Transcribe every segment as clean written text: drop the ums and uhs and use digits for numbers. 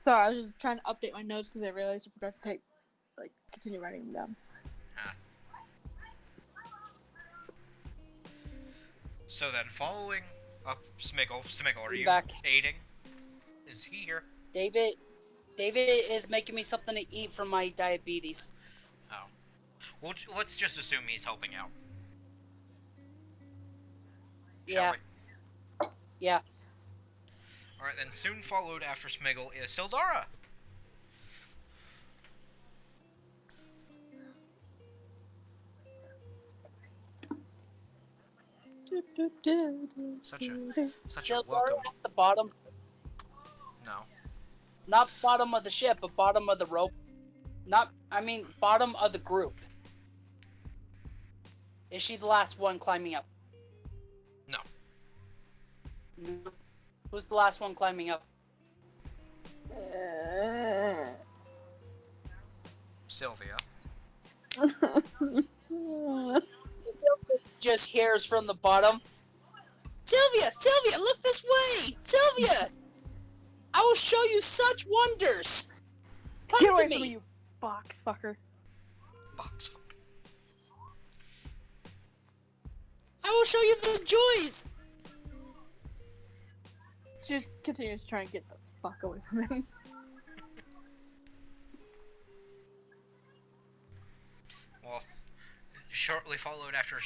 Sorry, I was just trying to update my notes because I realized I forgot to continue writing them down. So then, following up Smeagol, are you back. aiding? Is he here? David is making me something to eat for my diabetes. Oh. Well, let's just assume he's helping out. Shall we? Yeah. Alright, then soon followed after Smeagol is Sildara. Such a welcome. At the bottom. No. Not bottom of the ship, but bottom of the rope. Bottom of the group. Is she the last one climbing up? No. Who's the last one climbing up? Sylvia. Just hears from the bottom. Sylvia, look this way! Sylvia! I will show you such wonders! Come Get away to me! from me, you box fucker. Box fucker. I will show you the joys! She just continues to try and get the fuck away from me. Well, shortly followed after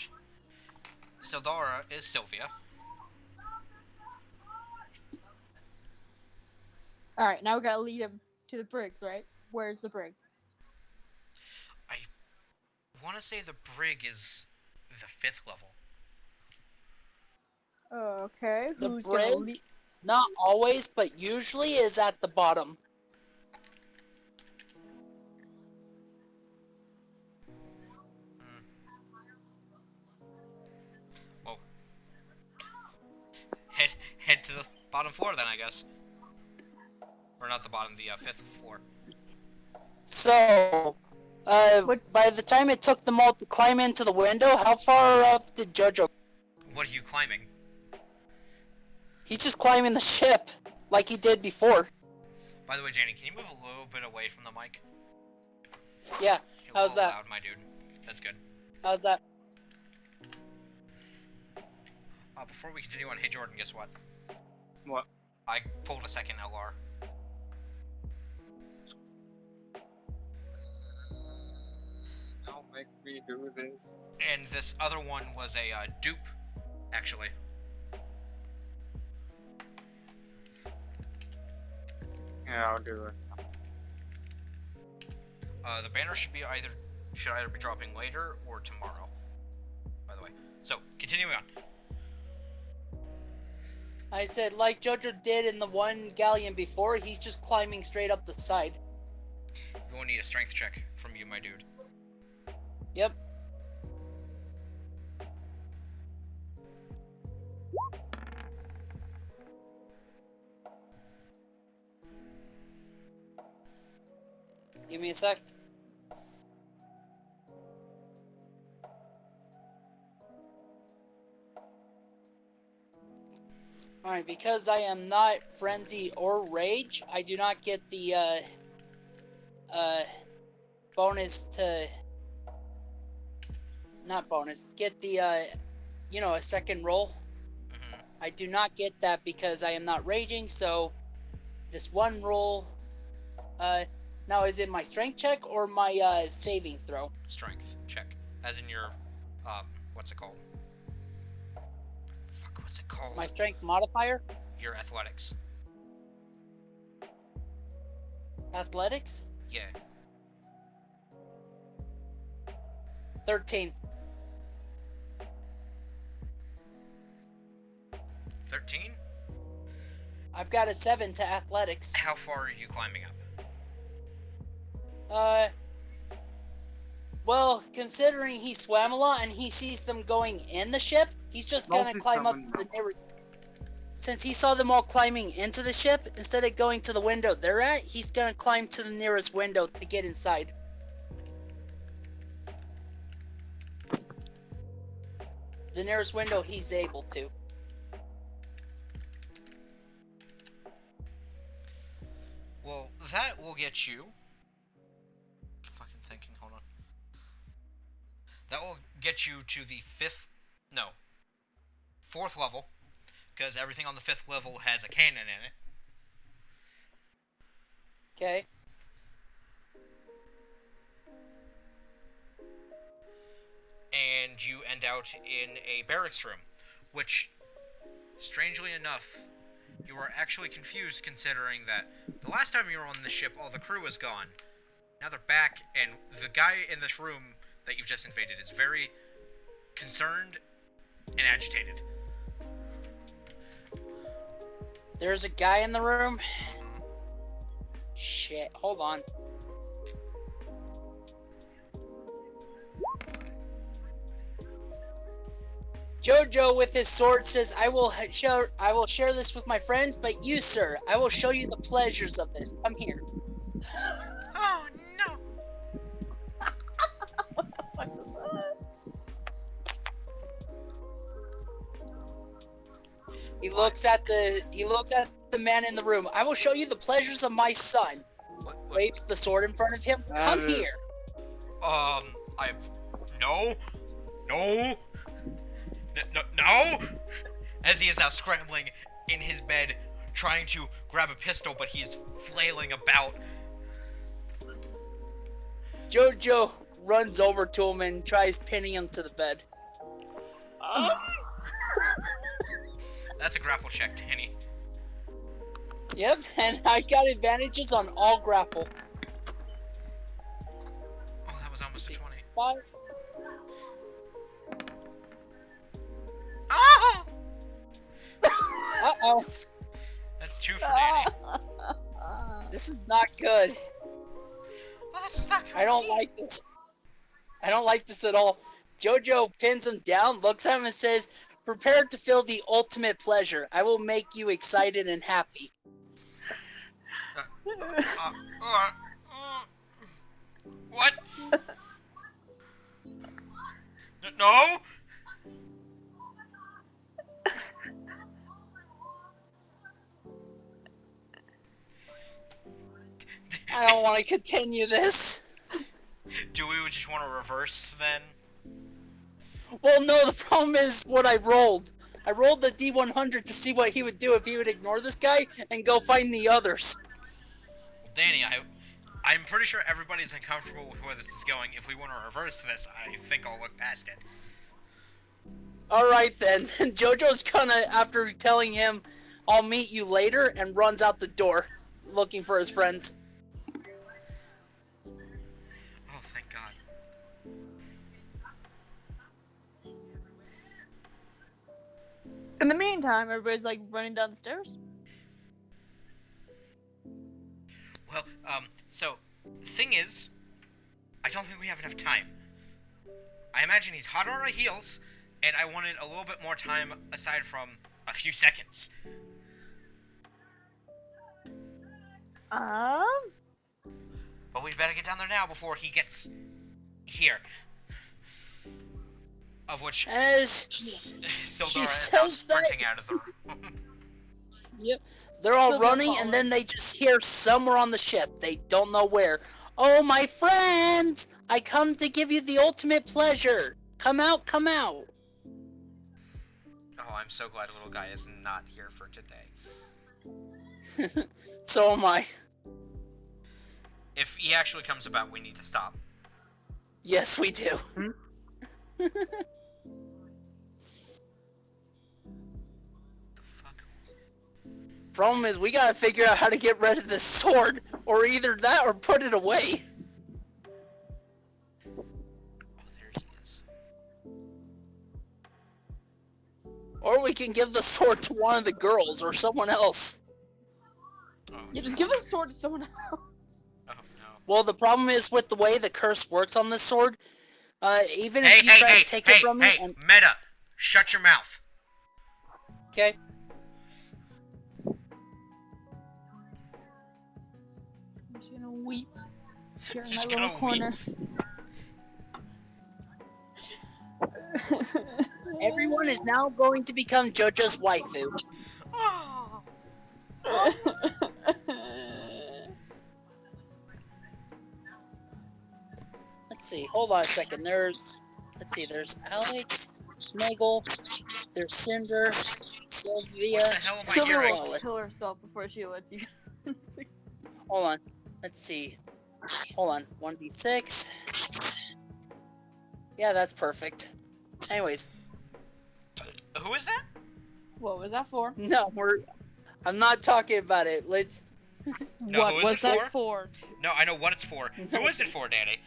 Sildara is Sylvia. Alright, now we gotta lead him to the brigs, right? Where's the brig? I want to say the brig is the 5th level. Okay, The who's brig, gonna lead? not always, but usually is at the bottom. Well, head to the bottom floor then, I guess. Or not the bottom, the 5th floor. So, by the time it took them all to climb into the window, how far up did Jojo? What are you climbing? He's just climbing the ship, like he did before. By the way, Janie, can you move a little bit away from the mic? Yeah, You're how's a little that? loud, my dude. That's good. How's that? Before we continue on, hey Jordan, guess what? What? I pulled a second LR. Don't make me do this. And this other one was a dupe, actually. Yeah, I'll do this. The banner should either be dropping later or tomorrow. By the way, so continuing on. I said, like Jojo did in the one galleon before, he's just climbing straight up the side. Going to need a strength check from you, my dude. Yep. Give me a sec. Alright, because I am not Frenzy or Rage, I do not get the, bonus to... Not bonus, get the, a second roll. Mm-hmm. I do not get that because I am not Raging, so... This one roll... now is it my strength check or my, saving throw? Strength check. As in your, what's it called? Fuck, what's it called? My strength modifier? Your athletics. Athletics? Yeah. 13. 13? I've got a 7 to athletics. How far are you climbing up? Well, considering he swam a lot and he sees them going in the ship, he's just gonna climb up to the nearest... Since he saw them all climbing into the ship, instead of going to the window they're at, he's gonna climb to the nearest window to get inside. The nearest window he's able to. Well, that will get you. Fucking thinking. Hold on. That will get you to the fourth level, because everything on the 5th level has a cannon in it. Okay. And you end out in a barracks room, which, strangely enough, you are actually confused considering that the last time you were on the ship, all the crew was gone. Now they're back, and the guy in this room that you've just invaded is very concerned and agitated. There's a guy in the room. Shit, hold on. Jojo with his sword says, I will share this with my friends, but you, sir, I will show you the pleasures of this. Come here. Oh no! What the fuck was that? He looks at the man in the room. I will show you the pleasures of my son. What? Waves the sword in front of him. That Come is- here. No! As he is now scrambling in his bed, trying to grab a pistol, but he is flailing about. Jojo runs over to him and tries pinning him to the bed. That's a grapple check, Danny. Yep, and I got advantages on all grapple. Oh, that was almost a 20. 5. Oh! Uh-oh. That's 2 for Danny. This is not good. Oh, this is not good. I don't like this. I don't like this at all. Jojo pins him down, looks at him and says, prepare to feel the ultimate pleasure. I will make you excited and happy. What? No? I don't want to continue this. Do we just want to reverse then? Well, no, the problem is what I rolled. I rolled the D100 to see what he would do if he would ignore this guy and go find the others. Danny, I'm pretty sure everybody's uncomfortable with where this is going. If we want to reverse this, I think I'll look past it. Alright then. Jojo's gonna, after telling him, I'll meet you later, and runs out the door, looking for his friends. Oh, thank God. In the meantime, everybody's like running down the stairs. Well, so, the thing is, I don't think we have enough time. I imagine he's hot on our heels, and I wanted a little bit more time aside from a few seconds. But we better get down there now before he gets here. Of which As Sildara is says now that- sprinting out of the room. Yep. They're all So they're running, and following. then they just hear somewhere on the ship. They don't know where. Oh, my friends! I come to give you the ultimate pleasure. Come out, come out. Oh, I'm so glad little guy is not here for today. So am I. If he actually comes about, we need to stop. Yes, we do. The fuck? Problem is, we gotta figure out how to get rid of this sword, or either that or put it away. Oh, there he is. Or we can give the sword to one of the girls or someone else. Oh, Yeah, just give the sword to someone else. oh no. Well, the problem is with the way the curse works on this sword, even Hey, if you try to take it from me, and Meta! Shut your mouth! okay, I'm just gonna weep here in my Just little gonna corner. everyone is now going to become JoJo's waifu. Oh. see. Hold on a second. There's Alex, Snaggle, there's Cinder, Sylvia. What the hell am I Sylvia hearing? will kill herself before she lets you. Hold on. Let's see. Hold on. 1d6. Yeah, that's perfect. Anyways, Who is that? What was that for? no, I'm not talking about it. Let's. No, what who is was it that for? No, I know what it's for. Who is it for, Danny?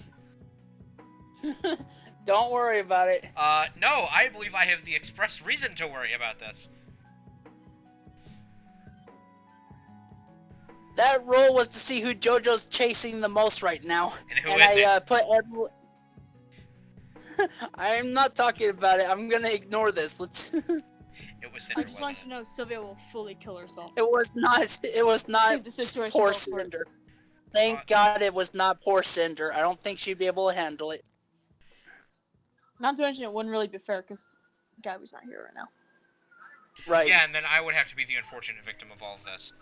Don't worry about it. No, I believe I have the express reason to worry about this. That roll was to see who JoJo's chasing the most right now. And who And is it? I put everyone. I'm not talking about it. I'm gonna ignore this. Let's. It was I Cinder, just want wasn't you to know Sylvia will fully kill herself. It was not. It was not Leave the situation poor well first. Cinder. Thank God it was not poor Cinder. I don't think she'd be able to handle it. Not to mention it wouldn't really be fair because Gabby's not here right now. Right. Yeah, and then I would have to be the unfortunate victim of all of this.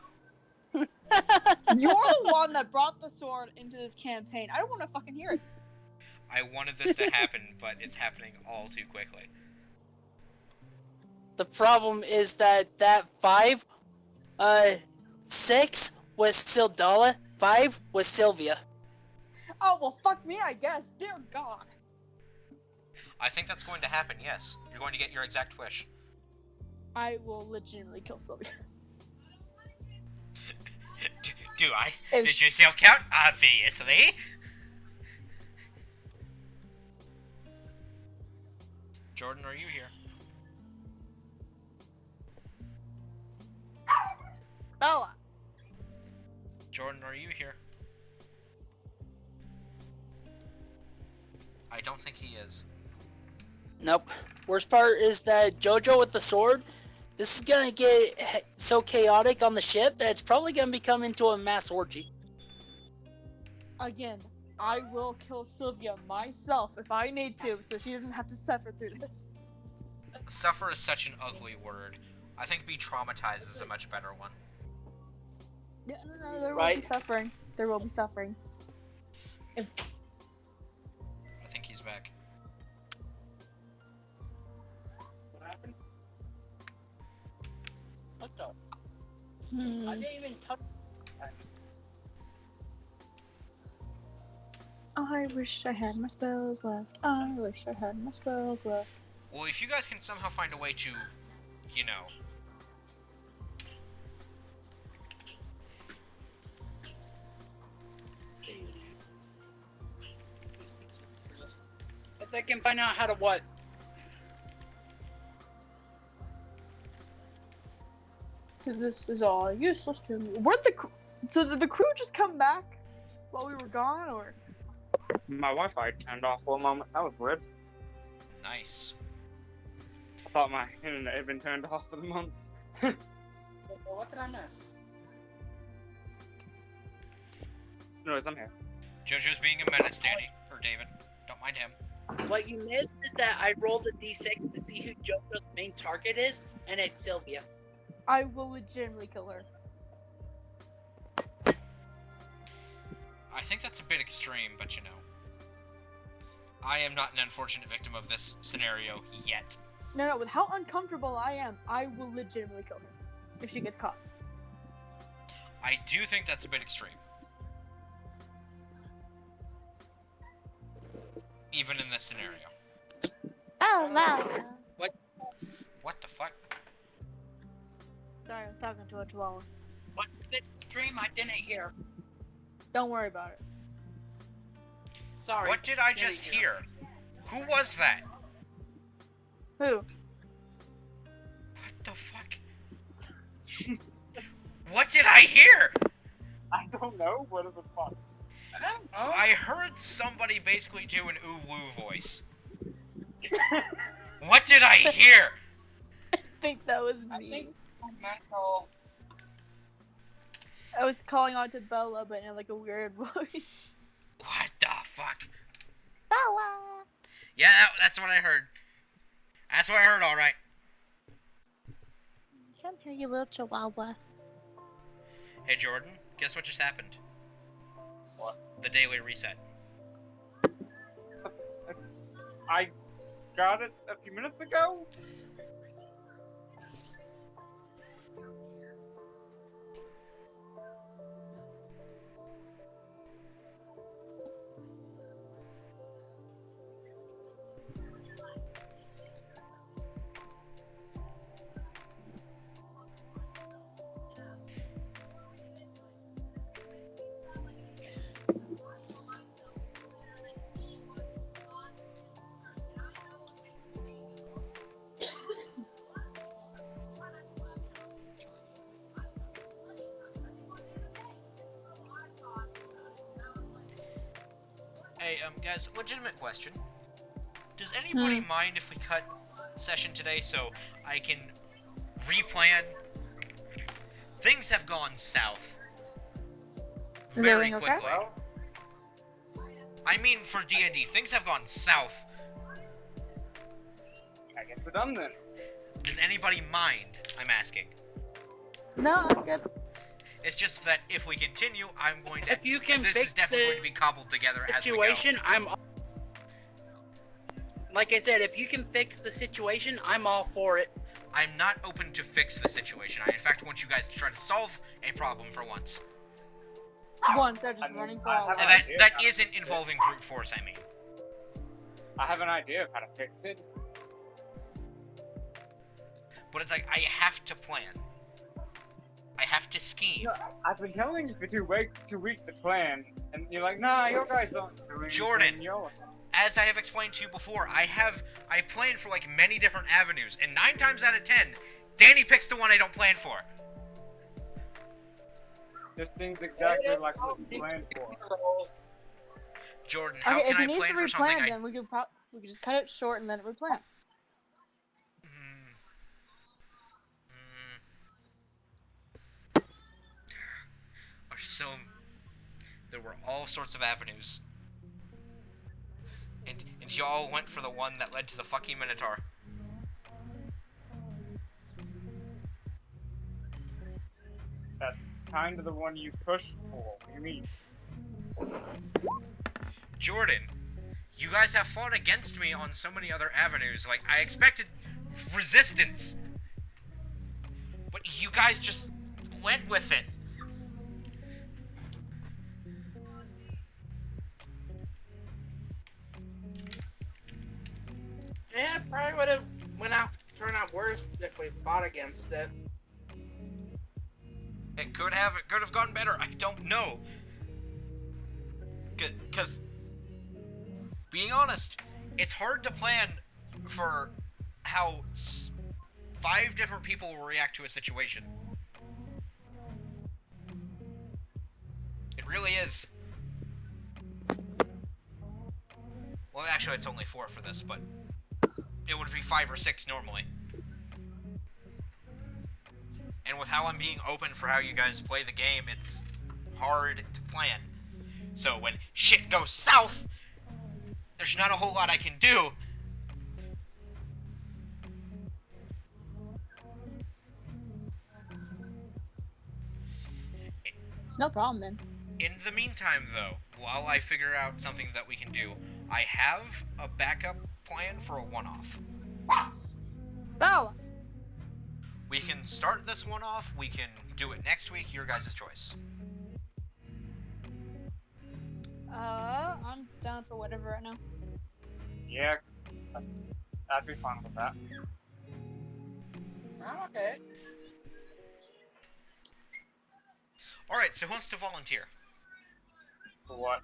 You're the one that brought the sword into this campaign. I don't want to fucking hear it. I wanted this to happen, but it's happening all too quickly. The problem is that 6 was Sildala, 5 was Sylvia. Oh, well, fuck me, I guess. Dear God. I think that's going to happen, yes. You're going to get your exact wish. I will legitimately kill Sylvia. Do I? If Did you self-count? Obviously. Jordan, are you here? Bella. Jordan, are you here? I don't think he is. Nope. Worst part is that JoJo with the sword, this is gonna get so chaotic on the ship that it's probably gonna become into a mass orgy. Again, I will kill Sylvia myself if I need to, so she doesn't have to suffer through this. Suffer is such an ugly word. I think be traumatized is a much better one. Yeah, no, there will Right. be suffering. There will be suffering. I think he's back. What happened? What the? Hmm. I didn't even touch. I wish I had my spells left. I wish I had my spells left. Well, if you guys can somehow find a way to, you know... If they can find out how to what? So this is all useless to me. Where'd the so did the crew just come back while we were gone, or? My Wi-Fi turned off for a moment. That was weird. Nice. I thought my internet had been turned off for the month. What did I miss? Anyways, I'm here. JoJo's being a menace, Danny. Or David. Don't mind him. What you missed is that I rolled a d6 to see who JoJo's main target is, and it's Sylvia. I will legitimately kill her. I think that's a bit extreme, but you know. I am not an unfortunate victim of this scenario yet. No, with how uncomfortable I am, I will legitimately kill her if she gets caught. I do think that's a bit extreme. Even in this scenario. Oh no! What the fuck? Sorry, I was talking to a chihuahua. What's a bit extreme? I didn't hear. Don't worry about it. Sorry. What did I just hear? Who was that? Who? What the fuck? What did I hear? I don't know, but it was fun. I don't know. I heard somebody basically do an ooh-woo voice. What did I hear? I think that was I me. think it's mental. I was calling out to Bella, but in like a weird voice. What the fuck? Bella! Yeah, that's what I heard. That's what I heard, alright. Come here, you little chihuahua. Hey, Jordan, guess what just happened? What? The daily reset. I got it a few minutes ago. Hey, guys, legitimate question. Does anybody mind if we cut session today so I can replan? Things have gone south very everything okay? quickly. I mean, for D&D, things have gone south. I guess we're done then. Does anybody mind? I'm asking. No, I'm good. It's just that if we continue, I'm going to. If you can this fix is definitely the going to be cobbled together as we go. situation, like I said, if you can fix the situation, I'm all for it. I'm not open to fix the situation. I, in fact, want you guys to try to solve a problem for once. Once they're just running for all. have And an that idea. that isn't involving brute force, I mean. I have an idea of how to fix it. But it's like, I have to plan. I have to scheme. No, I've been telling you for 2 weeks to plan, and you're like, nah, your guys aren't doing Jordan. anything, yo. As I have explained to you before, I plan for like many different avenues, and 9 times out of 10, Danny picks the one I don't plan for. This seems exactly like what you planned for. Jordan, how Okay, if can he I needs plan to for something replan, then we could just cut it short and then replan. So there were all sorts of avenues, and y'all went for the one that led to the fucking Minotaur. That's kind of the one you pushed for. What do you mean? Jordan, you guys have fought against me on so many other avenues. Like, I expected resistance, but you guys just went with it. Yeah, it probably would have turned out worse if we fought against it. It could have gone better. I don't know. Because, being honest, it's hard to plan for how 5 different people will react to a situation. It really is. Well, actually, it's only 4 for this, but it would be 5 or 6 normally. And with how I'm being open for how you guys play the game, it's hard to plan. So when shit goes south, there's not a whole lot I can do. It's no problem then. In the meantime, though, while I figure out something that we can do, I have a backup plan for a one-off. Oh! We can start this one-off, we can do it next week, your guys' choice. I'm down for whatever right now. Yeah, I'd be fine with that. I'm okay. Alright, so who wants to volunteer? For what?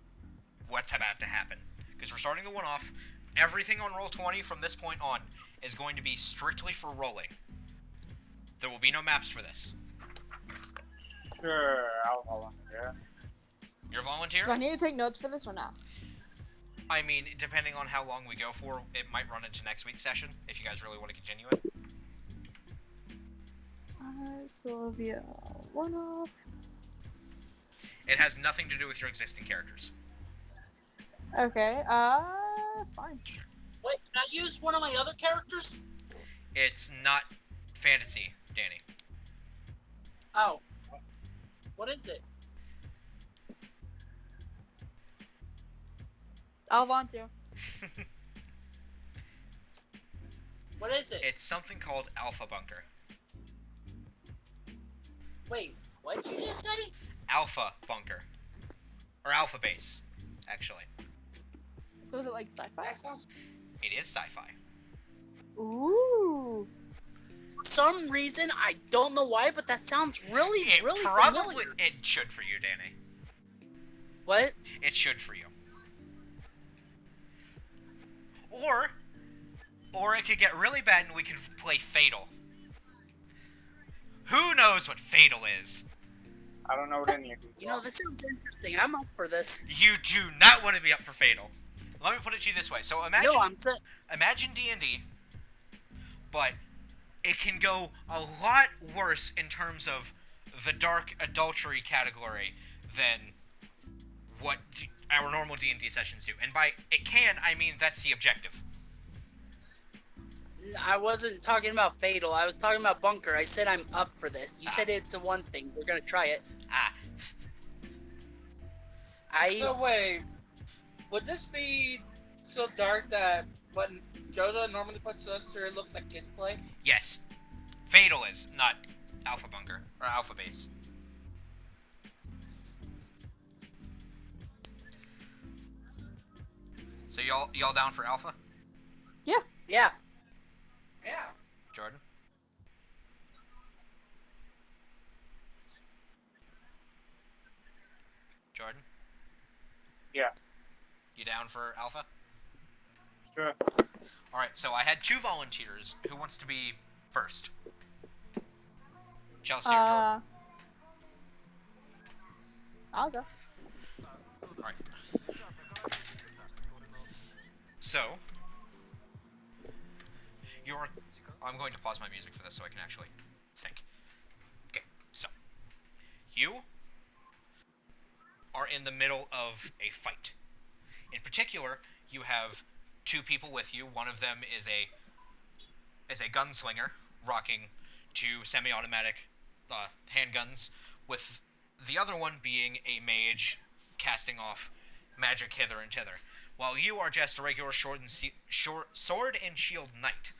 What's about to happen? Because we're starting the one-off. Everything on Roll20 from this point on is going to be strictly for rolling. There will be no maps for this. Sure, I'll volunteer. You're volunteer? Do I need to take notes for this or not? I mean, depending on how long we go for, it might run into next week's session, if you guys really want to continue it. Sylvia, one off. It has nothing to do with your existing characters. Okay, fine. Wait, can I use one of my other characters? It's not fantasy, Danny. Oh. What is it? I'll volunteer. What is it? It's something called Alpha Bunker. Wait, what did you just say? Alpha Bunker. Or Alpha Base, actually. So is it like sci-fi? It is sci-fi. Ooh. For some reason, I don't know why, but that sounds really familiar. It should for you, Danny. What? It should for you. Or it could get really bad and we could play Fatal. Who knows what Fatal is? I don't know what any of these You know, this sounds interesting. I'm up for this. You do not want to be up for Fatal. Let me put it to you this way. So imagine, No, I'm saying. imagine D&D, but it can go a lot worse in terms of the dark adultery category than what our normal D&D sessions do. And by it can, I mean that's the objective. I wasn't talking about Fatal. I was talking about Bunker. I said I'm up for this. You said it's a one thing. We're gonna try it. So wait, would this be so dark that when Yoda normally puts us through, it looks like kids play? Yes. Fatal is, not Alpha Bunker, or Alpha Base. So y'all down for Alpha? Yeah. Yeah. Jordan? Jordan? Yeah. You down for Alpha? Sure. Alright, so I had 2 volunteers. Who wants to be first? Chelsea or Jordan? I'll go. Alright. So, I'm going to pause my music for this so I can actually think. Okay, so, you are in the middle of a fight. In particular, you have 2 people with you. One of them is a gunslinger, rocking 2 semi-automatic handguns, with the other one being a mage, casting off magic hither and thither, while you are just a regular sword and shield knight,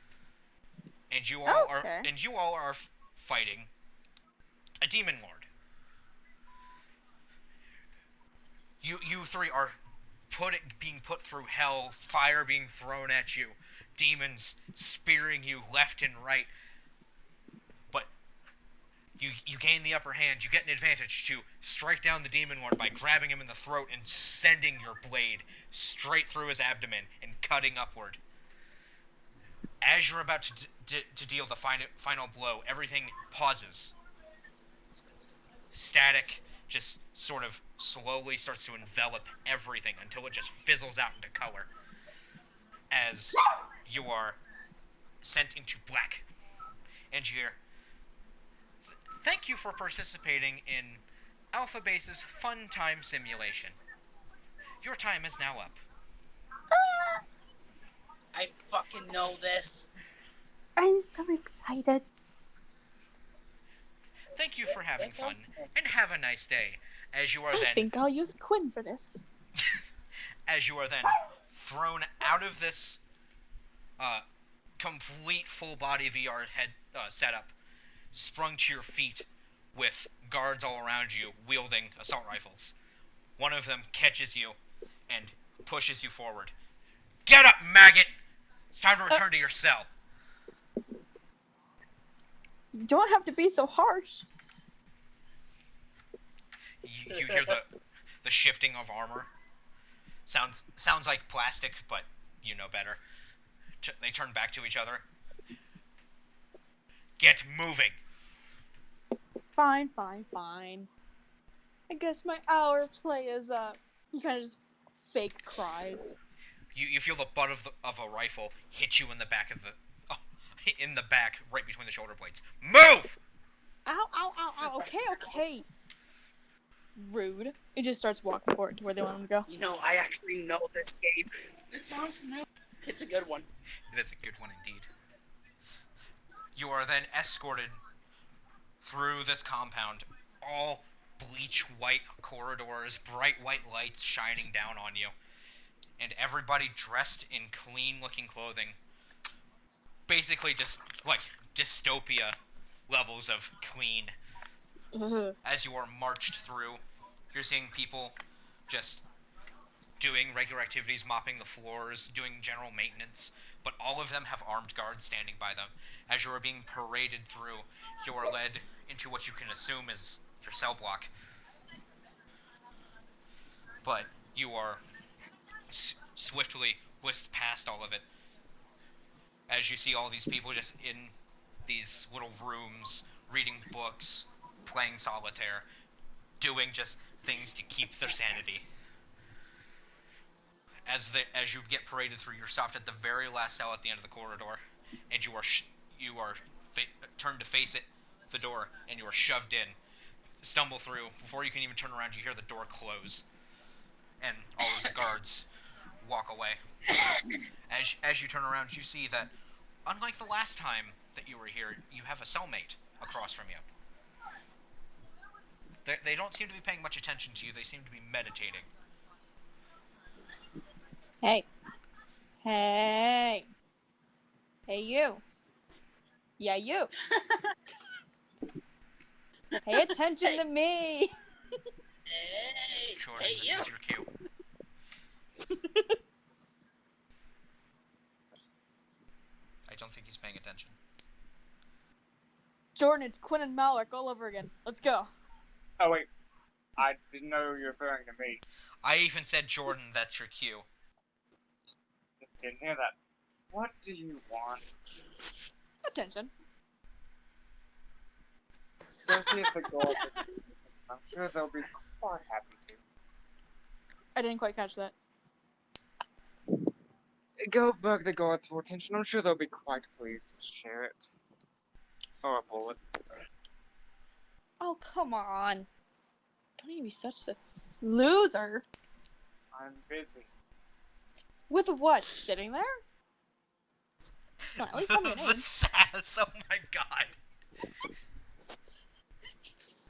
and you all are fighting a demon lord. You 3 are being put through hell, fire being thrown at you, demons spearing you left and right. But you gain the upper hand. You get an advantage to strike down the demon lord by grabbing him in the throat and sending your blade straight through his abdomen and cutting upward. As you're about to deal the final blow, everything pauses. Static just sort of slowly starts to envelop everything until it just fizzles out into color as you are sent into black. And you hear, "Thank you for participating in Alpha Base's fun time simulation. Your time is now up." I fucking know this. I'm so excited. "Thank you for having fun, and have a nice day." As you are I then think I'll use Quinn for this. as you are then thrown out of this complete full body VR head setup, sprung to your feet with guards all around you wielding assault rifles. One of them catches you and pushes you forward. "Get up, maggot! It's time to return to your cell." You don't have to be so harsh. You hear the shifting of armor. Sounds like plastic, but you know better. They turn back to each other. "Get moving." Fine. I guess my hour of play is up. You kind of just fake cries. You feel the butt of a rifle hit you in the back right between the shoulder blades. "Move!" Ow. Okay. Rude. It just starts walking forward to where they want him to go. You know, I actually know this game. It sounds familiar. It's a good one. It is a good one indeed. You are then escorted through this compound, all bleach white corridors, bright white lights shining down on you, and everybody dressed in clean looking clothing basically just like dystopia levels of clean. As you are marched through, you're seeing people just doing regular activities, mopping the floors, doing general maintenance, but all of them have armed guards standing by them. As you are being paraded through, you are led into what you can assume is your cell block. But you are swiftly whisked past all of it, as you see all these people just in these little rooms, reading books, playing solitaire, doing just things to keep their sanity. As you get paraded through, you're stopped at the very last cell at the end of the corridor, and you are turned to face the door, and you are shoved in. Stumble through. Before you can even turn around, you hear the door close, and all of the guards walk away. As you turn around, you see that, unlike the last time that you were here, you have a cellmate across from you. They don't seem to be paying much attention to you. They seem to be meditating. Hey. Hey. Hey, you. Yeah, you. Pay attention to me. Hey, Jordan, hey, this you. is your cue. I don't think he's paying attention. Jordan, it's Quinn and Malric all over again. Let's go. Oh wait, I didn't know you were referring to me. I even said, Jordan, that's your cue. Didn't hear that. What do you want? Attention. Go see if the girls are I'm sure they'll be quite happy to. I didn't quite catch that. Go bug the guards for attention. I'm sure they'll be quite pleased to share it. Or a bullet. Oh, come on. Don't even be such a loser. I'm busy. With what? Sitting there? Come on, at least tell me your name. The sass, oh my god.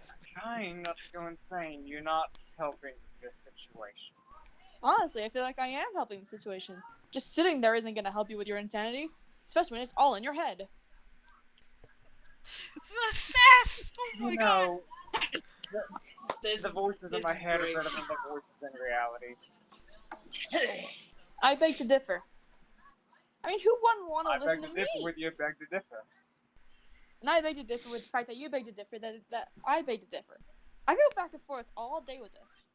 I'm trying not to go insane. You're not helping this situation. Honestly, I feel like I am helping the situation. Just sitting there isn't gonna help you with your insanity. Especially when it's all in your head. The sass! Oh my god. No. The voices in my head are better than the voices in reality. I beg to differ. I mean, who wouldn't want I to beg listen to to me? differ with you, beg to differ. And I beg to differ with the fact that you beg to differ, that I beg to differ. I go back and forth all day with this.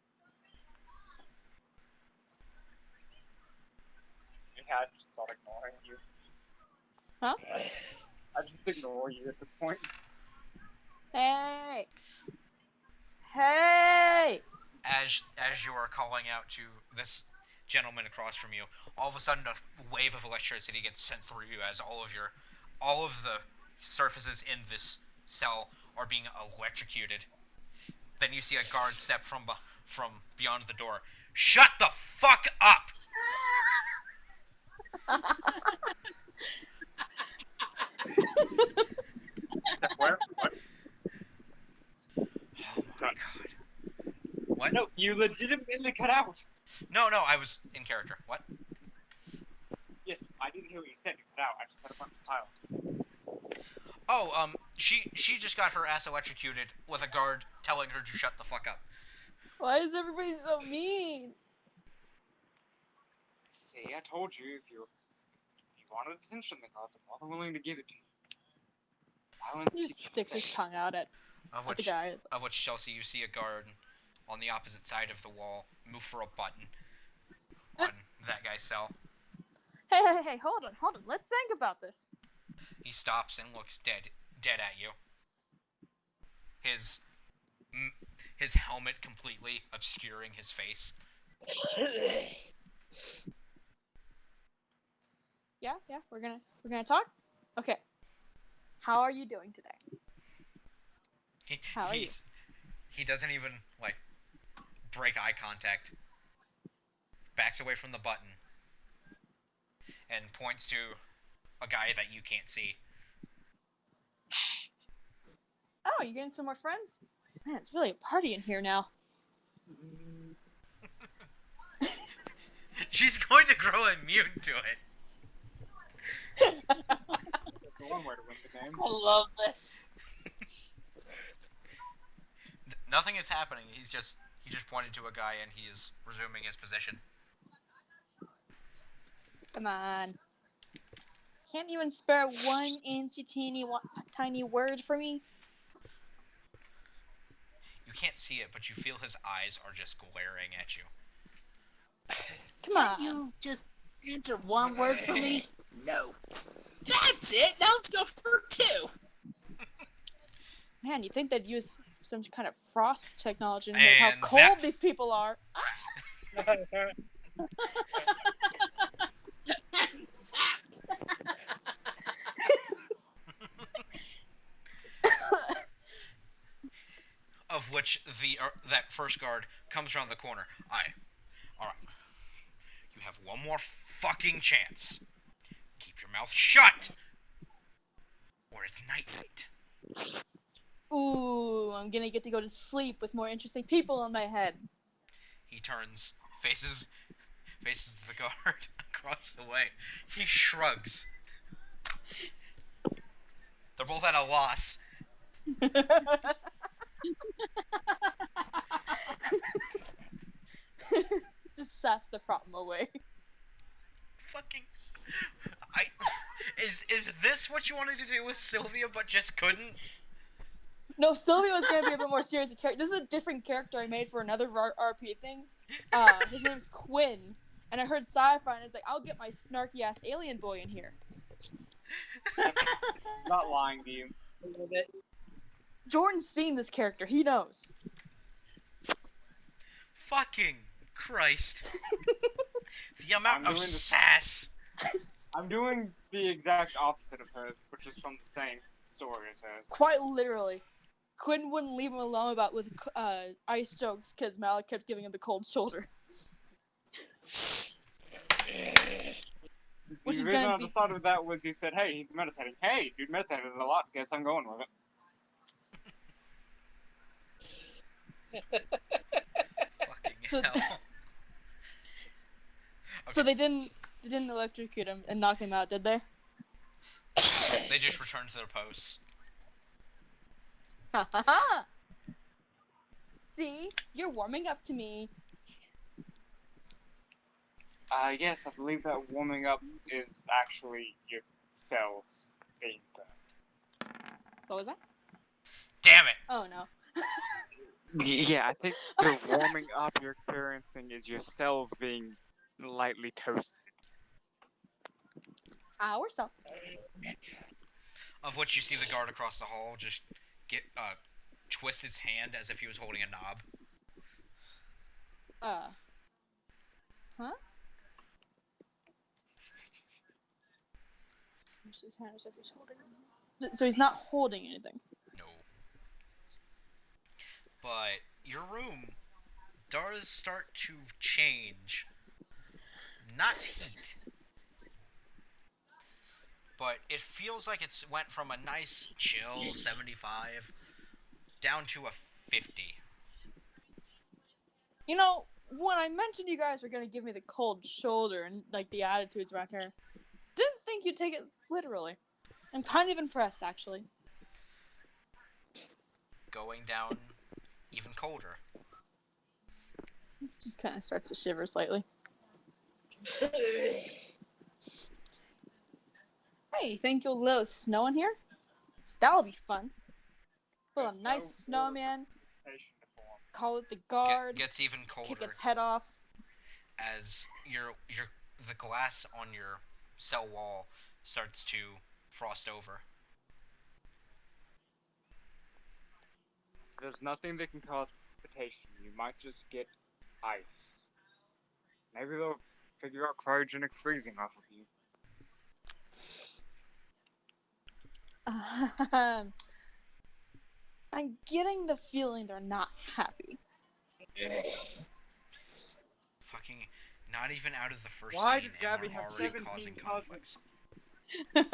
Yeah, I just thought ignoring you. Huh? I just ignore you at this point. Hey! Hey! As you are calling out to this gentleman across from you, all of a sudden a wave of electricity gets sent through you as all of the surfaces in this cell are being electrocuted. Then you see a guard step from beyond the door. Shut the fuck up! Where? What? Oh my god. What? No, you legitimately cut out. No, I was in character. What? Yes, I didn't hear what you said. You cut out. I just had a bunch of silence. Oh, she just got her ass electrocuted with a guard telling her to shut the fuck up. Why is everybody so mean? See, I told you if you wanted attention, the gods are more than willing to give it to you. Silence He just sticks his tongue out at the guys. Of which, Chelsea, you see a guard on the opposite side of the wall move for a button on that guy's cell. Hey, hold on. Let's think about this. He stops and looks dead at you. His helmet completely obscuring his face. Yeah, we're gonna talk? Okay. How are you doing today? How are you? He doesn't even, like, break eye contact. Backs away from the button. And points to a guy that you can't see. Oh, you getting some more friends? Man, it's really a party in here now. She's going to grow immune to it. That's one way to win the game. I love this. Nothing is happening. He just pointed to a guy and he is resuming his position. Come on. Can't even spare one tiny word for me? You can't see it, but you feel his eyes are just glaring at you. Come on. Can't you just answer one word for me? No. That's it. Now let's go for 2. Man, you think they'd use some kind of frost technology in here? How And cold zap. these people are. Of which that first guard comes around the corner. Alright. You have one more fucking chance. Keep your mouth shut! Or it's night-night. Ooh, I'm gonna get to go to sleep with more interesting people in my head. He turns, faces the guard across the way. He shrugs. They're both at a loss. Just sets the problem away. Fucking... Is this what you wanted to do with Sylvia but just couldn't? No, Sylvia was gonna be a bit more serious character. This is a different character I made for another RP thing. His name's Quinn, and I heard sci-fi, and I was like, I'll get my snarky ass alien boy in here. Not lying to you. Jordan's seen this character. He knows. Fucking Christ. The amount I'm of doing this- sass. I'm doing the exact opposite of hers, which is from the same story as hers. Quite literally. Quinn wouldn't leave him alone with ice jokes because Malik kept giving him the cold shoulder. Which The is reason gonna I be- decided of that was you said, hey, he's meditating. Hey, dude meditated a lot. Guess I'm going with it. Fucking So- hell. So they didn't electrocute him and knock him out, did they? They just returned to their posts. Ha ha ha! See? You're warming up to me. Yes, I believe that warming up is actually your cells being burned. What was that? Damn it! Oh no. Yeah, I think the warming up you're experiencing is your cells being lightly toasted. Or so. Of which you see the guard across the hall just twist his hand as if he was holding a knob. Huh? Twist his hand as if he's holding it. So he's not holding anything. No. But your room does start to change. Not heat. But it feels like it's went from a nice chill 75 down to a 50. You know, when I mentioned you guys were gonna give me the cold shoulder and like the attitudes around here, didn't think you'd take it literally. I'm kind of impressed, actually. Going down even colder. It just kind of starts to shiver slightly. Hey, you think you'll let snow in here? That'll be fun. Put a There's nice no snowman, Patient form. call it the guard, Gets even kick colder its head off. as the glass on your cell wall starts to frost over. There's nothing that can cause precipitation. You might just get ice. Maybe they'll figure out cryogenic freezing off of you. I'm getting the feeling they're not happy. Fucking not even out of the first Why scene does and Gabby we're have already 17 causing cousins? conflicts.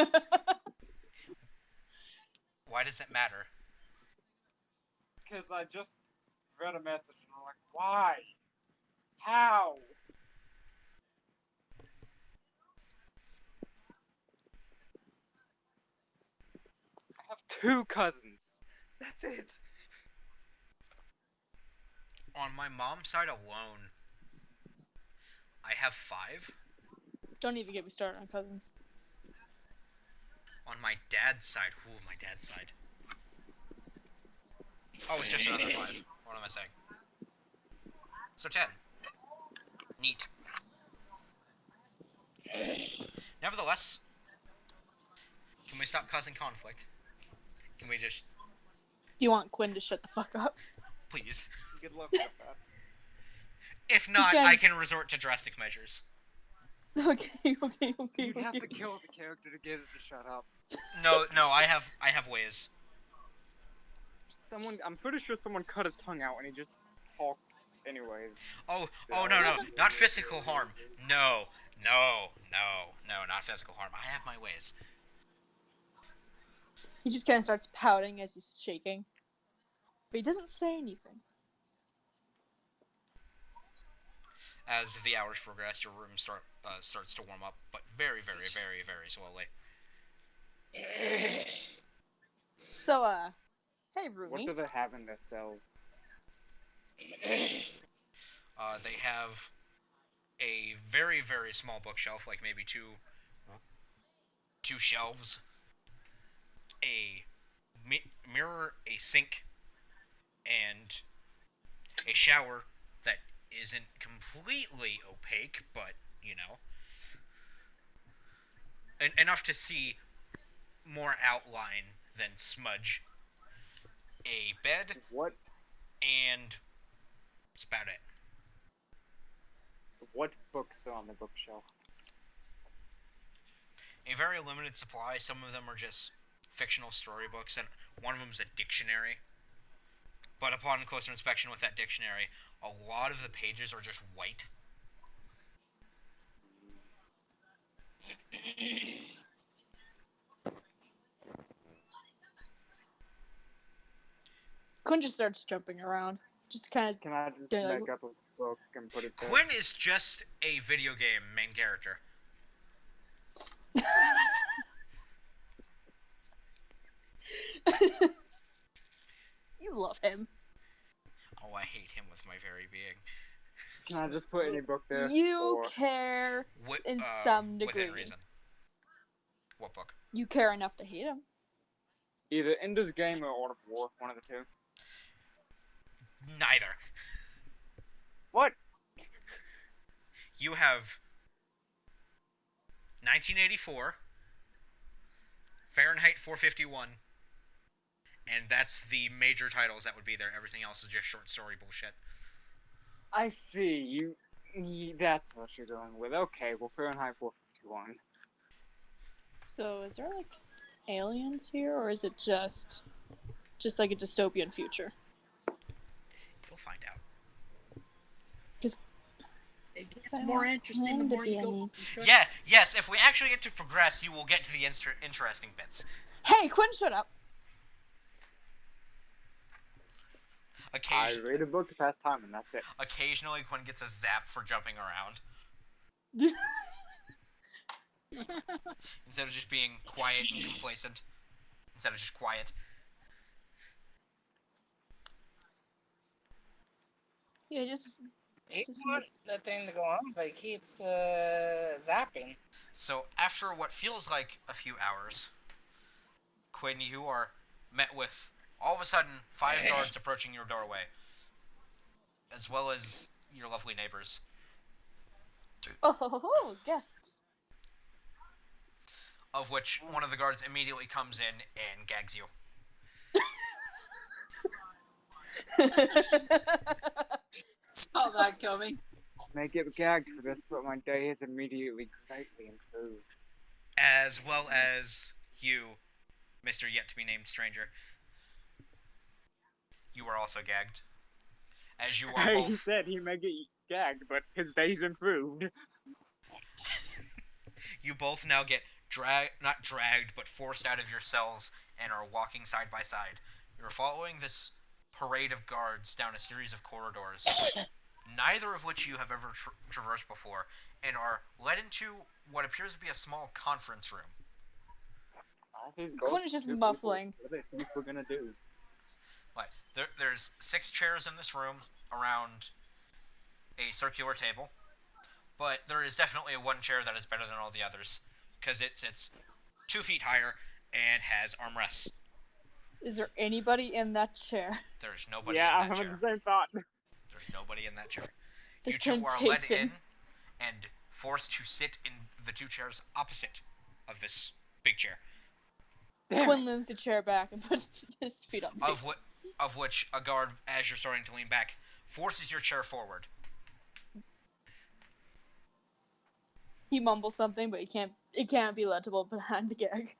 Why does it matter? Because I just read a message and I'm like, why? How? have 2 cousins. That's it. On my mom's side alone, I have 5. Don't even get me started on cousins. On my dad's side, my dad's side. Oh, it's just another 5. What am I saying? So 10. Neat. Nevertheless, can we stop causing conflict? Can we just, Do you want Quinn to shut the fuck up? please? Good luck with that. If not, guys- I can resort to drastic measures. Okay. You'd have to kill the character to get it to shut up. No, I have ways. I'm pretty sure someone cut his tongue out and he just talked anyways. Oh, no, not physical harm. No, not physical harm. I have my ways. He just kind of starts pouting as he's shaking. But he doesn't say anything. As the hours progress, your room starts to warm up, but very, very, very, very slowly. So, hey, What Rooney. do they have in their cells? They have a very, very small bookshelf, like maybe two shelves, a mirror, a sink, and a shower that isn't completely opaque, but, you know, enough to see more outline than smudge. A bed, What and that's about it. books are on the bookshelf? A very limited supply. Some of them are just fictional storybooks, and one of them is a dictionary. But upon closer inspection with that dictionary, a lot of the pages are just white. Quinn just starts jumping around. Just kind of. Can I just Yeah, like- make up a book and put it there? Quinn is just a video game main character. You love him. Oh, I hate him with my very being. Can I just put any book there? You Or- care. Wi- In some Within degree. reason. What book? You care enough to hate him. Either Ender's Game or Art of War, one of the two. Neither. What? You have 1984, Fahrenheit 451, and that's the major titles that would be there. Everything else is just short story bullshit. I see. That's what you're going with. Okay, well, Fahrenheit 451. So, is there like aliens here, or is it just like a dystopian future? You'll find out. It gets more interesting the more you go. Yeah, yes, if we actually get to progress, you will get to the interesting bits. Hey, Quinn, shut up. I read a book to pass time, and that's it. Occasionally, Quinn gets a zap for jumping around. Instead of just being quiet and complacent. Instead of just quiet. Yeah, just He want that thing to go on, but he keeps zapping. So, after what feels like a few hours, Quinn, you are met with, all of a sudden, 5 guards approaching your doorway. As well as your lovely neighbors. oh, guests. Of which one of the guards immediately comes in and gags you. Saw that coming. May get gagged for this, but my day has immediately greatly improved. As well as you, Mr. Yet-to-be-named stranger. You are also gagged. As you are He both... said he may get gagged, but his day's improved. You both now get not dragged, but forced out of your cells and are walking side by side. You're following this parade of guards down a series of corridors, neither of which you have ever traversed before, and are led into what appears to be a small conference room. All these Quinn ghosts is just are people. muffling. What do they think we're gonna do? Like, there's 6 chairs in this room around a circular table, but there is definitely one chair that is better than all the others, because it sits 2 feet higher and has armrests. Is there anybody in that chair? There's nobody Yeah, in I'm that having chair. the same thought. There's nobody in that chair. The You two are led temptation. in and forced to sit in the 2 chairs opposite of this big chair, Damn Quinn it. leans the chair back and puts his feet on the table. of which a guard, as you're starting to lean back, forces your chair forward. He mumbles something, but it can't be legible behind the gag.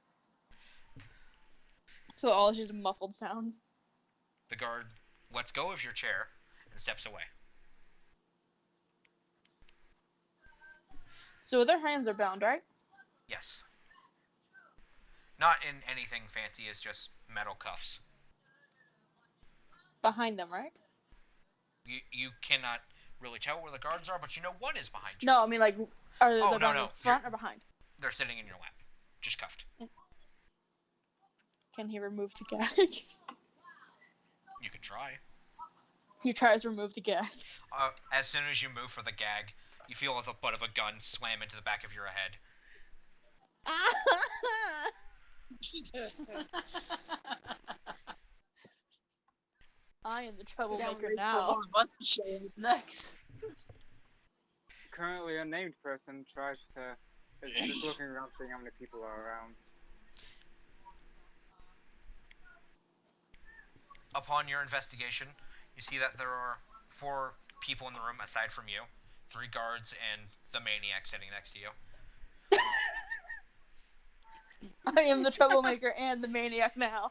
So all it's just muffled sounds. The guard lets go of your chair and steps away. So their hands are bound, right? Yes. Not in anything fancy, it's just metal cuffs. Behind them, right? You cannot really tell where the guards are, but you know one is behind you. No, I mean like, are they Oh, bound no. in front or behind? They're sitting in your lap, just cuffed. Can he remove the gag? You could try. He tries to remove the gag. As soon as you move for the gag, you feel the butt of a gun slam into the back of your head. I am the troublemaker now. Next. Currently unnamed person is just looking around seeing how many people are around. Upon your investigation, you see that there are 4 people in the room aside from you. 3 guards and the maniac sitting next to you. I am the troublemaker and the maniac now.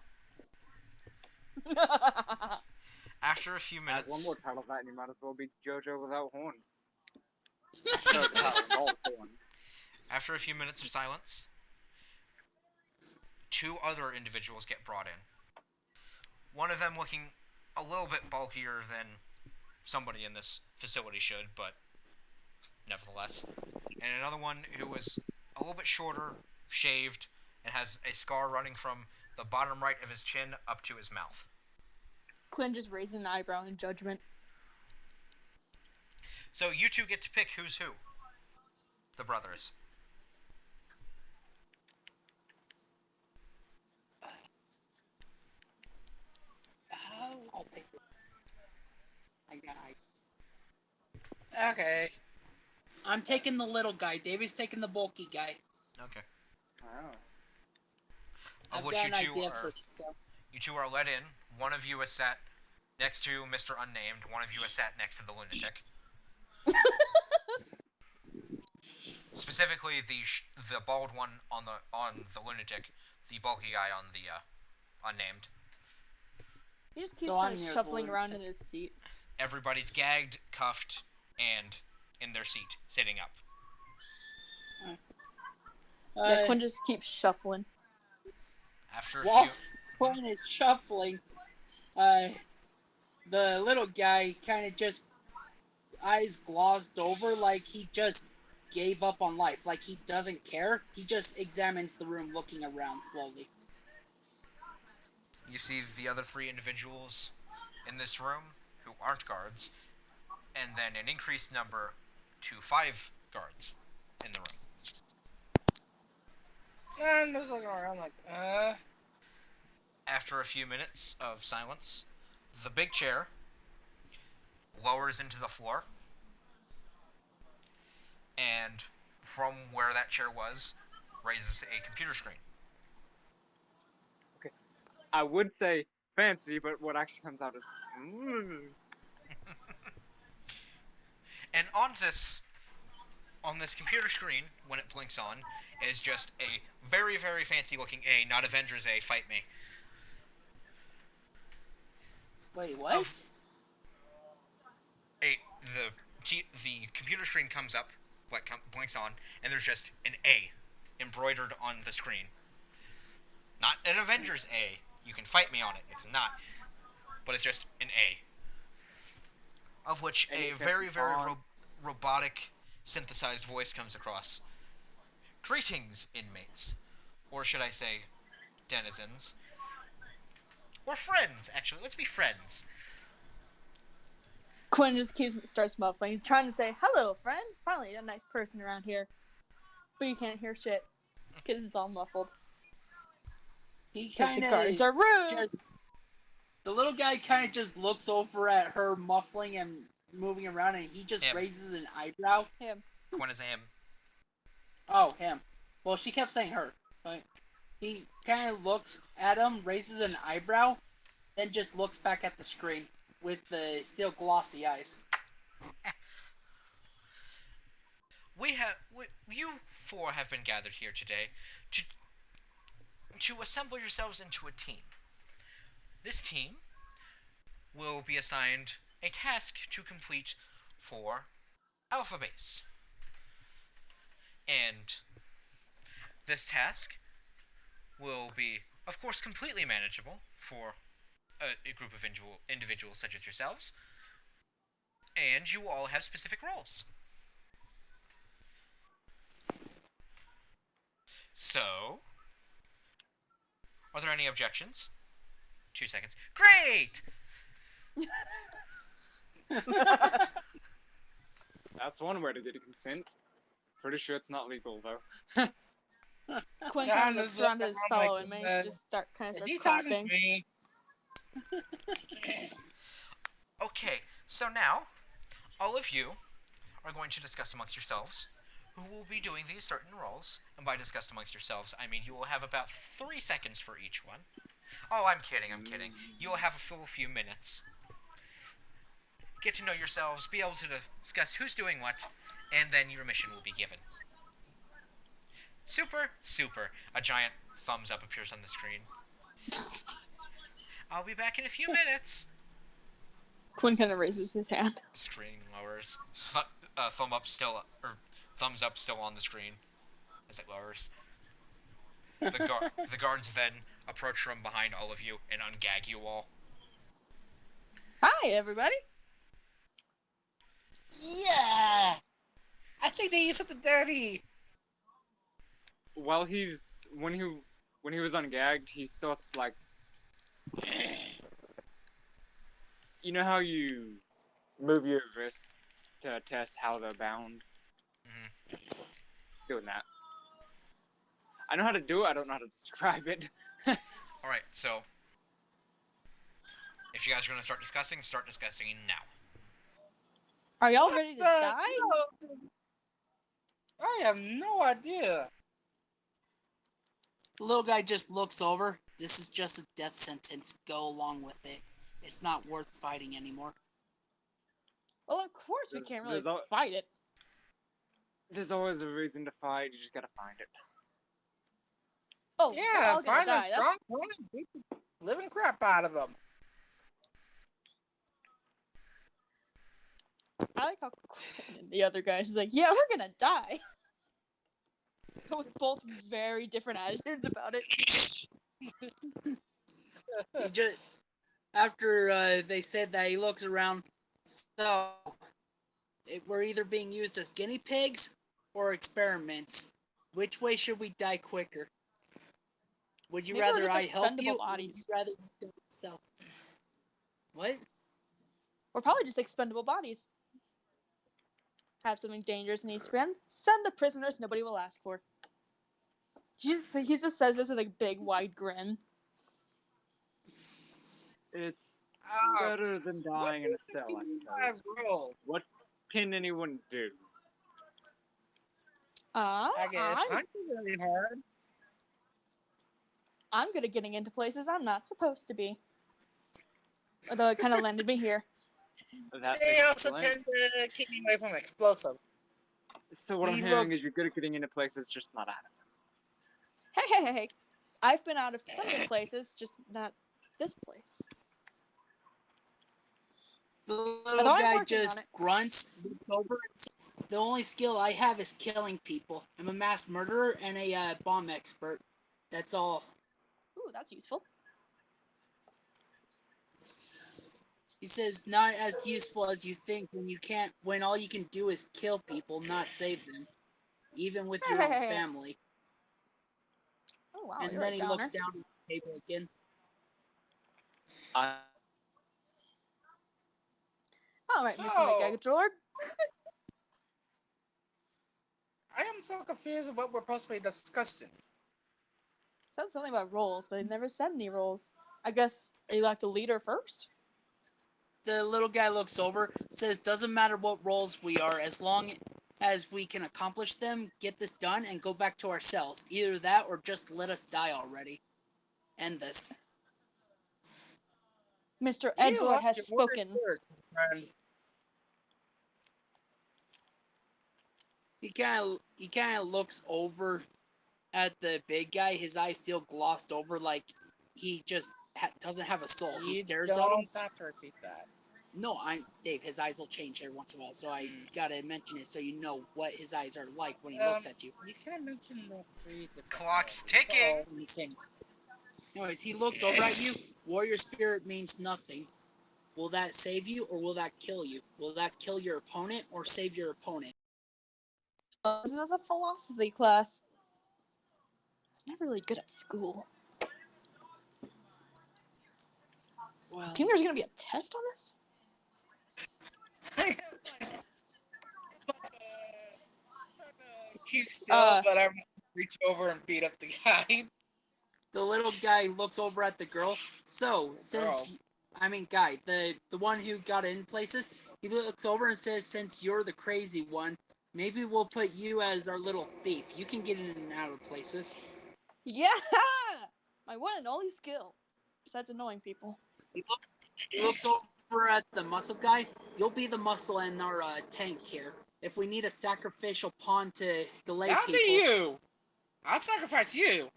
After a few Add minutes, one more title of that and you might as well be JoJo without horns. No, title, all horns. after a few minutes of silence, 2 other individuals get brought in. One of them looking a little bit bulkier than somebody in this facility should, but nevertheless. And another one who was a little bit shorter, shaved, and has a scar running from the bottom right of his chin up to his mouth. Quinn just raising an eyebrow in judgment. So you 2 get to pick who's who. The brothers. I'll take it. Okay. I'm taking the little guy. David's taking the bulky guy. Okay. Oh. Of I've which got you an 2 idea are... for this. So. You 2 are let in. One of you is sat next to Mr. Unnamed. One of you is sat next to the lunatic. Specifically, the bald one on the lunatic, the bulky guy on the unnamed. He just keeps So kind I'm of your shuffling lord. around in his seat. Everybody's gagged, cuffed, and in their seat, sitting up. Yeah, Quinn just keeps shuffling. After a While few... Quinn is shuffling, the little guy kind of just eyes glossed over, like he just gave up on life, like he doesn't care. He just examines the room, looking around slowly. You see the other 3 individuals in this room who aren't guards, and then an increased number to 5 guards in the room. And I'm just looking around like, After a few minutes of silence, the big chair lowers into the floor, and from where that chair was, raises a computer screen. I would say fancy, but what actually comes out is And on this computer screen, when it blinks on, is just a very, very fancy looking A, not Avengers A, fight me. Wait, what? The computer screen comes up, blinks on, and there's just an A embroidered on the screen. Not an Avengers A. You can fight me on it. It's not. But it's just an A. Of which a very, very robotic, synthesized voice comes across. Greetings, inmates. Or should I say, denizens. Or friends, actually. Let's be friends. Quinn just starts muffling. He's trying to say, "Hello, friend. Finally, a nice person around here." But you can't hear shit because it's all muffled. He 'Cause kind the of guards are rude. just. The little guy kind of just looks over at her muffling and moving around, and he just Him. raises an eyebrow. Him. Quinn is a him. Oh, him. Well, she kept saying her. But he kind of looks at him, raises an eyebrow, then just looks back at the screen with the still glossy eyes. You four have been gathered here today to assemble yourselves into a team. This team will be assigned a task to complete for Alpha Base. And this task will be, of course, completely manageable for a group of individuals such as yourselves. And you all have specific roles. So, are there any objections? 2 seconds. Great! That's one way to get a consent. Pretty sure it's not legal though. Quinn Yeah, kind of looks this is around to his like fellow inmates and just starts Is he talking clapping. to me? Okay, so now, all of you are going to discuss amongst yourselves who will be doing these certain roles. And by discuss amongst yourselves, I mean you will have about 3 seconds for each one. Oh, I'm kidding. You will have a full few minutes. Get to know yourselves, be able to discuss who's doing what, and then your mission will be given. Super. A giant thumbs up appears on the screen. I'll be back in a few minutes. Quinn kind of raises his hand. Screen lowers. Thumbs up still on the screen as it lowers. The guards then approach from behind all of you and ungag you all. Hi, everybody. Yeah! I think they used something dirty. While when he was ungagged, he starts like, you know how you move your wrists to test how they're bound? Mhm. Doing that. I know how to do it, I don't know how to describe it. Alright, so if you guys are going to start discussing now. Are y'all ready to The- die? no, I have no idea. The little guy just looks over. This is just a death sentence. Go along with it. It's not worth fighting anymore. Well, of course we There's- can't really there's al- fight it. There's always a reason to fight, you just gotta find it. Oh, we're Yeah, all gonna find a die. That's- strong one and beat the living crap out of them. I like how Quinn and the other guys is like, yeah, we're gonna die. With both very different attitudes about it. He just after they said that, he looks around. So we're either being used as guinea pigs or experiments. Which way should we die quicker? Would you Maybe we're rather just I help expendable you? bodies. Or would you rather you do it yourself? What? We're probably just expendable bodies. Have something dangerous needs to be done. Send the prisoners nobody will ask for. He just says this with a big wide grin. It's Oh, better than dying in a cell, I suppose. roll. What can anyone do? I get punched really hard. I'm good at getting into places I'm not supposed to be. Although it kind of landed me here. That They also explains- tend to keep me away from explosive. So what I'm He hearing look- is you're good at getting into places, just not out of them. Hey. I've been out of plenty of places, just not this place. The little Although I'm guy working on just it. grunts, looks over. And says, the only skill I have is killing people. I'm a mass murderer and a bomb expert. That's all. Ooh, that's useful. He says not as useful as you think when all you can do is kill people, not save them. Even with your own Hey. family. Oh wow, And you're then a he looks downer. down. table again. I All right, So- Mr. Megadralord. I am so confused with what we're supposed to be discussing. Said something about roles, but they never said any roles. I guess you like the leader first. The little guy looks over, says, "Doesn't matter what roles we are, as long as we can accomplish them, get this done, and go back to our cells. Either that or just let us die already. End this." Mr. You Edgelord lost has your spoken. word, friend. He kind of looks over at the big guy. His eyes still glossed over, like he just doesn't have a soul. He You stares at him. don't have to repeat that. No, Dave. His eyes will change every once in a while, so I gotta mention it so you know what his eyes are like when he looks at you. You can't mention the 3 different Clock's ways, ticking. I'm just saying. Anyways, he looks over at you. Warrior spirit means nothing. Will that save you or will that kill you? Will that kill your opponent or save your opponent? This was a philosophy class. I was never really good at school. Well, Do you think there's gonna be a test on this? Keep still, but I'm reach over and beat up the guy. the little guy looks over at the girl. So, since guy, the one who got in places, he looks over and says, "Since you're the crazy one, maybe we'll put you as our little thief. You can get in and out of places." Yeah! My one and only skill. Besides annoying people. He looks over at the muscle guy. "You'll be the muscle in our tank here. If we need a sacrificial pawn to delay That'll people." be you. I'll sacrifice you.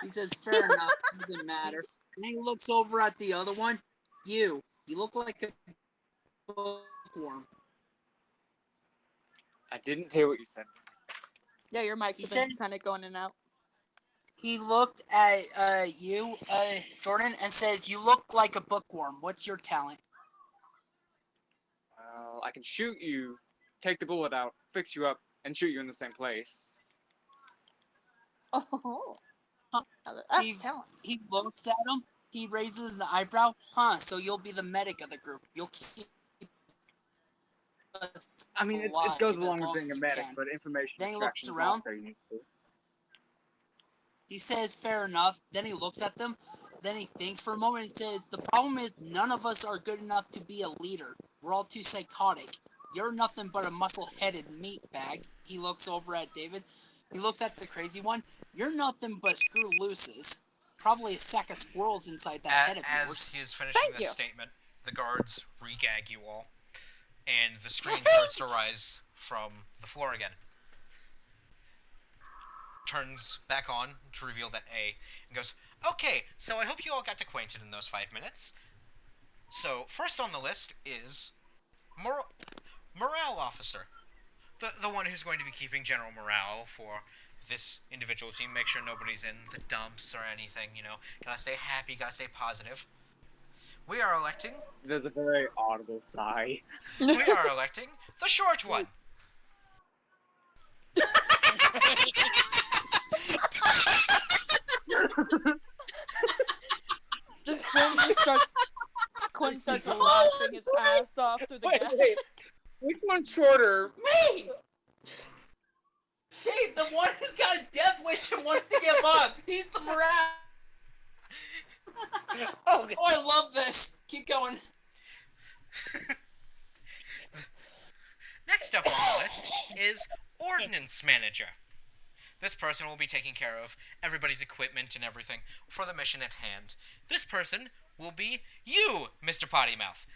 He says, "Fair enough, doesn't matter." And he looks over at the other one. You look like a bookworm." I didn't hear what you said. Yeah, your mics He have said- been kind of going in and out. He looked at you, Jordan, and says, "You look like a bookworm. What's your talent?" Well, I can shoot you, take the bullet out, fix you up, and shoot you in the same place. Oh. Huh. That's He- talent. He looks at him. He raises the eyebrow. "Huh, so you'll be the medic of the group. You'll keep us I mean, it alive goes as along with long being as a you medic, can." but information Then he looks extraction is around. also useful. He says, "Fair enough." Then he looks at them. Then he thinks for a moment and says, "The problem is none of us are good enough to be a leader. We're all too psychotic. You're nothing but a muscle-headed meatbag." He looks over at David. He looks at the crazy one. "You're nothing but screw looses. Probably a sack of squirrels inside that head of As yours." he is finishing Thank this you. statement, the guards re-gag you all, and the screen starts to rise from the floor again. Turns back on to reveal that A, and goes, "Okay, so I hope you all got acquainted in those 5 minutes. So, first on the list is Morale Officer. The one who's going to be keeping general morale for this individual team. Make sure nobody's in the dumps or anything, you know. Gotta stay happy, gotta stay positive. We are electing There's a very audible sigh. the short one. Just Quinn starts laughing his ass off through the Wait, gas. wait. Which one's shorter? Me! Hey, the one who's got a death wish and wants to give up. He's the morale. Oh, Oh, I love this. Keep going. Next up on the list is Ordnance Manager. This person will be taking care of everybody's equipment and everything for the mission at hand. This person will be you, Mr. Pottymouth.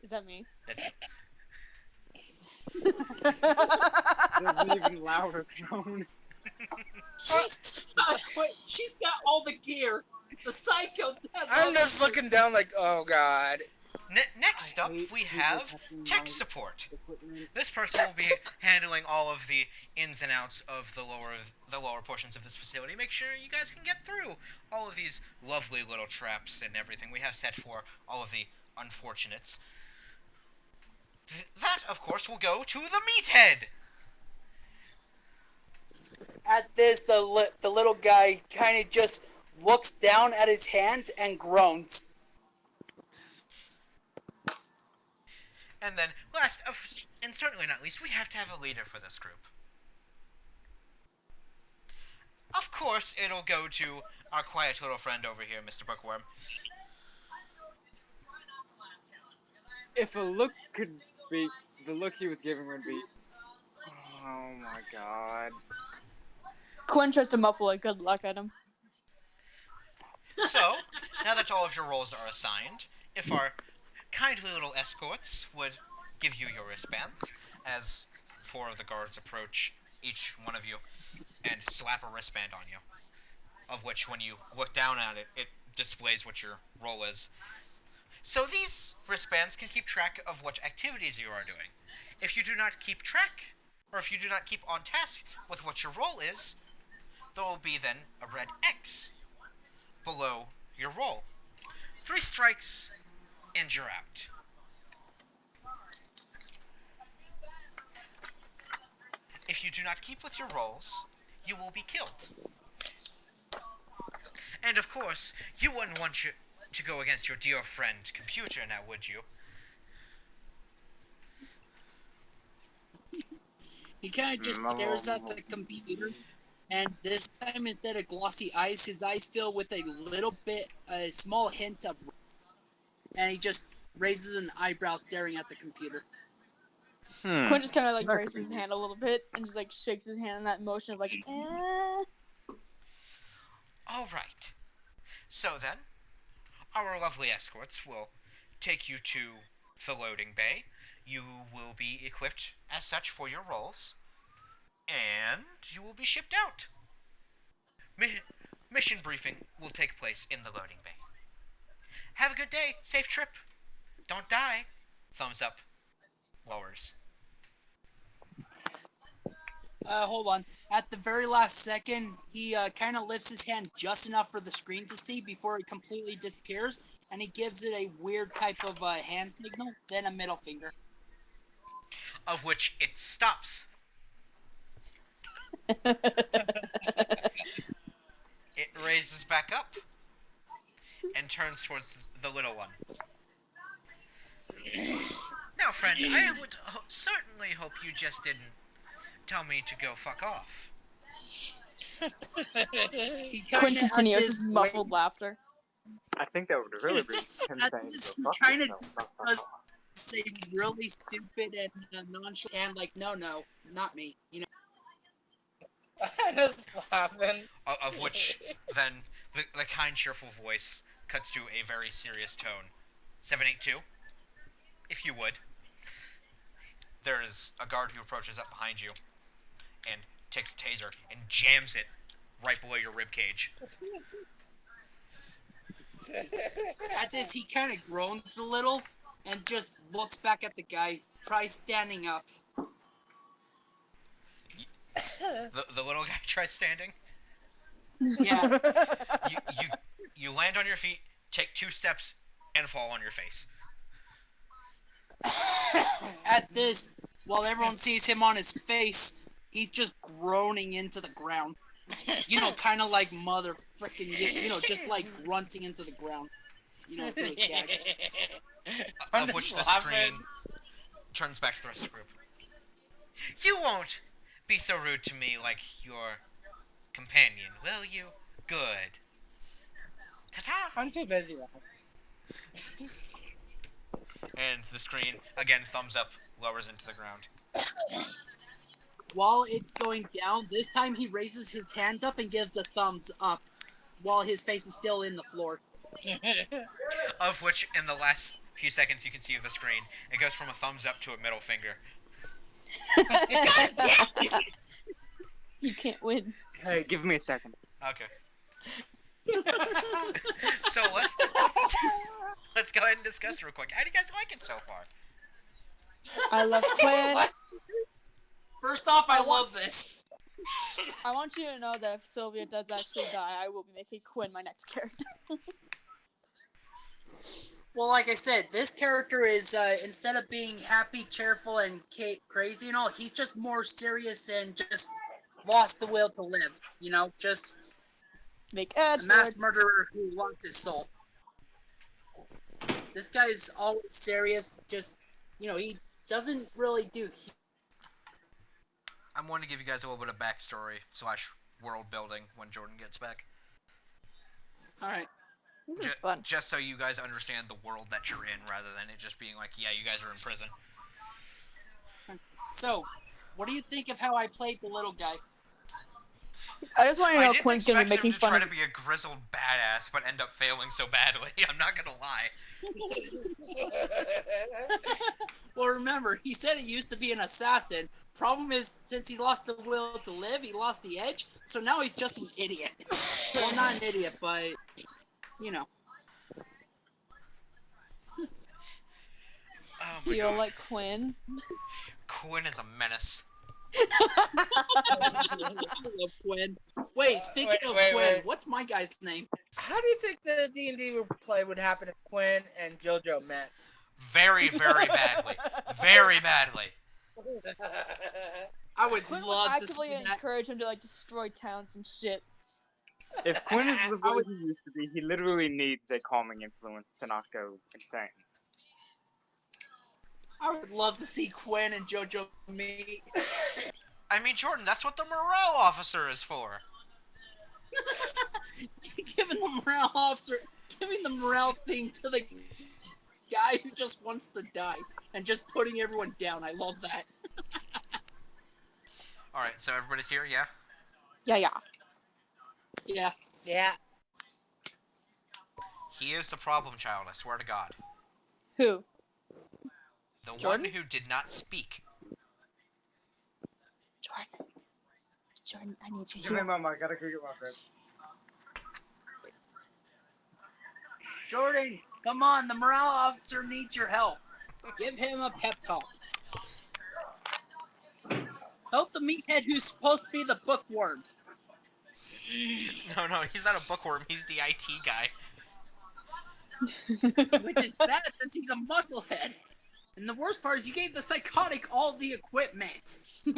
Is that me? That's There's an even louder tone. She's got all the gear. The psycho. I'm just looking down like, oh god. Next up, we have tech support. This person will be handling all of the ins and outs of the lower portions of this facility. Make sure you guys can get through all of these lovely little traps and everything we have set for all of the unfortunates. That, of course, will go to the meathead. At this, the little guy kind of just looks down at his hands and groans. And then, last, and certainly not least, we have to have a leader for this group. Of course, it'll go to our quiet little friend over here, Mr. Bookworm. If a look could speak, the look he was giving would be, oh my god. Quinn tries to muffle it. Good luck at him. So, now that all of your roles are assigned, if our kindly little escorts would give you your wristbands, as 4 of the guards approach each one of you and slap a wristband on you, of which when you look down at it, it displays what your role is. So these wristbands can keep track of what activities you are doing. If you do not keep track, or if you do not keep on task with what your role is, there will be then a red X below your role. 3 strikes and you're out. If you do not keep with your roles, you will be killed. And of course, you wouldn't want to go against your dear friend computer now, would you? He kind of just stares at the computer, and this time instead of glossy eyes, his eyes fill with a small hint of, and he just raises an eyebrow staring at the computer. Quinn just kind of like That raises could his be hand a little bit and just like shakes his hand in that motion of like, eh. All right. So then, our lovely escorts will take you to the loading bay. You will be equipped as such for your roles, and you will be shipped out. Mission briefing will take place in the loading bay. Have a good day. Safe trip. Don't die. Thumbs up. Lowers. Hold on. At the very last second, he kind of lifts his hand just enough for the screen to see before it completely disappears, and he gives it a weird type of hand signal, then a middle finger. Of which it stops. It raises back up and turns towards the little one. Now, friend, I would certainly hope you just didn't tell me to go fuck off. He Quinn kinda continues his muffled laughter. I think that would really be him At saying, this, "Go he fuck kind of yourself, fuck does off." say really stupid and nonchalant, like, no, not me. You know. I'm just laughing. Of which, then, the kind, cheerful voice cuts to a very serious tone. 782, if you would. There is a guard who approaches up behind you and takes a taser and jams it right below your ribcage. At this, he kind of groans a little and just looks back at the guy, tries standing up. The little guy tries standing. Yeah. You land on your feet, take 2 steps, and fall on your face. At this, while everyone sees him on his face, he's just groaning into the ground. You know, kind of like mother frickin', just like grunting into the ground. You know, for his gag. Of which the screen turns back to the rest of the group. You won't be so rude to me like your companion, will you? Good. Ta-ta! I'm too busy now. And the screen, again, thumbs up, lowers into the ground. While it's going down, this time he raises his hands up and gives a thumbs up, while his face is still in the floor. Of which, in the last few seconds you can see of the screen, it goes from a thumbs up to a middle finger. God damn it! You can't win. Hey, give me a second. Okay. So let's go ahead and discuss real quick. How do you guys like it so far? I love Quinn. What? First off, I love this. I want you to know that if Sylvia does actually die, I will be making Quinn my next character. Well, like I said, this character is, instead of being happy, cheerful, and crazy and all, he's just more serious and just lost the will to live. You know, just Make a ads. mass murderer who lost his soul. This guy's always serious. Just, he doesn't really do. I'm going to give you guys a little bit of backstory / world building when Jordan gets back. All right. This is fun. Just so you guys understand the world that you're in, rather than it just being like, yeah, you guys are in prison. So, what do you think of how I played the little guy? I just want to know I didn't Quinn's gonna be expect him making to fun try of. to be a grizzled badass, but end up failing so badly. I'm not gonna lie. Well, remember, he said he used to be an assassin. Problem is, since he lost the will to live, he lost the edge. So now he's just an idiot. Well, not an idiot, but you know. Oh Do my you god. like Quinn? Quinn is a menace. Quinn. Wait, speaking of Quinn, wait. what's my guy's name? How do you think the D&D play would happen if Quinn and JoJo met? Very, very badly. Very badly. I would Quinn would love to see actively that. encourage him to like destroy towns and shit. If Quinn is the I way would- he used to be, he literally needs a calming influence to not go insane. I would love to see Quinn and JoJo meet. I mean, Jordan, that's what the morale officer is for. Giving the morale officer, giving the morale thing to the guy who just wants to die and just putting everyone down. I love that. Alright, so everybody's here, yeah? Yeah. Yeah. Yeah. He is the problem child, I swear to God. Who? The Jordan? one who did not speak. Jordan, I need you Give me here. a moment, I gotta go get my friend. Jordan, come on. The morale officer needs your help. Give him a pep talk. Help the meathead who's supposed to be the bookworm. No, he's not a bookworm, he's the IT guy. Which is bad since he's a musclehead. And the worst part is you gave the psychotic all the equipment. You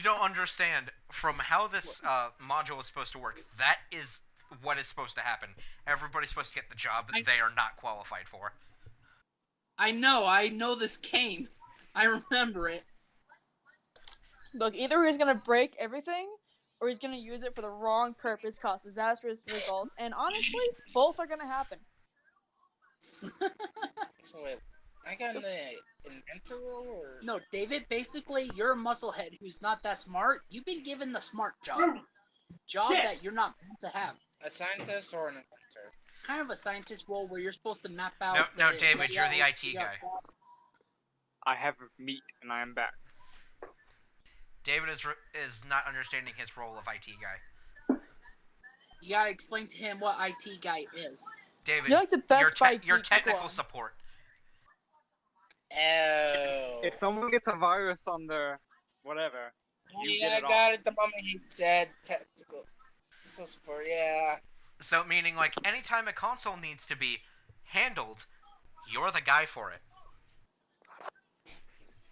don't understand. From how this module is supposed to work, that is what is supposed to happen. Everybody's supposed to get the job that they are not qualified for. I know this game. I remember it. Look, either he's gonna break everything, or he's gonna use it for the wrong purpose, cause disastrous results. And honestly, both are gonna happen. So wait, I got the inventor role or? No, David, basically, you're a musclehead who's not that smart. You've been given the smart job. Job that you're not meant to have. A scientist or an inventor? Kind of a scientist role where you're supposed to map out. No, David, you're the IT guy. I have meat and I am back. David is not understanding his role of IT guy. You gotta explain to him what IT guy is. David, You're like the best your Geek technical Squad. support. Oh. If someone gets a virus on their whatever, you Yeah, I get it got off. it the moment he said technical. So support, yeah. So meaning like anytime a console needs to be handled, you're the guy for it.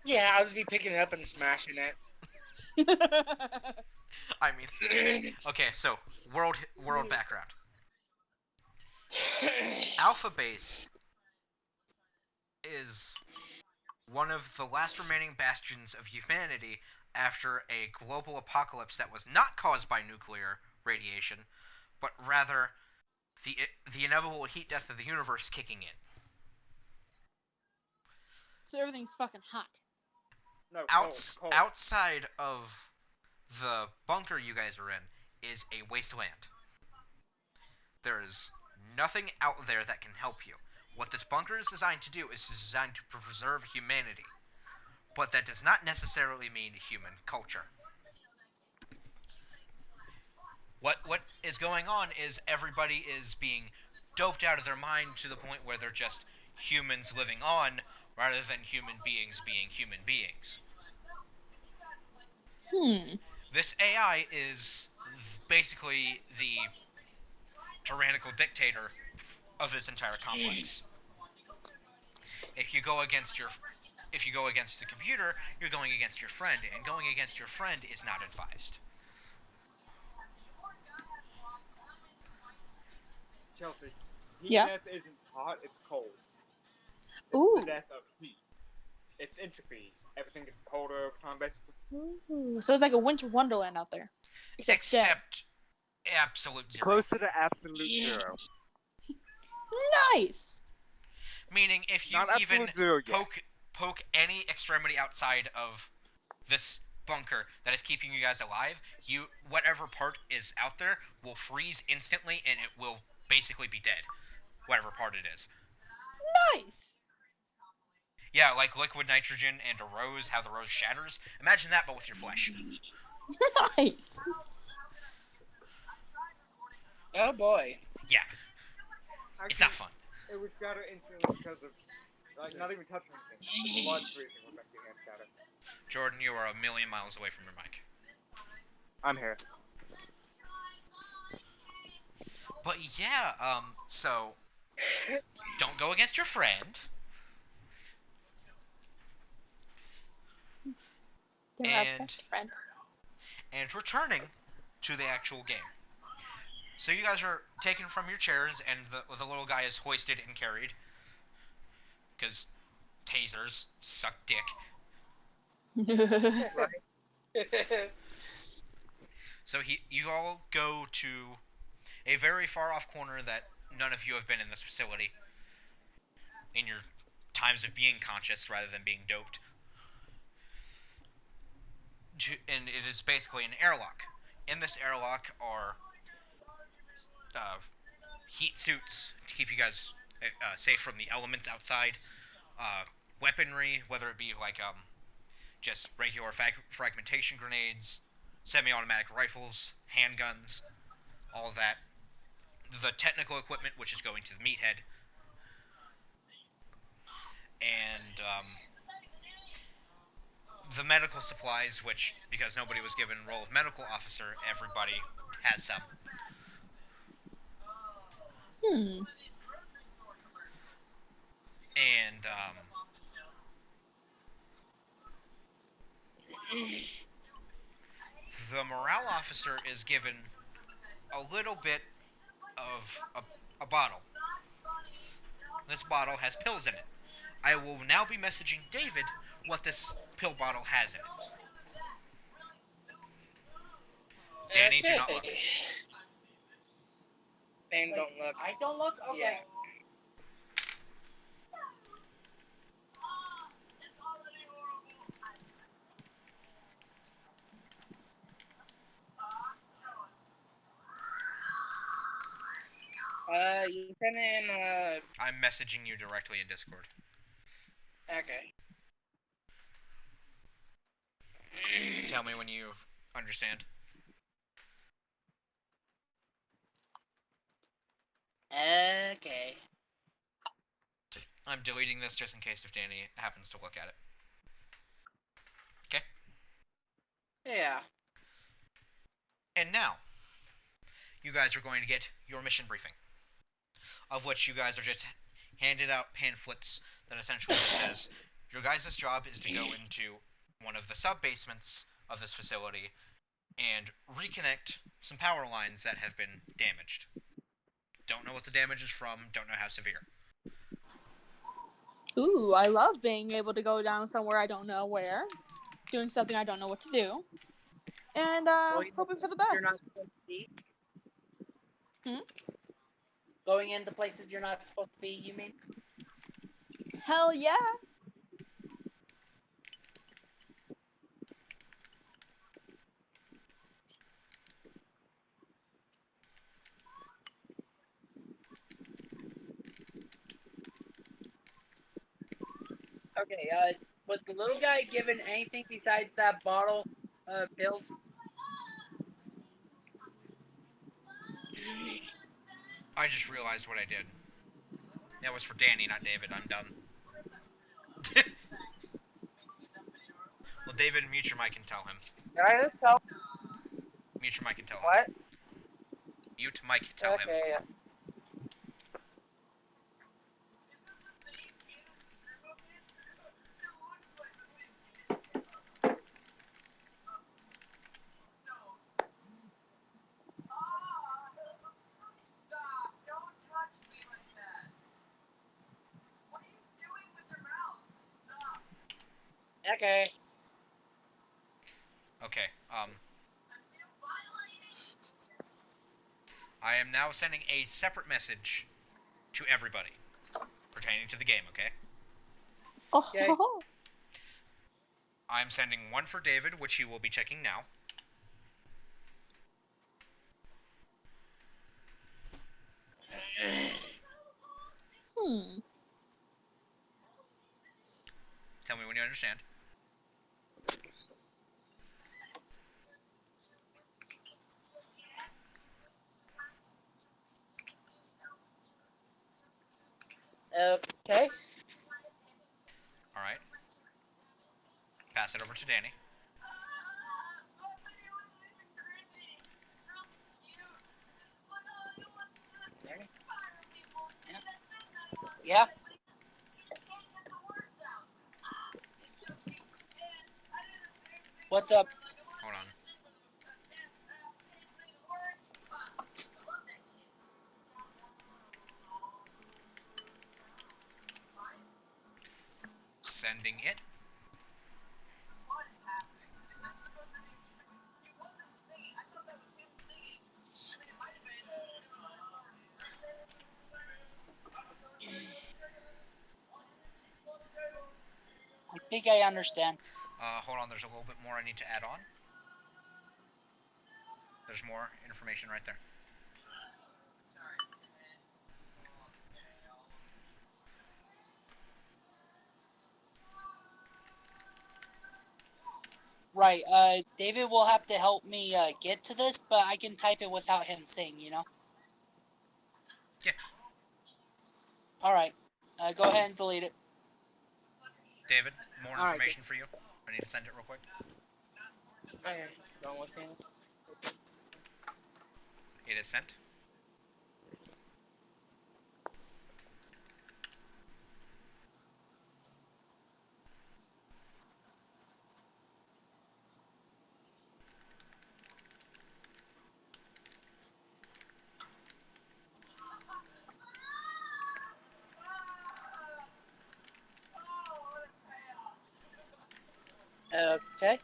Yeah, I'll just be picking it up and smashing it. I mean, okay, so world background. Alpha Base is one of the last remaining bastions of humanity after a global apocalypse that was not caused by nuclear radiation, but rather the inevitable heat death of the universe kicking in. So everything's fucking hot. No, cold. Outside of the bunker you guys are in is a wasteland. There is nothing out there that can help you. What this bunker is designed to do is designed to preserve humanity. But that does not necessarily mean human culture. What is going on is everybody is being doped out of their mind to the point where they're just humans living on rather than human beings being human beings. This AI is basically the tyrannical dictator of this entire complex. If you go against your if you go against the computer, you're going against your friend, and going against your friend is not advised. Chelsea, heat Yeah. death isn't hot, it's cold. It's Ooh. the death of heat. It's entropy. Everything gets colder over time, basically. Ooh. So it's like a winter wonderland out there. Except dead. Except absolute zero. Closer to absolute zero. Nice! Meaning, if you Not even absolute zero yet. poke any extremity outside of this bunker that is keeping you guys alive, whatever part is out there will freeze instantly, and it will basically be dead. Whatever part it is. Nice! Yeah, like liquid nitrogen and a rose, how the rose shatters. Imagine that, but with your flesh. Nice! Oh boy. Yeah, it's not fun. It would shatter instantly because of, like, not even touching anything. Blood freezing would make the hand shatter. Jordan, you are a million miles away from your mic. I'm here. But yeah, so don't go against your friend. They're our And- best friend. And returning to the actual game. So you guys are taken from your chairs, and the little guy is hoisted and carried. Because tasers suck dick. So you all go to a very far off corner that none of you have been in this facility in your times of being conscious rather than being doped. And it is basically an airlock. In this airlock are heat suits to keep you guys safe from the elements outside, weaponry, whether it be like just regular fragmentation grenades, semi-automatic rifles, handguns, all of that. The technical equipment, which is going to the meathead, and the medical supplies, which, because nobody was given role of medical officer, everybody has some. Hmm. And the morale officer is given a little bit of a bottle. This bottle has pills in it. I will now be messaging David what this pill bottle has in it. Danny, do not look. Name don't look. I don't look? Okay. Yeah. You sent in, I'm messaging you directly in Discord. okay. Tell me when you understand. Okay. I'm deleting this just in case if Danny happens to look at it. Okay? Yeah. And now, you guys are going to get your mission briefing, of which you guys are just handed out pamphlets that essentially says your guys' job is to go into one of the sub-basements of this facility and reconnect some power lines that have been damaged. Don't know what the damage is from, don't know how severe. Ooh, I love being able to go down somewhere I don't know where, doing something I don't know what to do, and hoping for the You're not best. supposed to be. Hmm? Going into places you're not supposed to be, you mean? Hell yeah! Okay, was the little guy given anything besides that bottle of pills? I just realized what I did. That was for Danny, not David. I'm done. Well, David, mute your mic and tell him. Did I just tell Mute your mic and tell him. what? Mute mic, tell him. Okay. Okay. Okay, I am now sending a separate message to everybody pertaining to the game, okay? Okay. Oh, I'm sending one for David, which he will be checking now. hmm. Tell me when you understand. Okay. Alright. Pass it over to Danny. Yeah. What's up? Hold on. Sending it. I think I understand. Hold on, there's a little bit more I need to add on. There's more information right there. Right. David will have to help me get to this, but I can type it without him saying, you know? Yeah. Alright. Go ahead and delete it. David, more All right, information for you. I need to send it real quick. Okay. Going with him. It is sent. Okay.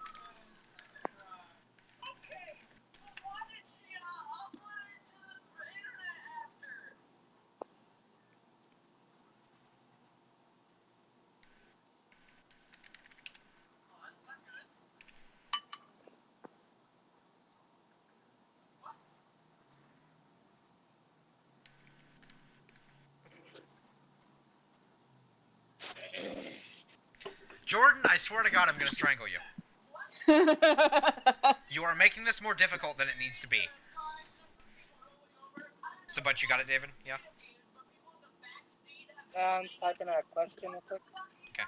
Jordan, I swear to God, I'm gonna strangle you. You are making this more difficult than it needs to be. So, but you got it, David? Yeah? Typing a question real quick. Okay.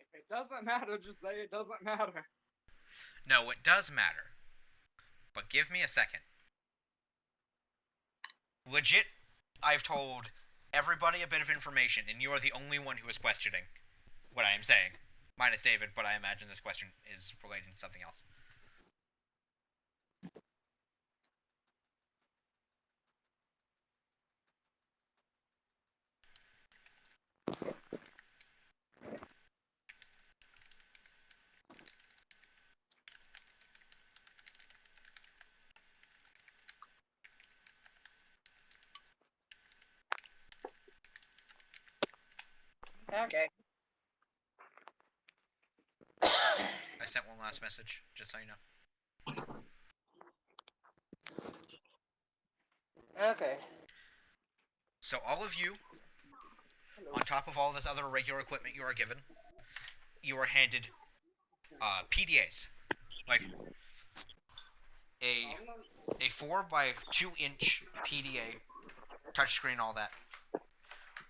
If it doesn't matter, just say it doesn't matter. No, it does matter. But give me a second. Legit, I've told everybody a bit of information, and you are the only one who is questioning what I am saying. Minus David, but I imagine this question is related to something else. Okay. I sent one last message, just so you know. Okay. So all of you, on top of all this other regular equipment you are given, you are handed PDAs. Like a 4x2-inch PDA, touchscreen, all that,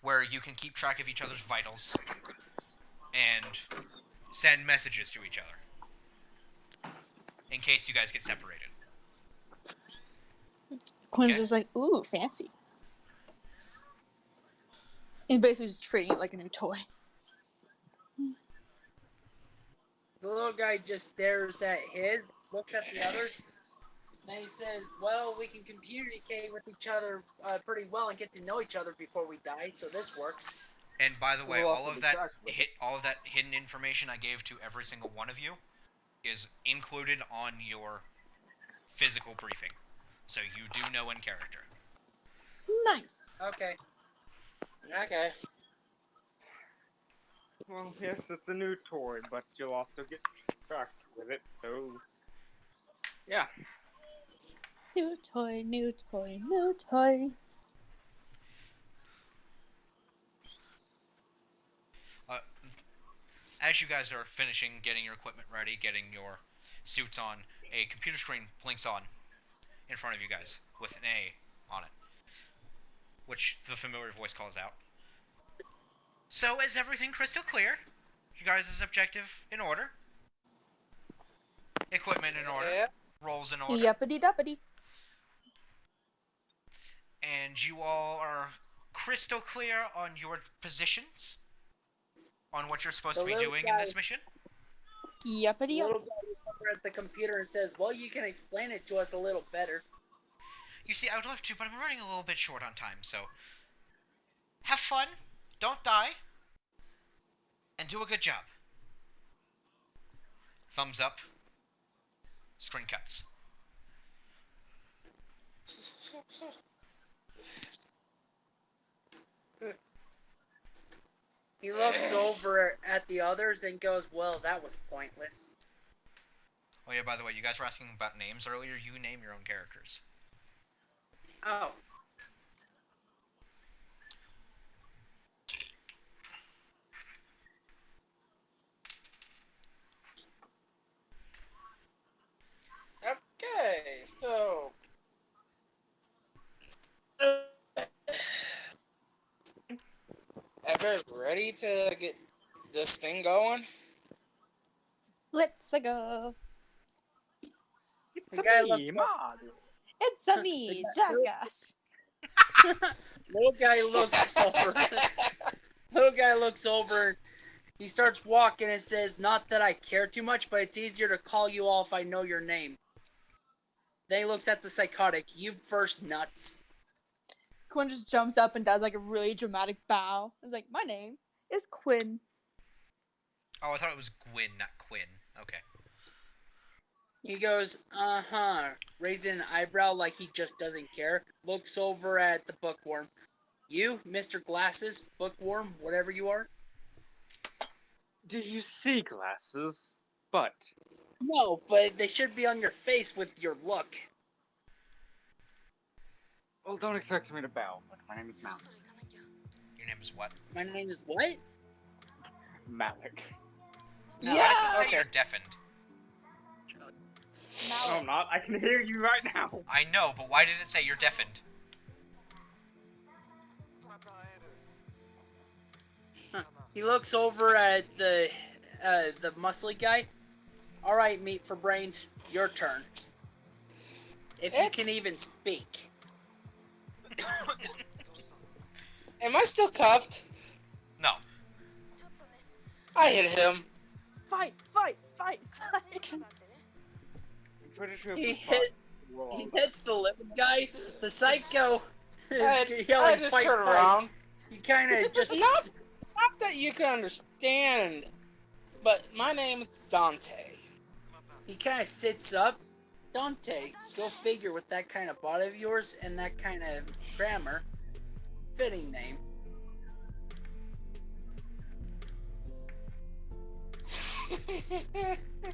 where you can keep track of each other's vitals and send messages to each other in case you guys get separated. Quinn's Okay. just like, ooh, fancy. And basically just treating it like a new toy. The little guy just stares at his, looks at the others. Then he says, well, we can communicate with each other pretty well and get to know each other before we die, so this works. And by the way, We'll all also of be that tracked with it. all of that hidden information I gave to every single one of you is included on your physical briefing, so you do know in character. Nice. Okay. Okay. Well, yes, it's a new toy, but you'll also get tracked with it, so... Yeah. New toy, new toy, new toy. As you guys are finishing getting your equipment ready, getting your suits on, a computer screen blinks on in front of you guys with an A on it, which the familiar voice calls out. So, is everything crystal clear? You guys' objective in order? Equipment in order? Yeah. Roles in order? Yuppity duppity. And you all are crystal clear on your positions? On what you're supposed to be doing in this mission? Yuppity Little yup. guy looks over at the computer and says, well, you can explain it to us a little better. You see, I would love to, but I'm running a little bit short on time, so... Have fun, don't die, and do a good job. Thumbs up. Screen cuts. He looks over at the others and goes, well, that was pointless. Oh yeah, by the way, you guys were asking about names earlier. You name your own characters. Oh. Okay, so. Everybody ready to get this thing going? Let's go. It's The guy me, looked- Mario. It's a me, jackass. Little guy looks over. Little guy looks over. He starts walking and says, not that I care too much, but it's easier to call you all if I know your name. Then he looks at the psychotic. You first, nuts. Quinn just jumps up and does like a really dramatic bow. It's like, my name is Quinn. Oh, I thought it was Gwyn, not Quinn. Okay. He goes, uh-huh, raising an eyebrow like he just doesn't care. Looks over at the bookworm. You, Mr. Glasses, bookworm, whatever you are? Do you see glasses? But... No, but they should be on your face with your look. Well, don't expect me to bow. Look, my name is Malik. Your name is what? My name is what? Malik. No, Yeah! Say okay. you're deafened. No, I'm not. I can hear you right now. I know, but why did it say you're deafened? He looks over at the muscly guy. All right, meat for brains, your turn. If you can even speak. Am I still cuffed? No. I hit him. Fight, fight, fight, fight. I'm pretty sure He if we fought, hit- we'll all He die. hits the living guy. The psycho I is yelling, just fight, turned fight. around. He kind of just... Not that you can understand, but my name is Dante. He kind of sits up. Dante, go figure with that kind of body of yours and that kind of grammar. Fitting name.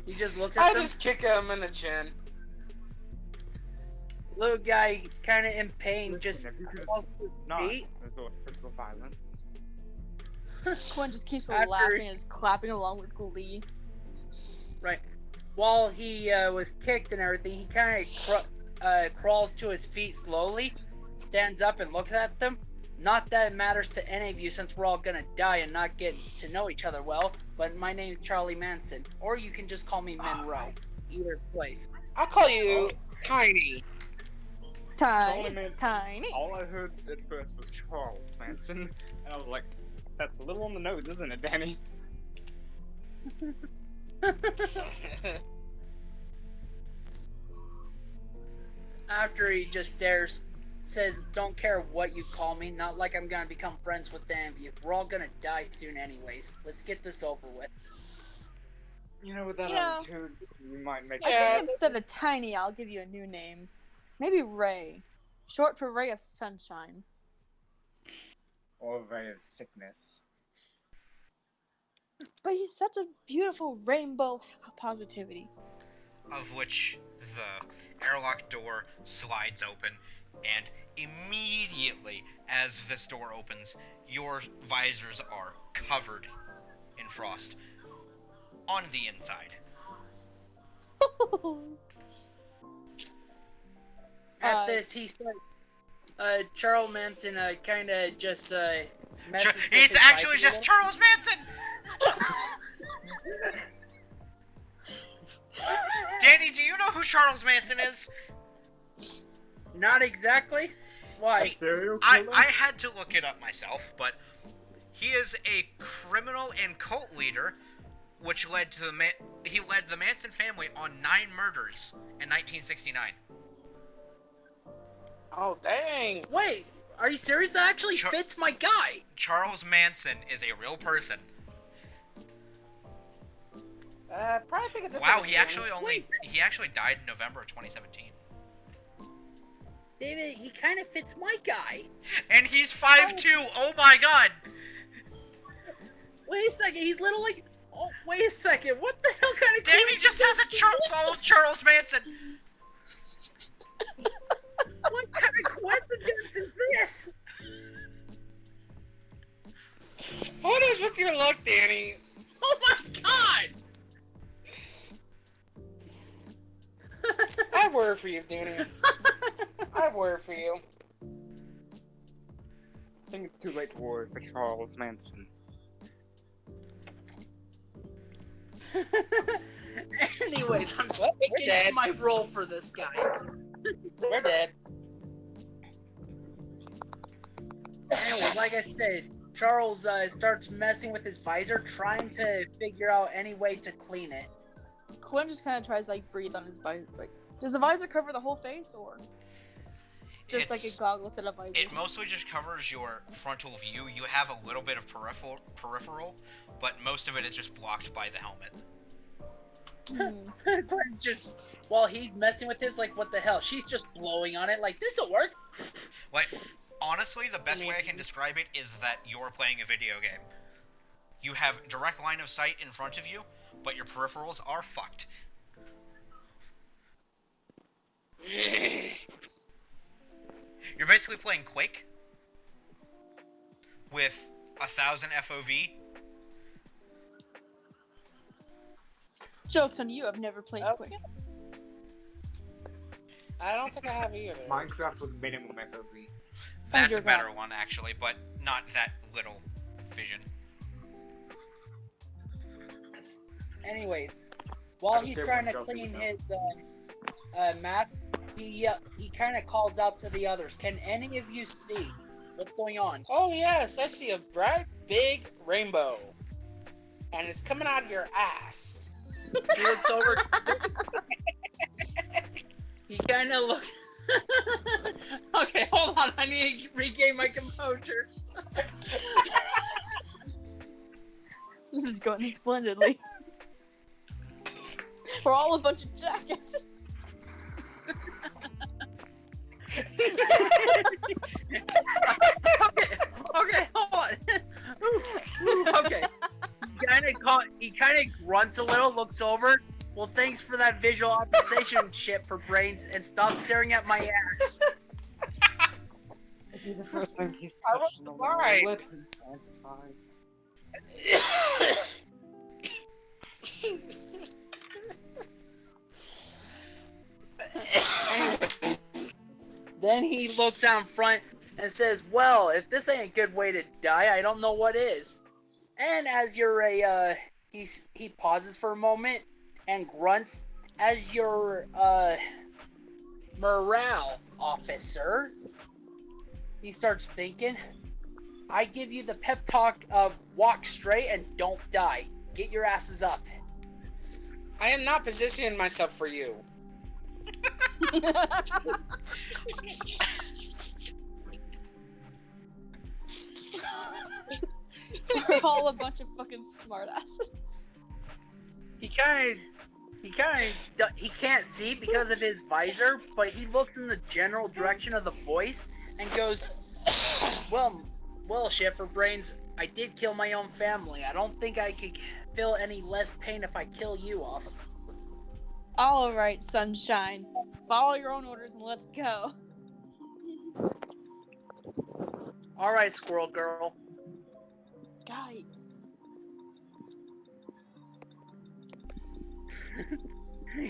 He just looks I at them. just kick him in the chin. Little guy, kind of in pain, Listen, just if you could falls to his not feet. resort to physical violence. Quinn just keeps After- laughing and just clapping along with glee. Right. While he was kicked and everything, he kind of crawls to his feet slowly, stands up and looks at them. Not that it matters to any of you since we're all gonna die and not get to know each other well, but my name's Charlie Manson. Or you can just call me Monroe. Either place. I'll call you Tiny. Tiny, man. tiny. All I heard at first was Charles Manson, and I was like, that's a little on the nose, isn't it, Danny? after he just stares, says, "Don't care what you call me. Not like I'm gonna become friends with any of you. We're all gonna die soon, anyways. Let's get this over with." With that attitude, you might make I think instead of Tiny, I'll give you a new name. Maybe Ray. Short for Ray of Sunshine. Or ray of sickness. But he's such a beautiful rainbow positivity. Of which the airlock door slides open, and immediately as this door opens, your visors are covered in frost on the inside. At this, he starts. Charles Manson kind of just messes with He's his actually visor a just little. Charles Manson! Danny, do you know who Charles Manson is? Not exactly. Why? Serial I had to look it up myself, but he is a criminal and cult leader, which led to he led the Manson family on 9 murders in 1969. Oh, dang. Wait, are you serious? That actually fits my guy. Charles Manson is a real person. Probably think of this Wow, one he again. actually died in November of 2017. David, he kind of fits my guy. And he's 5'2". Oh my god. Wait a second, he's little like. Oh, wait a second. What the hell kind of? Danny just has a follows Charles Manson. What kind of coincidence is this? What is with your luck, Danny? Oh my god! I worry for you, Danny. I worry for you. I think it's too late to worry for Charles Manson. Anyways, I'm Well, we're sticking dead. to my role for this guy. We're dead. Anyways, like I said, Charles starts messing with his visor, trying to figure out any way to clean it. Quinn just kind of tries to like breathe on his visor. Like, does the visor cover the whole face, or just like a goggle set of visors? It mostly just covers your frontal view. You have a little bit of peripheral, but most of it is just blocked by the helmet. Quinn's just, while he's messing with this, like, what the hell? She's just blowing on it, like, this'll work. Like, honestly, the best way I can describe it is that you're playing a video game. You have direct line of sight in front of you, but your peripherals are fucked. You're basically playing Quake with 1000 FOV. Joke's on you, I've never played Okay. Quake. I don't think I have either. Minecraft with minimum FOV. That's Dear a better God. one, actually, but not that little vision. Anyways, while That's he's a good trying one, to Joker, clean though. his mask, he kind of calls out to the others. Can any of you see what's going on? Oh yes, I see a bright, big rainbow. And it's coming out of your ass. He looks over. He kind of looks. Okay, hold on. I need to regain my composure. This is going splendidly. We're all a bunch of jackasses. Okay, hold on. Okay. He kind of grunts a little, looks over. Well, thanks for that visual optimization shit for brains, and stop staring at my ass. It'd be the first thing he's I touched in a while. right. Let him fantasize. Then he looks out front and says, "Well, if this ain't a good way to die, I don't know what is." And as you're he pauses for a moment and grunts, "As your morale officer," he starts thinking, "I give you the pep talk of walk straight and don't die. Get your asses up." I am not positioning myself for you. We're all a bunch of fucking smartasses. He can't see because of his visor, but he looks in the general direction of the voice and goes, well, Chef for Brains, I did kill my own family. I don't think I could feel any less pain if I kill you off. All right, Sunshine. Follow your own orders and let's go. All right, Squirrel Girl. Guy.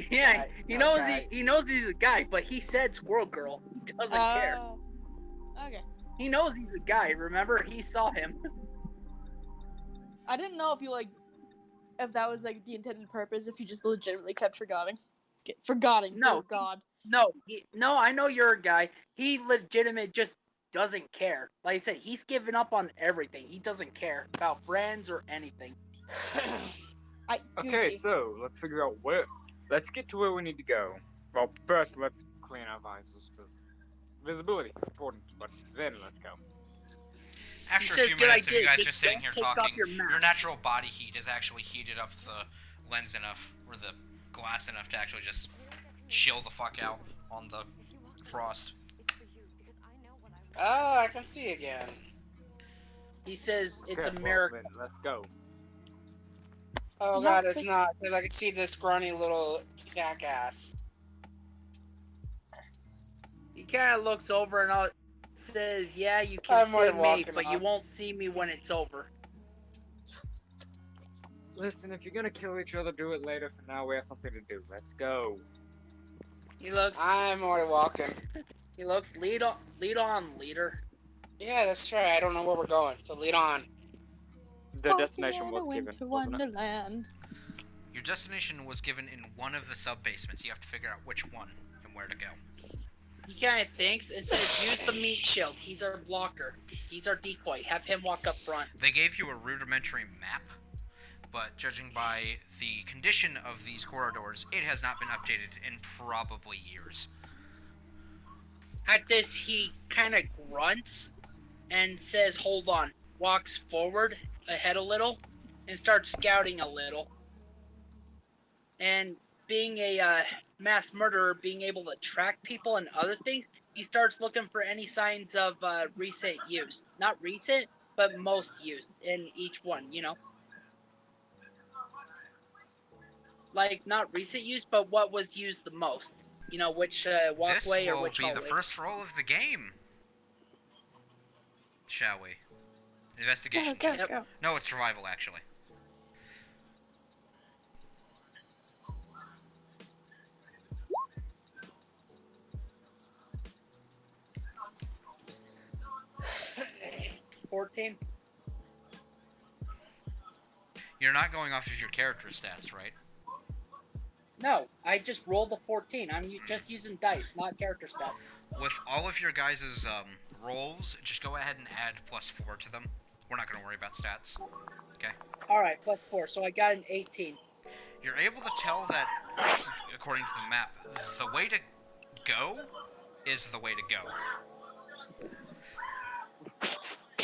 Yeah, he knows Okay. he knows he's a guy, but he said Squirrel Girl. He doesn't care. Okay. He knows he's a guy. Remember, he saw him. I didn't know if that was like the intended purpose. If you just legitimately kept forgetting. No. Dear God. No, I know you're a guy. He legitimate just doesn't care. Like I said, he's given up on everything. He doesn't care about friends or anything. Okay, Gucci. so let's figure out where. Let's get to where we need to go. Well, first let's clean our visors because visibility is important. But then let's go. After says, a few "Good minutes of you idea, guys just just sitting don't here take off talking, your your mask." natural body heat has actually heated up the lens enough, or the glass enough to actually just chill the fuck out on the frost. Oh, I can see again. He says it's Okay, a well, miracle. then let's go. Oh god, it's not, because I can see this scrawny little jackass. He kind of looks over and says, "Yeah, you can I'm see already me, walking but you up. won't see me when it's over." Listen, if you're gonna kill each other, do it later. For now, we have something to do. Let's go. He looks. I'm already walking. He looks. Lead on, leader. Yeah, that's right. I don't know where we're going, so lead on. The destination was Walking given, into wasn't it? Wonderland. Your destination was given in one of the sub basements. You have to figure out which one and where to go. He kind of thinks. It says, "Use the meat shield. He's our blocker. He's our decoy. Have him walk up front." They gave you a rudimentary map, but judging by the condition of these corridors, it has not been updated in probably years. At this, he kind of grunts and says, "Hold on." Walks forward ahead a little and starts scouting a little. And being a mass murderer, being able to track people and other things, he starts looking for any signs of recent use. Not recent, but most used in each one, you know? Like, not recent use, but what was used the most. You know, which walkway This or will which be hallway. the first roll of the game. Shall we? Investigation Go, check. go, go. No, it's survival, actually. – 14. You're not going off of your character stats, right? No, I just rolled a 14. I'm just using dice, not character stats. With all of your guys' rolls, just go ahead and add +4 to them. We're not going to worry about stats. Okay? Alright, +4, so I got an 18. You're able to tell that, according to the map, the way to go is the way to go.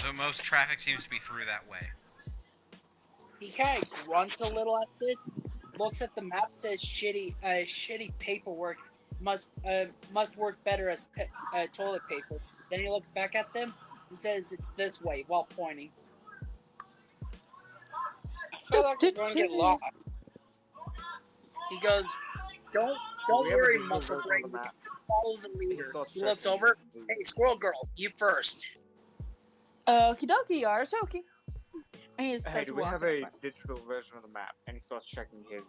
The most traffic seems to be through that way. He kind of grunts a little at this, looks at the map, says shitty paperwork must work better as toilet paper. Then he looks back at them and says it's this way while pointing. I feel like we're going to get lost. He goes, don't We have a worry, visual muscle version brain. of the map. Just follow the leader. starts He looks checking over. his- Hey, squirrel girl, you first. Okie dokie, artichoke. And he just Hey, starts do we have walking a up front. digital version of the map? And he starts checking his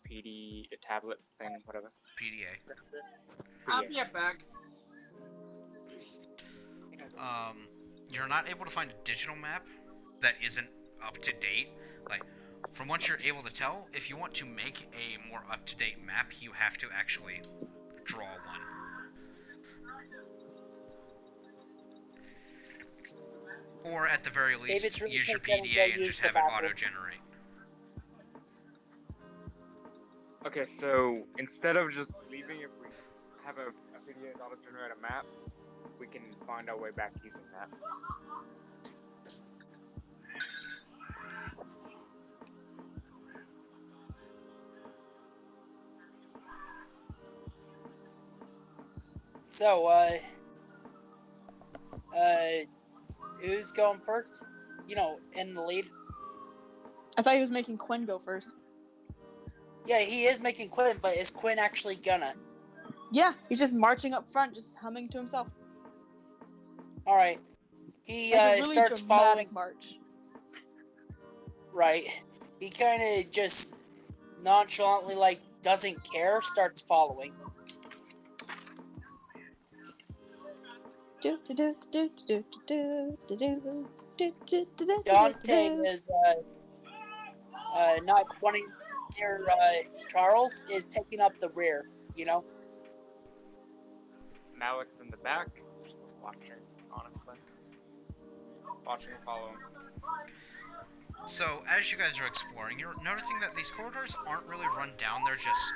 PD tablet thing, whatever. PDA. I'll Yeah. be right back. You're not able to find a digital map that isn't up to date. Like, from what you're able to tell, if you want to make a more up-to-date map, you have to actually draw one. Or at the very least, David's really use your quick, PDA go and use just the have it bathroom. auto-generate. Okay, so instead of just leaving, if we have a video auto-generate a map, we can find our way back using that. So, who's going first? You know, in the lead. I thought he was making Quinn go first. Yeah, he is making Quinn, but is Quinn actually gonna? Yeah, he's just marching up front, just humming to himself. All right. He Like a really starts dramatic following. march. Right. He kind of just nonchalantly, like, doesn't care. Starts following. Dante is not wanting near Charles, is taking up the rear, you know? Malik's in the back, just watching, honestly. Watching and following. So, as you guys are exploring, you're noticing that these corridors aren't really run down, they're just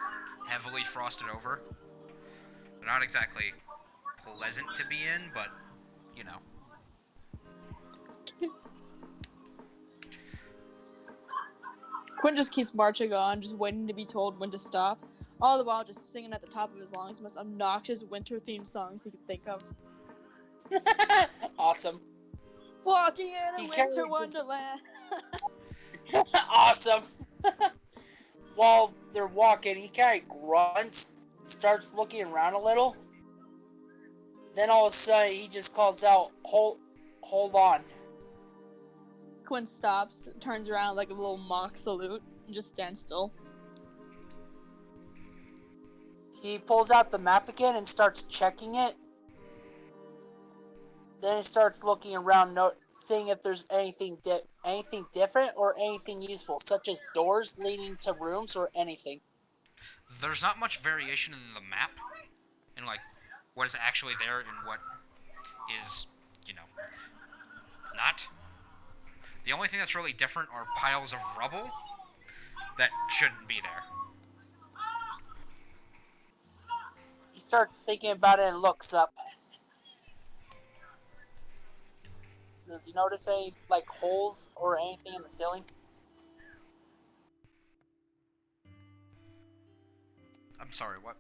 heavily frosted over. They're not exactly pleasant to be in, but, you know. Quinn just keeps marching on, just waiting to be told when to stop. All the while just singing at the top of his lungs the most obnoxious winter-themed songs he could think of. Awesome. Walking in a He winter carried just- wonderland. Awesome. While they're walking, he kind of grunts, starts looking around a little. Then all of a sudden, he just calls out, hold on. Quinn stops, turns around like a little mock salute, and just stands still. He pulls out the map again and starts checking it. Then he starts looking around, seeing if there's anything different or anything useful, such as doors leading to rooms or anything. There's not much variation in the map, in like what is actually there and what is, you know, not. The only thing that's really different are piles of rubble that shouldn't be there. He starts thinking about it and looks up. Does he notice any, like, holes or anything in the ceiling? I'm sorry, what?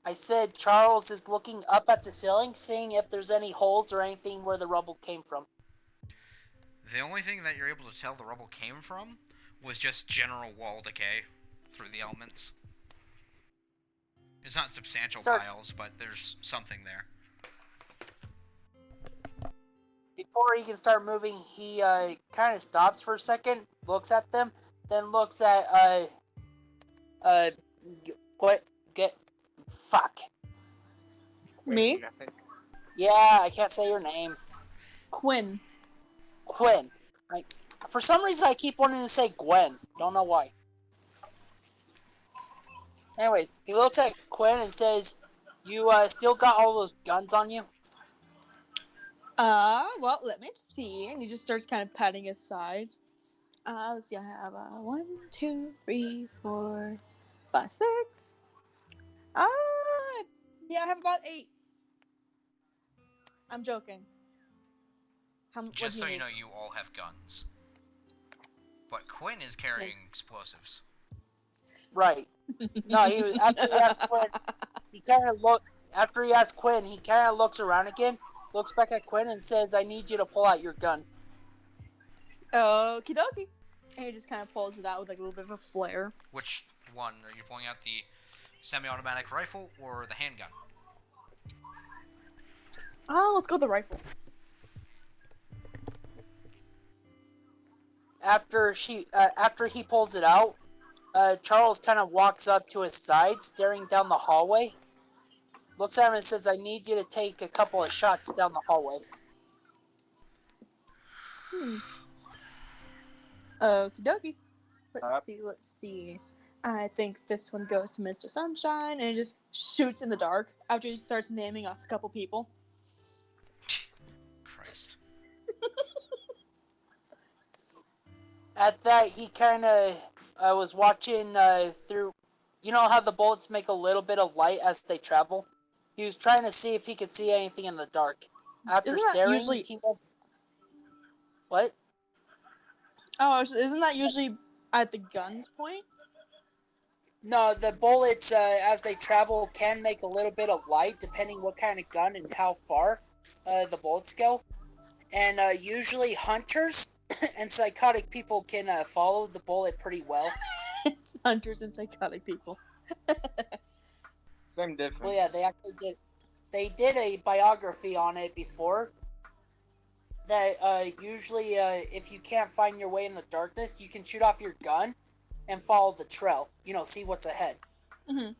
I said Charles is looking up at the ceiling, seeing if there's any holes or anything where the rubble came from. The only thing that you're able to tell the rubble came from was just general wall decay through the elements. It's not substantial piles, but there's something there. Before he can start moving, he kind of stops for a second, looks at them, then looks at fuck. Me? Nothing. Yeah, I can't say your name. Quinn. Quinn. Like, for some reason, I keep wanting to say Gwen. Don't know why. Anyways, he looks at Quinn and says, "You still got all those guns on you?" Well, let me see. And he just starts kind of patting his sides. Let's see, I have 1, 2, 3, 4, 5, 6. Yeah, I have about 8. I'm joking. Just so you know, you all have guns. But Quinn is carrying explosives. Right. No, he was after he asked Quinn. He kind of after he asked Quinn. He kind of looks around again, looks back at Quinn, and says, "I need you to pull out your gun." Okie dokie. And he just kind of pulls it out with like a little bit of a flare. Which one? Are you pulling out the semi-automatic rifle or the handgun? Oh, let's go with the rifle. After he pulls it out, Charles kind of walks up to his side, staring down the hallway. Looks at him and says, "I need you to take a couple of shots down the hallway." Okie dokie. Let's see. I think this one goes to Mr. Sunshine, and it just shoots in the dark after he starts naming off a couple people. Christ. At that, he kind of was watching through you know how the bullets make a little bit of light as they travel? He was trying to see if he could see anything in the dark. After Isn't that staring, usually- he went... What? Oh, isn't that usually at the gun's point? No, the bullets, as they travel, can make a little bit of light, depending what kind of gun and how far the bullets go. And usually hunters and psychotic people can follow the bullet pretty well. It's hunters and psychotic people. Same difference. Well, yeah, they actually did. They did a biography on it before. That usually, if you can't find your way in the darkness, you can shoot off your gun and follow the trail. You know, see what's ahead. Mm-hmm.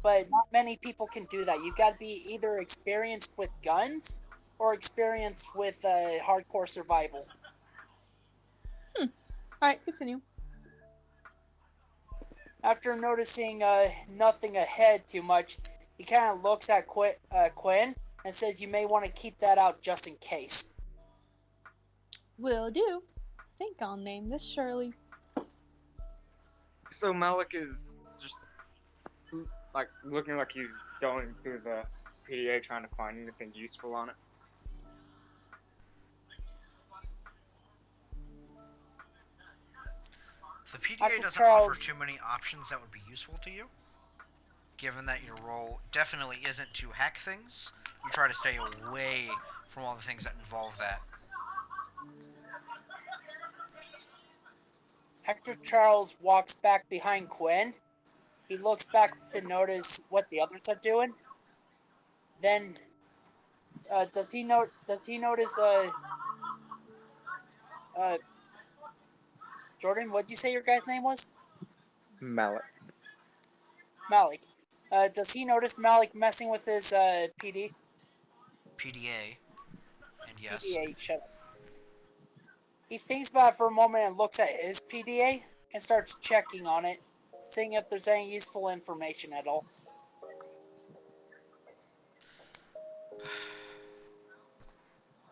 But not many people can do that. You got to be either experienced with guns or experienced with hardcore survival. All right, continue. After noticing nothing ahead too much, he kind of looks at Quinn and says, "You may want to keep that out just in case." Will do. Think I'll name this Shirley. So Malik is just like looking like he's going through the PDA trying to find anything useful on it. The PDA Dr. doesn't Charles- offer too many options that would be useful to you. Given that your role definitely isn't to hack things, you try to stay away from all the things that involve that. After Charles walks back behind Quinn, he looks back to notice what the others are doing. Then, does he notice Jordan? What'd you say your guy's name was? Malik. Malik. Does he notice Malik messing with his PD? PDA. And yes. PDA, shut up. He thinks about it for a moment and looks at his PDA and starts checking on it, seeing if there's any useful information at all.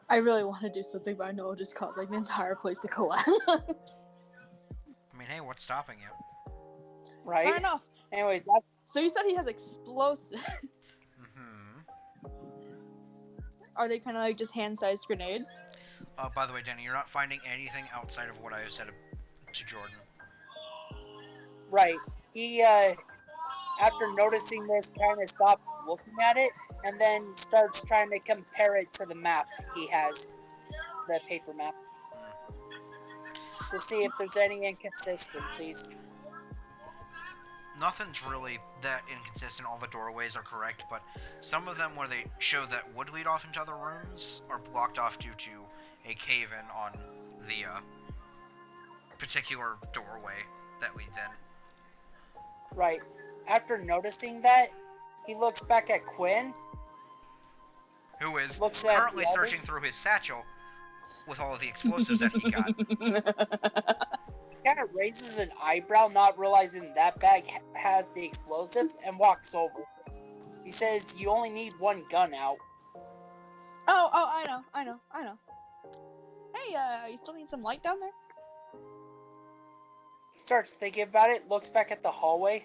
I really want to do something, but I know it'll just cause like the entire place to collapse. I mean, hey, what's stopping you? Right? Fair enough. Anyways, that, So you said he has explosives. Mm-hmm. Are they kind of like just hand-sized grenades? By the way, Danny, you're not finding anything outside of what I said to Jordan. right. He, after noticing this, kind of stops looking at it and then starts trying to compare it to the map he has, the paper map, to see if there's any inconsistencies. Nothing's really that inconsistent. All the doorways are correct, but some of them where they show that would lead off into other rooms are blocked off due to a cave-in on the particular doorway that leads in. Right. After noticing that, he looks back at Quinn. Who is Looks at currently the searching others. through his satchel with all of the explosives that he got. Kind of raises an eyebrow, not realizing that bag has the explosives, and walks over. He says, "You only need one gun out." Oh, I know. Hey, you still need some light down there? He starts thinking about it, looks back at the hallway.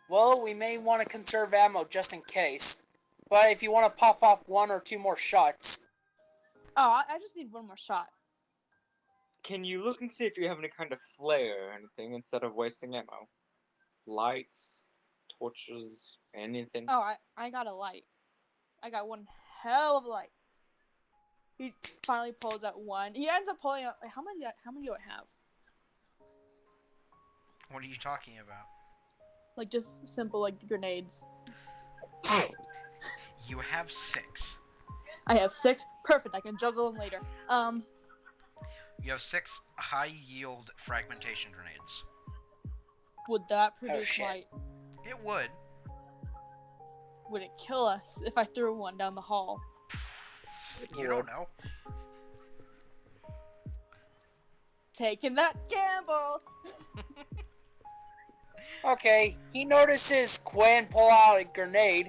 "Well, we may want to conserve ammo just in case. But if you want to pop off one or two more shots." Oh, I just need one more shot. Can you look and see if you have any kind of flare or anything instead of wasting ammo? Lights, torches, anything? Oh, I got a light. I got one hell of a light. He finally pulls out one. He ends up pulling out. Like, how many do I have? What are you talking about? Like just simple like grenades. You have 6. I have 6. Perfect. I can juggle them later. You have 6 high-yield fragmentation grenades. Would that produce shit. light? It would. Would it kill us if I threw one down the hall? You don't know. Taking that gamble. Okay, he notices Quinn pull out a grenade.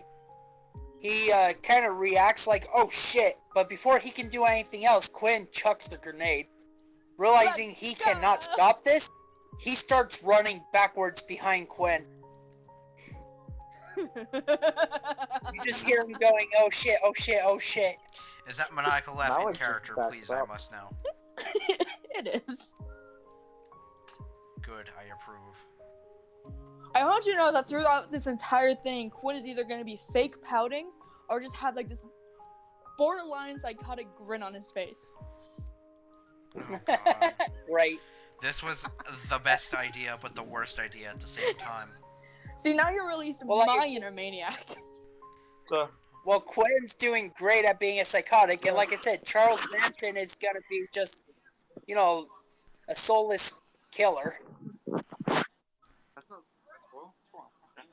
He kind of reacts like, "Oh shit," but before he can do anything else, Quinn chucks the grenade. Realizing he Let's go. cannot stop this, he starts running backwards behind Quinn. You just hear him going, oh shit, oh shit, oh shit. Is that maniacal laugh in Malik's character? backed Please, I up. must know. It is. Good, I approve. I want you to know that throughout this entire thing, Quinn is either going to be fake pouting or just have like this borderline psychotic grin on his face. Oh, God. Right. This was the best idea, but the worst idea at the same time. See, now you're released Well, like I my said- inner maniac. So, Well, Quinn's doing great at being a psychotic, and like I said, Charles Manson is gonna be just, you know, a soulless killer. That's not. Well, it's fine.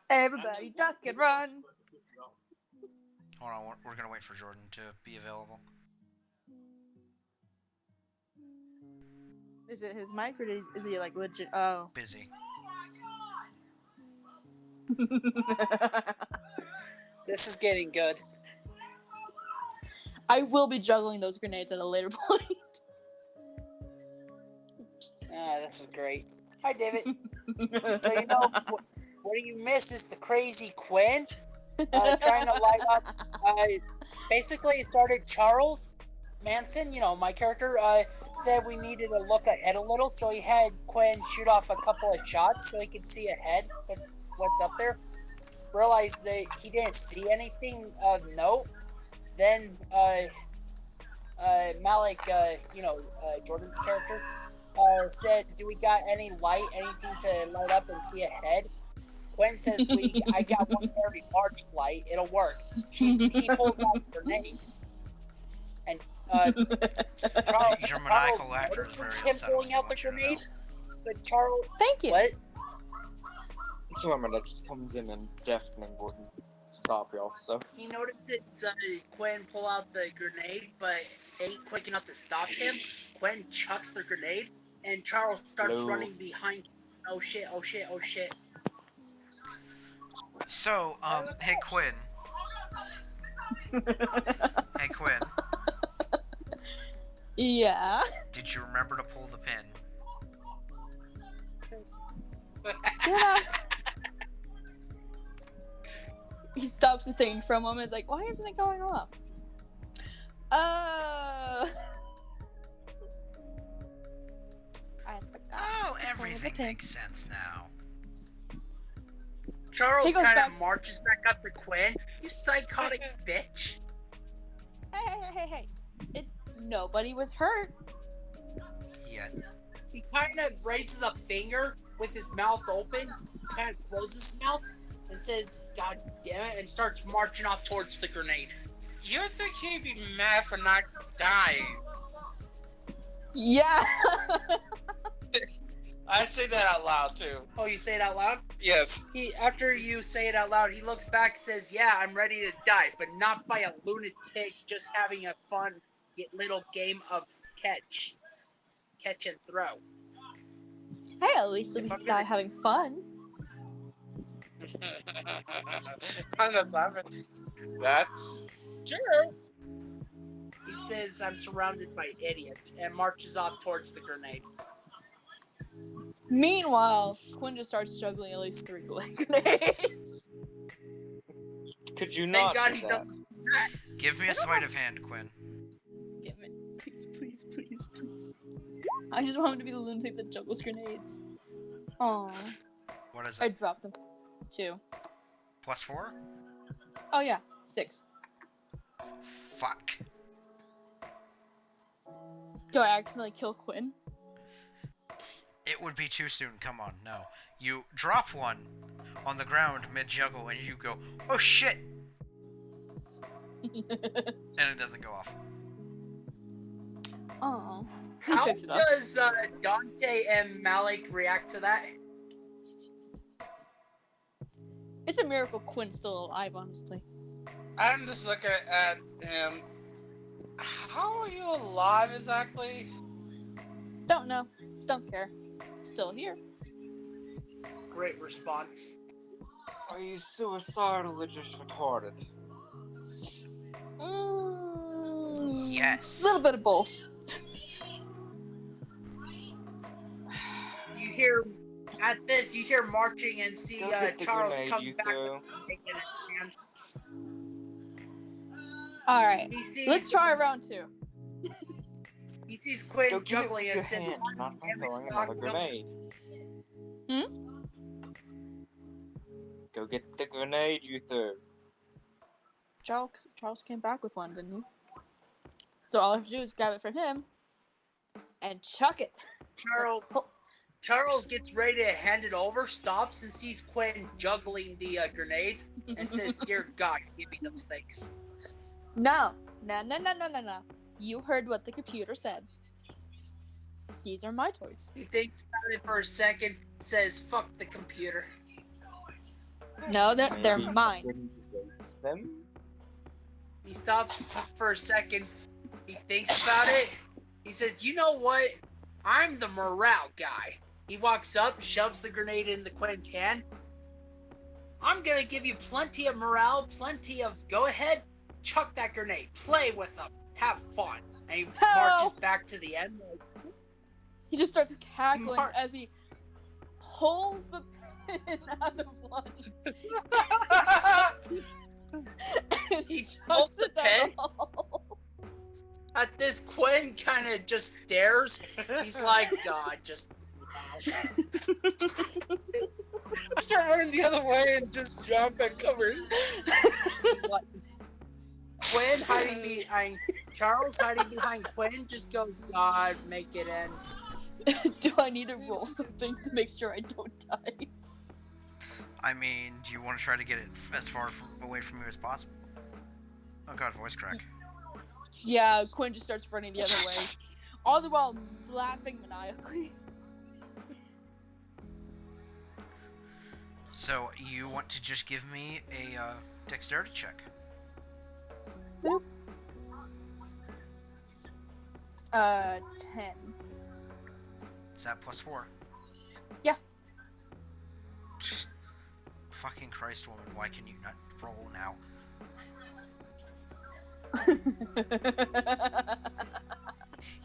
Everybody duck and run. Hold on, we're gonna wait for Jordan to be available. Is it his mic or is he like legit? Oh. Busy. This is getting good. I will be juggling those grenades at a later point. Ah, this is great. Hi, David. So, you know, what you miss is the crazy Quinn trying to light up. Basically, it started Charles Manson, you know, my character, said we needed to look ahead a little, so he had Quinn shoot off a couple of shots so he could see ahead what's up there. Realized that he didn't see anything of note. Then, Malik, Jordan's character, said, do we got any light, anything to light up and see ahead? Quinn says, I got one very large light, it'll work. He pulls out a grenade. And, Charles Your maniacal laughter is notices very him pulling unsettling, out the I want you to know. grenade, but Charles, Thank you. what? someone that just comes in and deafening wouldn't stop y'all, so. He notices Quinn pull out the grenade, but ain't quick enough to stop him. Quinn chucks the grenade, and Charles starts Hello. running behind him. Oh shit, oh shit, oh shit. So, hey Quinn. Hey Quinn, Yeah. did you remember to pull the pin? Yeah. He stops to think for a moment. He's like, why isn't it going off? I forgot. Oh, to pull everything the pin. makes sense now. Charles He goes kind of back- marches back up to Quinn. You psychotic bitch. Hey. Nobody was hurt. Yeah. He kind of raises a finger with his mouth open, kind of closes his mouth, and says, God damn it, and starts marching off towards the grenade. You think he'd be mad for not dying? Yeah. I say that out loud too. Oh, you say it out loud? Yes. After you say it out loud, he looks back and says, yeah, I'm ready to die, but not by a lunatic just having a fun little game of catch and throw. Hey, at least we If I'm die gonna- having fun. That's true. He says, I'm surrounded by idiots, and marches off towards the grenade. Meanwhile, Quinn just starts juggling at least 3 grenades. Could you Thank not God do he that? doesn't. Give me a sleight of hand, Quinn. Damn it. Please. I just want him to be the lunatic that juggles grenades. Aww. What is I it? dropped them. 2. +4? Oh yeah, 6. Fuck. Do I accidentally kill Quinn? It would be too soon, come on, no. You drop one on the ground mid-juggle and you go, oh shit! And it doesn't go off. Aww. How Fix it up. does Dante and Malik react to that? It's a miracle Quinn's still alive, honestly. I'm just looking at him. How are you alive exactly? Don't know. Don't care. Still here. Great response. Are you suicidal or just retarded? Yes. A little bit of both. You hear At this, you hear marching and see Go get the Charles grenade come you back threw. with the stick in his hand. All right, He sees, let's try round 2. He sees Quinn Go get it juggling with and your sends hand, one not by damage throwing knock another him. grenade. Hmm? Go get the grenade you threw. Charles came back with one, didn't he? So all I have to do is grab it from him and chuck it. Charles gets ready to hand it over, stops and sees Quinn juggling the grenades, and says, "Dear God, give me those things." No. You heard what the computer said. These are my toys. He thinks about it for a second, says, "Fuck the computer." No, they're Maybe mine. when you waste them. He stops for a second. He thinks about it. He says, "You know what? I'm the morale guy." He walks up, shoves the grenade into Quinn's hand. "I'm gonna give you plenty of morale, plenty of go ahead, chuck that grenade, play with them, have fun." And he marches back to the end. He just starts cackling Mark- as he pulls the pin out of one. And He chucks pulls the it down pin? the hole. At this, Quinn kind of just stares. He's like, "God, just." Start running the other way and just jump and cover. He's like, Quinn hiding behind Charles, hiding behind Quinn, just goes, "God, make it end." Do I need to roll something to make sure I don't die? I mean, do you want to try to get it as far away from you as possible? Oh god, voice crack. Yeah, Quinn just starts running the other way, all the while laughing maniacally. So, you want to just give me a dexterity check? 10. Is that +4? Yeah. Fucking Christ, woman, why can you not roll now?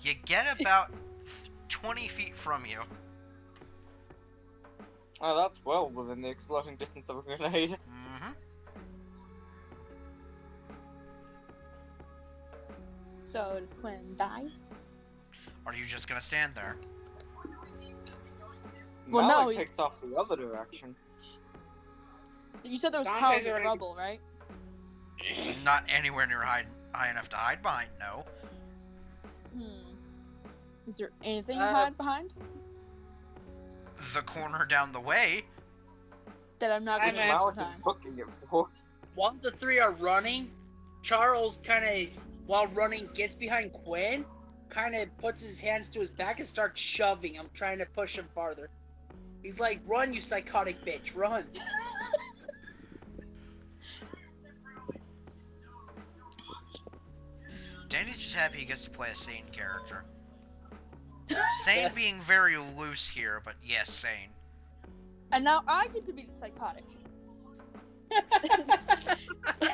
You get about 20 feet from you. Oh, that's well within the exploding distance of a grenade. Mm-hmm. So does Quinn die? Are you just gonna stand there? Well, Malik no, he's- takes off the other direction. You said there was Dante's piles of already- rubble, right? Not anywhere near high enough to hide behind, no. Is there anything to hide behind The corner down the way. that I'm not I'm going to Malik waste is time? booking it for. While the three are running, Charles kind of, while running, gets behind Quinn, kind of puts his hands to his back and starts shoving him, trying to push him farther. He's like, "Run, you psychotic bitch, run." Danny's just happy he gets to play a sane character. Sane Yes. being very loose here, but yes, sane. And now I get to be the psychotic.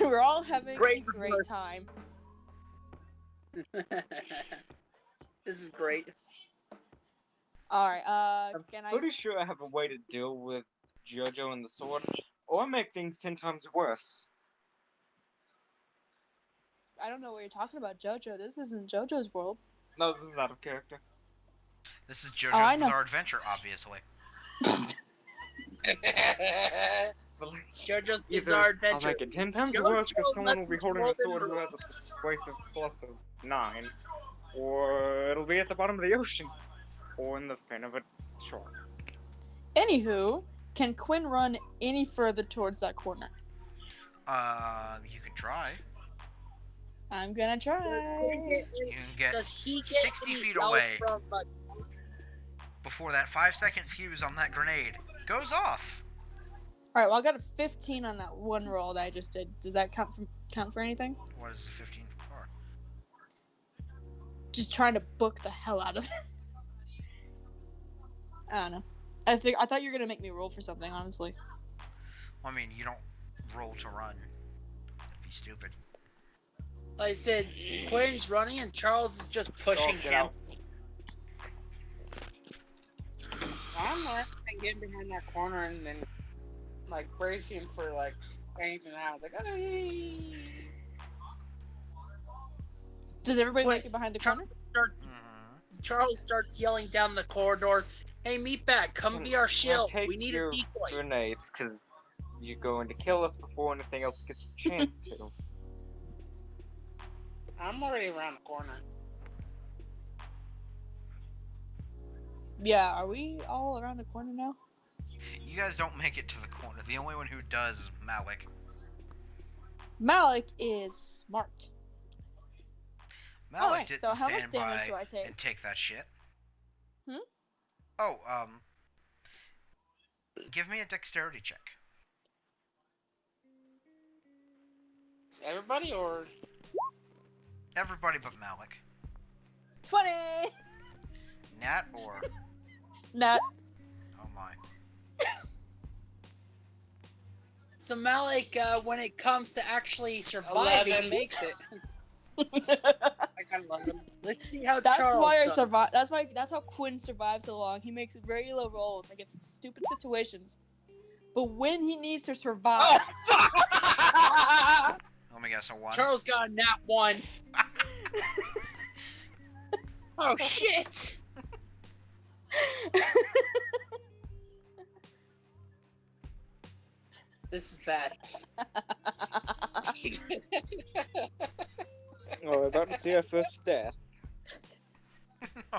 We're all having Great a great reverse. time. This is great. Alright, I'm can I... pretty sure I have a way to deal with JoJo and the sword, or make things 10 times worse. I don't know what you're talking about, JoJo. This isn't JoJo's world. No, this is out of character. This is Oh, I JoJo's know. Bizarre Adventure, obviously. But like, JoJo's either Bizarre I'll Adventure. make it 10 times JoJo worse because someone will be lets holding roll a sword in who the has a persuasive plus of 9. Or it'll be at the bottom of the ocean. Or in the fin of a shark. Anywho, can Quinn run any further towards that corner? You can try. I'm gonna try. You can get Does he get 60 any feet help away from, before that 5-second fuse on that grenade goes off. Alright, well I got a 15 on that one roll that I just did. Does that count for anything? What is the 15 for? Just trying to book the hell out of it. I don't know. I thought you were gonna make me roll for something, honestly. Well, I mean, you don't roll to run. That'd be stupid. Like I said, Quinn's running and Charles is just pushing get him. out. I'm not. and getting behind that corner and then like bracing for like anything that happens. Like, "Ay." Does everybody Wait, make it behind the corner? Charles starts yelling down the corridor, "Hey, Meatbag, come be our shield. Take We need your a decoy." grenades, because you're going to kill us before anything else gets a chance to. I'm already around the corner. Yeah, are we all around the corner now? You guys don't make it to the corner. The only one who does is Malik. Malik is smart. Malik Alright, didn't so how much stand damage by do I take? and take that shit. Hmm? Oh, give me a dexterity check. Everybody or Everybody but Malik. 20! Nat or... Nat. Oh my. So Malik, when it comes to actually surviving, 11. makes it. I got 11. Let's see how That's Charles why I does. survive. That's how Quinn survives so long. He makes very low rolls against stupid situations. But when he needs to survive, Let me guess, a 1? Charles got a nat 1. Oh shit! This is bad. Oh, we're about to see our first death. No.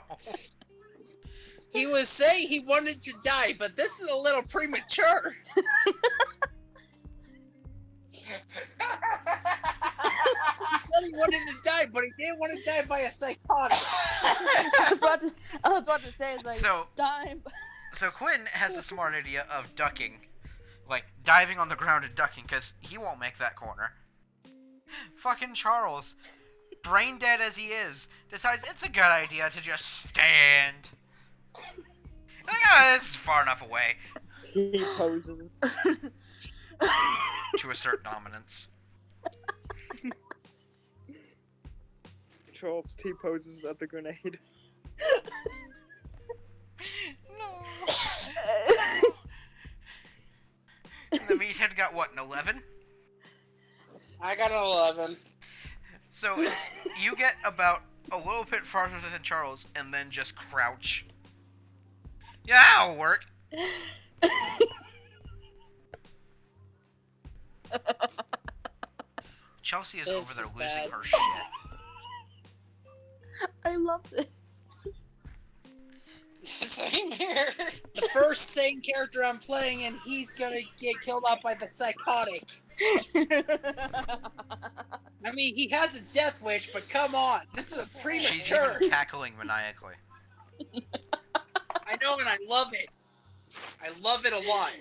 He was saying he wanted to die, but this is a little premature. He said he wanted to die, but he didn't want to die by a psychotic. I was about to say, it's like, So, time. so Quinn has the smart idea of ducking. Like, diving on the ground and ducking, because he won't make that corner. Fucking Charles, brain dead as he is, decides it's a good idea to just stand. Like, oh, this is far enough away. He poses. To assert dominance. Charles T poses at the grenade. No. And the meathead got what, an 11? I got an 11. So you get about a little bit farther than Charles, and then just crouch. Yeah, that'll work. Chelsea is This over there is losing bad. her shit. I love this. Same here. The first sane character I'm playing, and he's gonna get killed off by the psychotic. I mean, he has a death wish, but come on, this is a She's premature. even cackling maniacally. I know, and I love it. I love it a lot.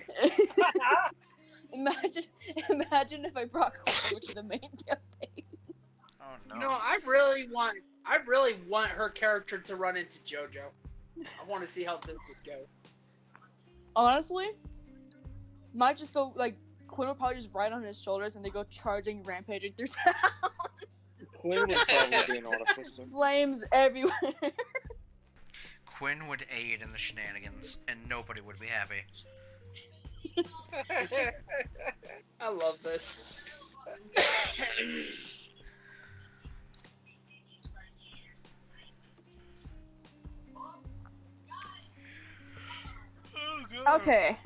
Imagine if I brought Quinn to the main campaign. Oh no. You know, I really want her character to run into JoJo. I want to see how this would go. Honestly, might just go like Quinn would probably just ride on his shoulders and they go charging, rampaging through town. Quinn would probably be an artificer. Flames everywhere. Quinn would aid in the shenanigans, and nobody would be happy. I love this. Okay.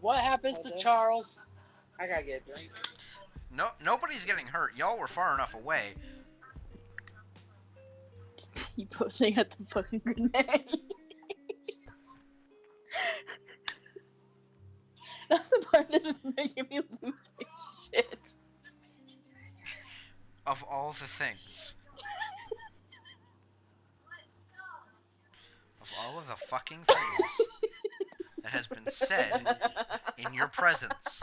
What happens to Charles? I gotta get a drink. No, nobody's getting hurt. Y'all were far enough away. He posting at the fucking grenade. That's the part that's just making me lose my shit. Of all the things. Of all of the fucking things that has been said in your presence,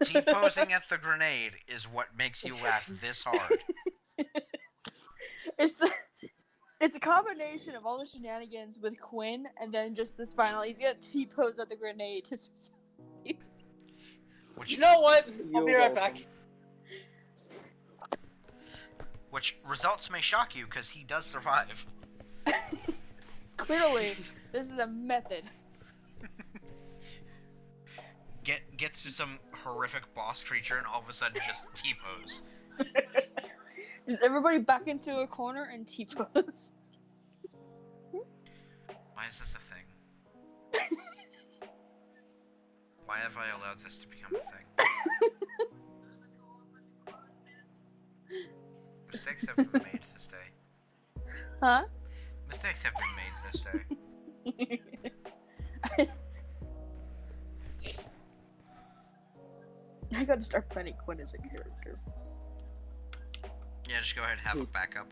T-posing at the grenade is what makes you laugh this hard. It's a combination of all the shenanigans with Quinn and then just this final. He's gonna T-pose at the grenade to survive. Which, You know what? I'll be You're right welcome. back. which results may shock you, because he does survive. Clearly, this is a method. Gets to some horrific boss creature and all of a sudden just T-pose. Just everybody back into a corner and T-pose. Why is this a thing? Why have I allowed this to become a thing? Mistakes have been made this day. Huh? Mistakes have been made this day. I gotta start planning Quinn as a character. Yeah, just go ahead and have a backup.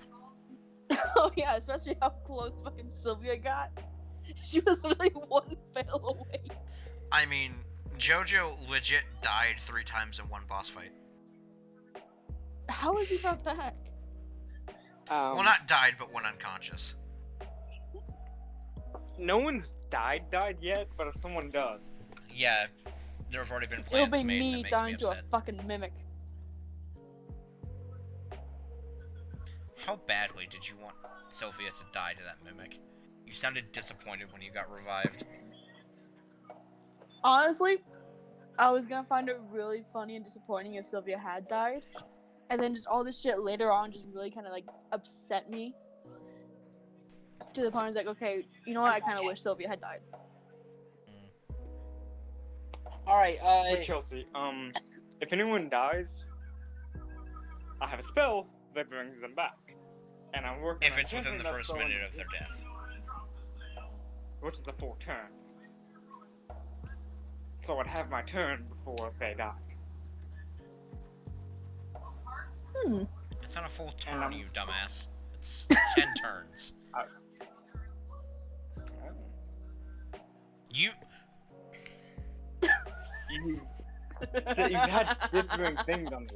Oh yeah, especially how close fucking Sylvia got. She was literally one fail away. I mean, JoJo legit died 3 times in one boss fight. How is he brought back? Well, not died, but went unconscious. No one's died yet, but if someone does, Yeah, there have already been It'll plans be made, and me it makes dying me to a upset. fucking mimic. How badly did you want Sylvia to die to that mimic? You sounded disappointed when you got revived. Honestly, I was gonna find it really funny and disappointing if Sylvia had died. And then just all this shit later on just really kind of like upset me. To the point I was like, okay, you know what? I kind of wish Sylvia had died. Alright, but Chelsea, if anyone dies, I have a spell that brings them back, and I'm working If on it's within chanting the that first spell minute into- of their death. which is a full turn. So I'd have my turn before they died. Hmm. It's not a full And turn, I'm- you dumbass. It's 10 turns. You... You said you've had differing things on me.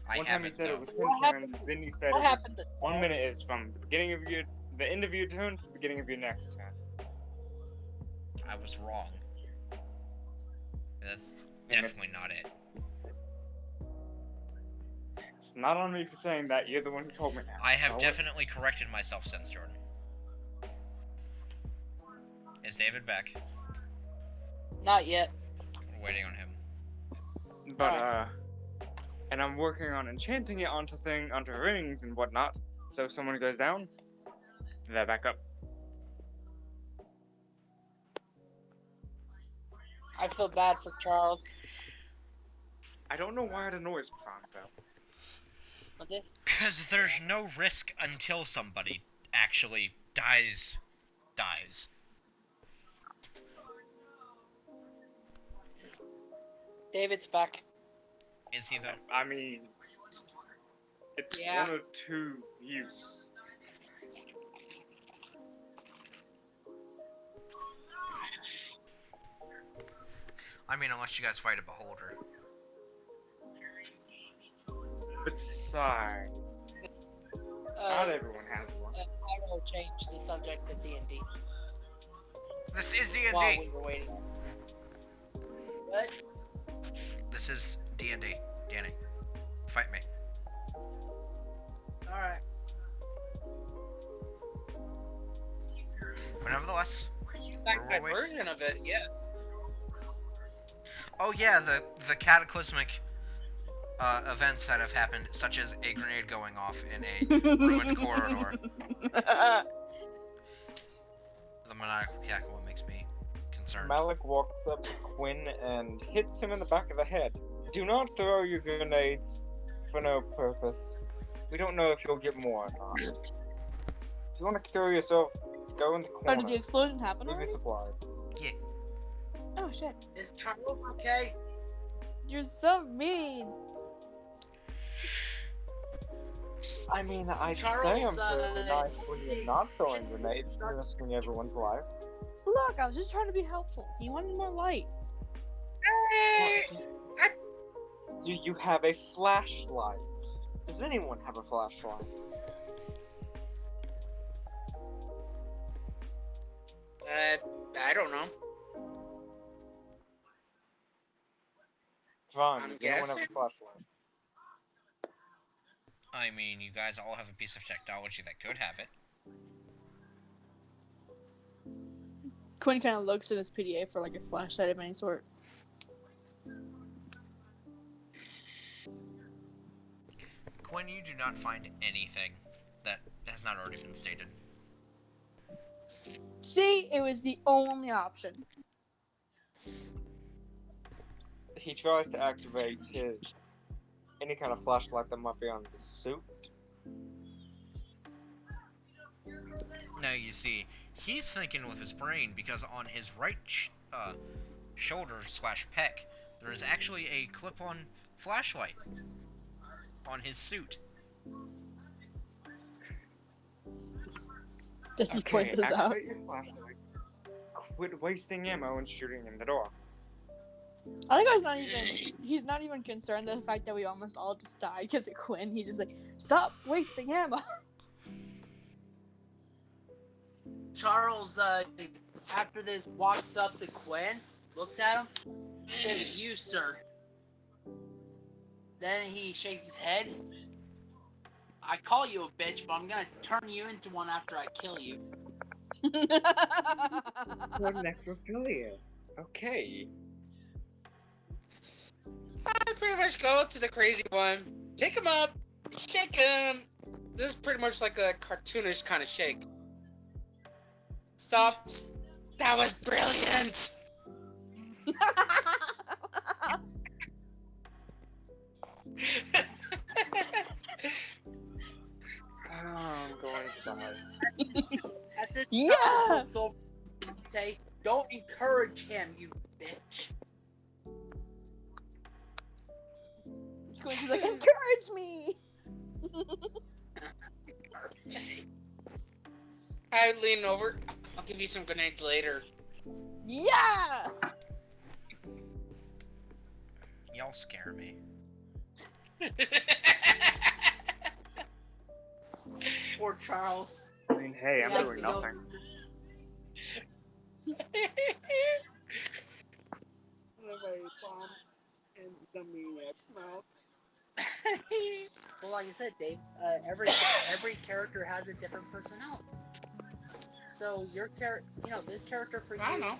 I One time you haven't, said though. it was 10 What turns, happened- then you said what it was happened to 1 minute is from the beginning of the end of your turn to the beginning of your next turn. I was wrong. That's And definitely not it. It's not on me for saying that, you're the one who told me that. I have So definitely corrected myself since, Jordan. Is David back? Not yet. We're waiting on him. But, and I'm working on enchanting it onto rings and whatnot, so if someone goes down, they're back up. I feel bad for Charles. I don't know why it annoys Frank, though. But they- Because there's no risk until somebody actually dies. David's back. Is he though? I mean, it's Yeah. 1 or 2 views. I mean, unless you guys fight a beholder. Besides, not everyone has one. I will change the subject to D&D This is while D&D. we were waiting. What? This is D&D. Danny, fight me. Alright. But nevertheless, That where were we? version of it, yes. Oh yeah, the cataclysmic events that have happened, such as a grenade going off in a ruined corridor. The maniacal cackle makes me concerned. Malik walks up to Quinn and hits him in the back of the head. Do not throw your grenades for no purpose. We don't know if you'll get more or not. If you want to kill yourself, go in the Oh, corner. did the explosion happen Leave your already? supplies. Oh shit. Is Charles okay? You're so mean. I mean, I Charles, say I'm fairly nice when you're not throwing grenades and risking everyone's life. Look, I was just trying to be helpful. He wanted more light. Do you have a flashlight? Does anyone have a flashlight? I don't know. Fine, I'm does anyone have guessing. a flashlight? I mean, you guys all have a piece of technology that could have it. Quinn kind of looks at his PDA for like a flashlight of any sort. Quinn, you do not find anything that has not already been stated. See, it was the only option. He tries to activate his any kind of flashlight that might be on the suit. Now you see, he's thinking with his brain because on his right shoulder / pec, there is actually a clip-on flashlight on his suit. Does he point this out? Activate your flashlights. Quit wasting ammo and shooting in the door. I think he's not even concerned with the fact that we almost all just died because of Quinn. He's just like, stop wasting ammo. Charles, after this, walks up to Quinn, looks at him, says, "You, sir." Then he shakes his head. "I call you a bitch, but I'm gonna turn you into one after I kill you." What necrophilia? Okay. I pretty much go to the crazy one, pick him up, shake him. This is pretty much like a cartoonish kind of shake. Stops. That was brilliant! I'm going to die. At this Yeah! time, so say, "Don't encourage him, you bitch." Quinn's like, encourage me! I lean over. I'll give you some grenades later. Yeah! Y'all scare me. Poor Charles. I mean, hey, I'm Yes, doing you know- nothing. Well, like I said, Dave, every character has a different personality. So your character, this character for you, I don't know.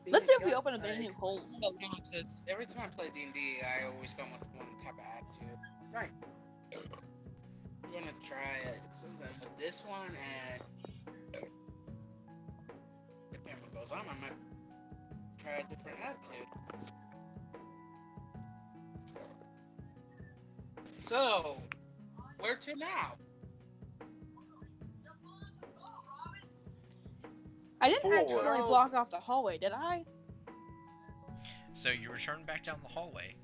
being Let's see a if we gun- open up any new holes. No nonsense. Every time I play D&D, I always come with one type of attitude. Right. I'm gonna try it sometime with this one, and if it goes on, I might try a different attitude. So, where to now? I didn't Forward. accidentally block off the hallway, did I? So you return back down the hallway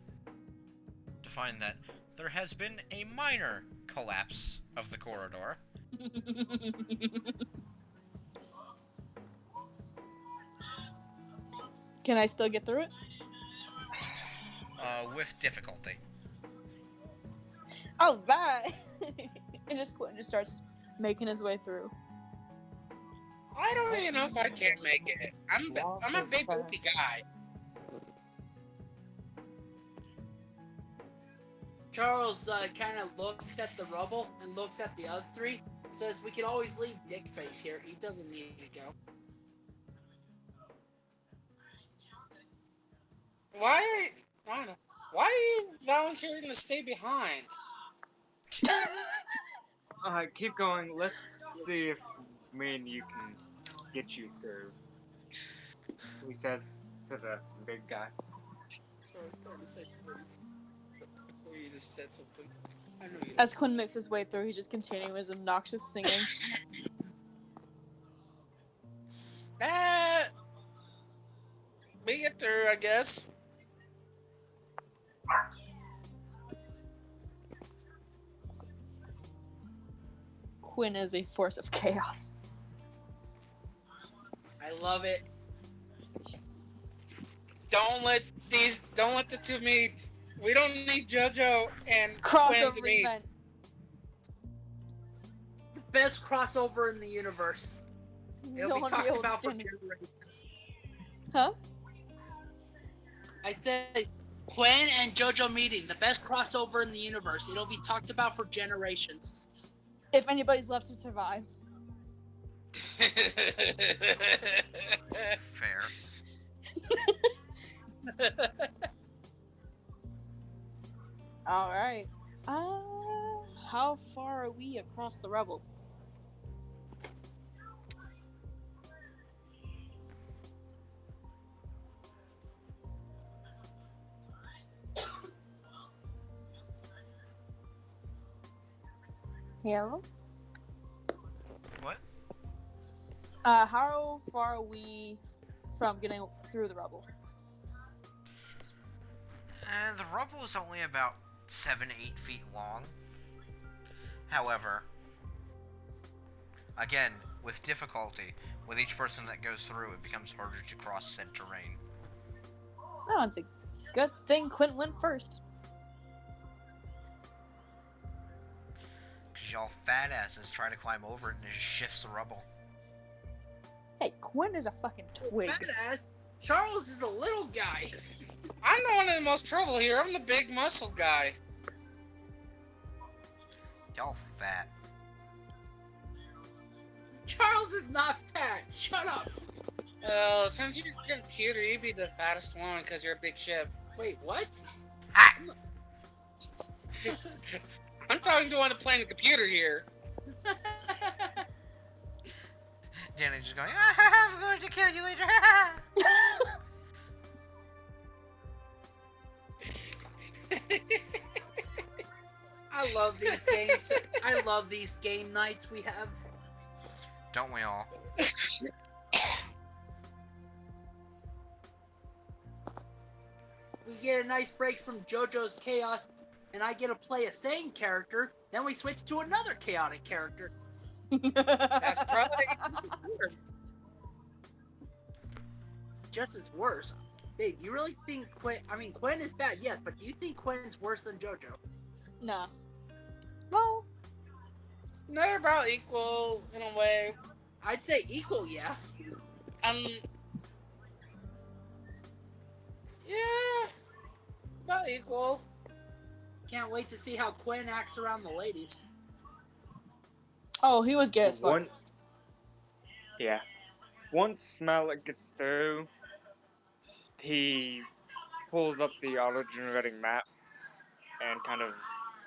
to find that there has been a minor collapse of the corridor. Can I still get through it? With difficulty. Oh, bye! And Quinn just starts making his way through. I don't even know if I can make it. I'm a big bulky guy. Charles kind of looks at the rubble and looks at the other three. Says, "We could always leave Dickface here. He doesn't need to go." I don't know. Why are you volunteering to stay behind? Alright, keep going. Let's see if me and you can get you through. He says to the big guy. Sorry, before you just said something. I know you. As Quinn makes his way through, he's just continuing his obnoxious singing. We get through, I guess. Quinn is a force of chaos. I love it. Don't let the two meet. We don't need JoJo and Quinn to Crossover meet. event. The best crossover in the universe. It'll No be one will talked be able to about for stand it. generations. Huh? I said Quinn and JoJo meeting, the best crossover in the universe. It'll be talked about for generations. If anybody's left to survive. Fair. All right. How far are we across the rubble? Hello? What? How far are we from getting through the rubble? The rubble is only about 7-8 feet long. However, again, with difficulty, with each person that goes through, it becomes harder to cross said terrain. No, it's a good thing Quinn went first. Because y'all fat asses try to climb over it and it just shifts the rubble. Hey, Quinn is a fucking twig. Badass. Charles is a little guy. I'm the one in the most trouble here. I'm the big muscle guy. Y'all fat. Charles is not fat. Shut up. Well, since you're a computer, you'd be the fattest one because you're a big ship. Wait, what? Ah! I'm talking to one playing the computer here. Jenny just going, ah, I'm going to kill you later. I love these games. I love these game nights we have. Don't we all? We get a nice break from JoJo's chaos, and I get to play a sane character. Then we switch to another chaotic character. That's probably Just as worse. Hey, you really think Quinn? I mean, Quinn is bad, yes, but do you think Quinn's worse than JoJo? No. Well, they're about equal in a way. I'd say equal, yeah. Yeah, about equal. Can't wait to see how Quinn acts around the ladies. oh, he was gay as fuck. Once Malak gets through, he pulls up the auto-generating map and kind of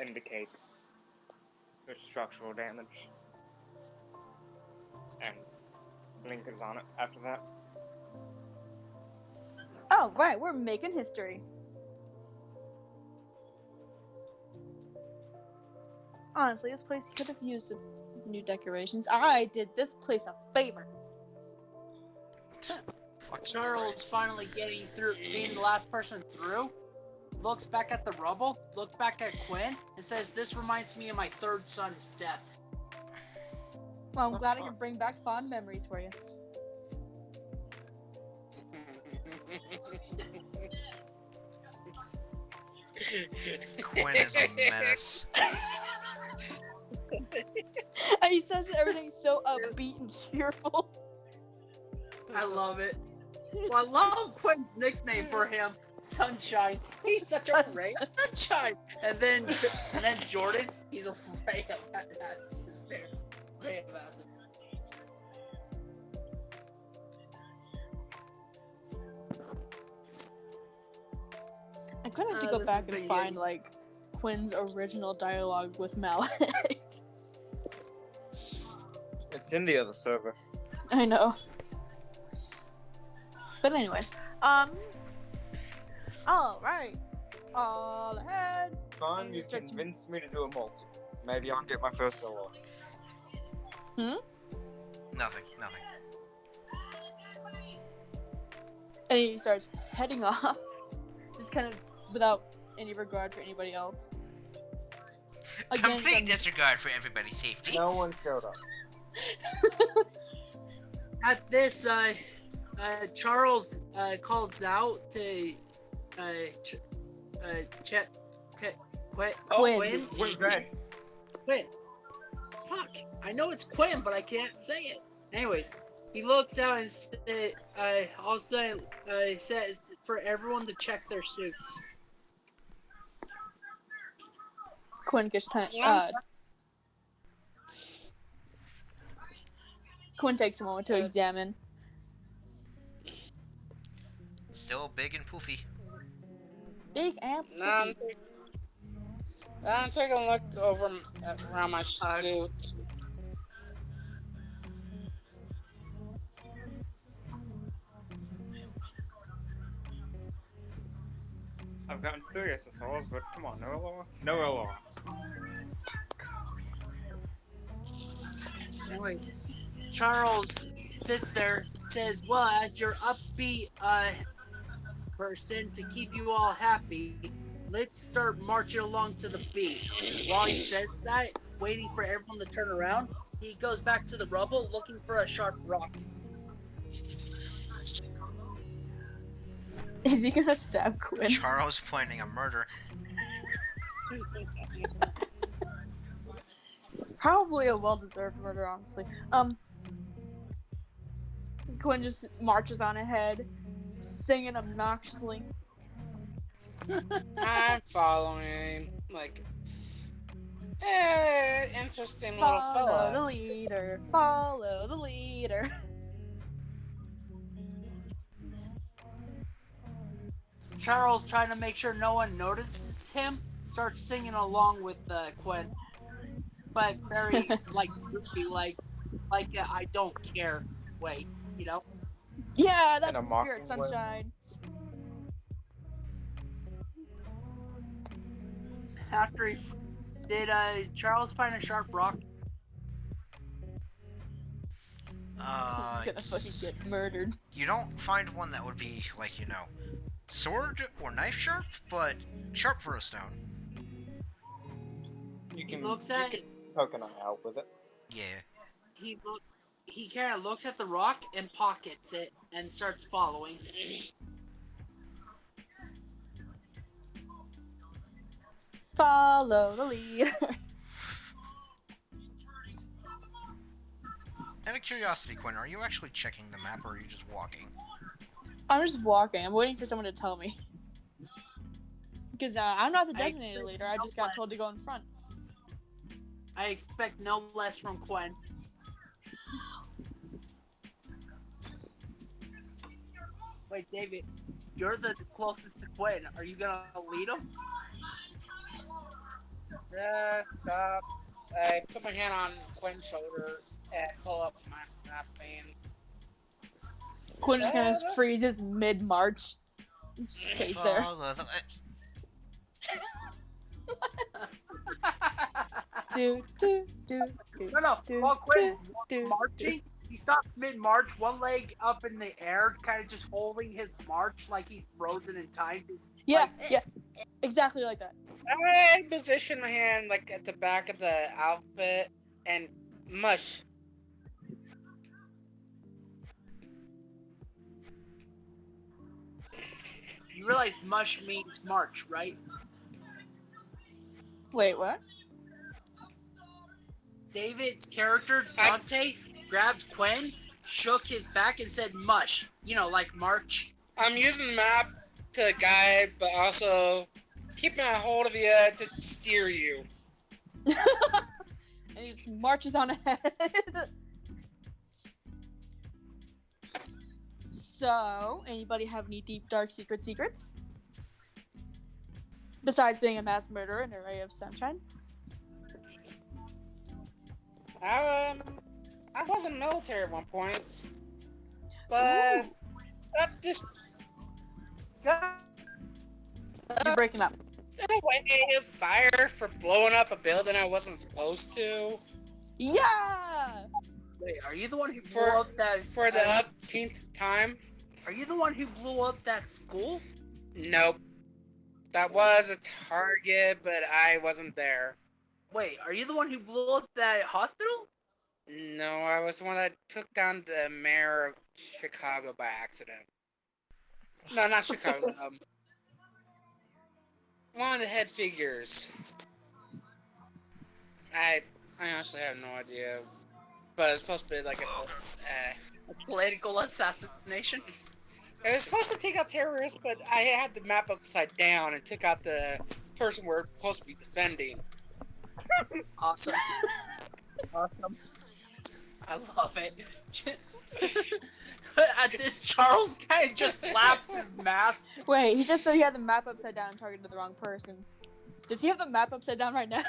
indicates the structural damage. And Link is on it after that. Oh, right, we're making history. Honestly, this place could have used some new decorations. I did this place a favor. Charles finally getting through, being the last person through, looks back at the rubble, looks back at Quinn, and says, "This reminds me of my third son's death." Well, I'm glad I can bring back fond memories for you. Quinn is a menace. He says everything's so upbeat and cheerful. I love it. Well, I love Quinn's nickname for him, Sunshine. He's such a ray of sunshine. And then Jordan, he's a ray of acid. Ray of acid. I kind of have to go back and find like Quinn's original dialogue with Malak. It's in the other server. I know. But anyway, all right, all ahead. Fine, you convinced me to do a multi. Maybe I'll get my first solo. Nothing. And he starts heading off, just kind of without any regard for anybody else. Again, Complete disregard for everybody's safety. No one showed up. At this, Charles calls out to Quinn. Quinn. Fuck. I know it's Quinn, but I can't say it. Anyways, he looks out and all of a sudden says for everyone to check their suits. Quinn gets Quinn takes a moment to examine. Still big and poofy. Big and Now poofy. I'm taking a look over around my suit. I've gotten 3 SSRs, but come on, no LR? No LR. Anyways, Charles sits there, says, "Well, as your upbeat person to keep you all happy, let's start marching along to the beat." While he says that, waiting for everyone to turn around, he goes back to the rubble looking for a sharp rock. Is he gonna stab Quinn? Charles planning a murder. Probably a well-deserved murder, honestly. Quinn just marches on ahead, singing obnoxiously. I'm following. Like, interesting little Follow the fella. leader. Follow the leader. Charles, trying to make sure no one notices him, starts singing along with Quinn, but very goofy, like I don't care way, you know. Yeah, In that's a the spirit, mocking way. sunshine. After he did, Charles find a sharp rock? He's gonna fucking get murdered. You don't find one that would be, like, you know, sword or knife sharp, but sharp for a stone. You He can looks at it. poke an eye out with it. Yeah. He kind of looks at the rock and pockets it and starts following. Follow the leader. Out of curiosity, Quinn, are you actually checking the map or are you just walking? I'm just walking. I'm waiting for someone to tell me. Because I'm not the I designated leader. I just got told to go in front. I expect no less from Quinn. Wait, David, you're the closest to Quinn. Are you gonna lead him? Stop. I put my hand on Quinn's shoulder and pull up my map thing. Quinn just kind of freezes mid-march. Just stays there. Follow the- Do, do, do, do. No. do, While Quinn's do, marching, he stops mid-march, one leg up in the air, kind of just holding his march like he's frozen in time. Just Yeah, like, yeah. Exactly like that. I position my hand like at the back of the outfit and mush. You realize mush means march, right? Wait, what? David's character, Dante, grabbed Quinn, shook his back, and said mush. You know, like march. I'm using the map to guide, but also keeping a hold of you to steer you. And he just marches on ahead. So, anybody have any deep, dark secrets? Besides being a mass murderer and a ray of sunshine? I was in the military at one point, but Ooh. that just got You're breaking up. in a way of fire for blowing up a building I wasn't supposed to. Yeah! Wait, are you the one who blew For up that? for the upteenth time. Are you the one who blew up that school? Nope. That was a target, but I wasn't there. Wait, are you the one who blew up that hospital? No, I was the one that took down the mayor of Chicago by accident. No, not Chicago. One of the head figures. I honestly have no idea. But it's supposed to be like A political assassination? it was supposed to take out terrorists, but I had the map upside down and took out the person we're supposed to be defending. Awesome. Awesome. I love it. At this, Charles kind of just slaps his mask. Wait, he just said he had the map upside down and targeted the wrong person. Does he have the map upside down right now?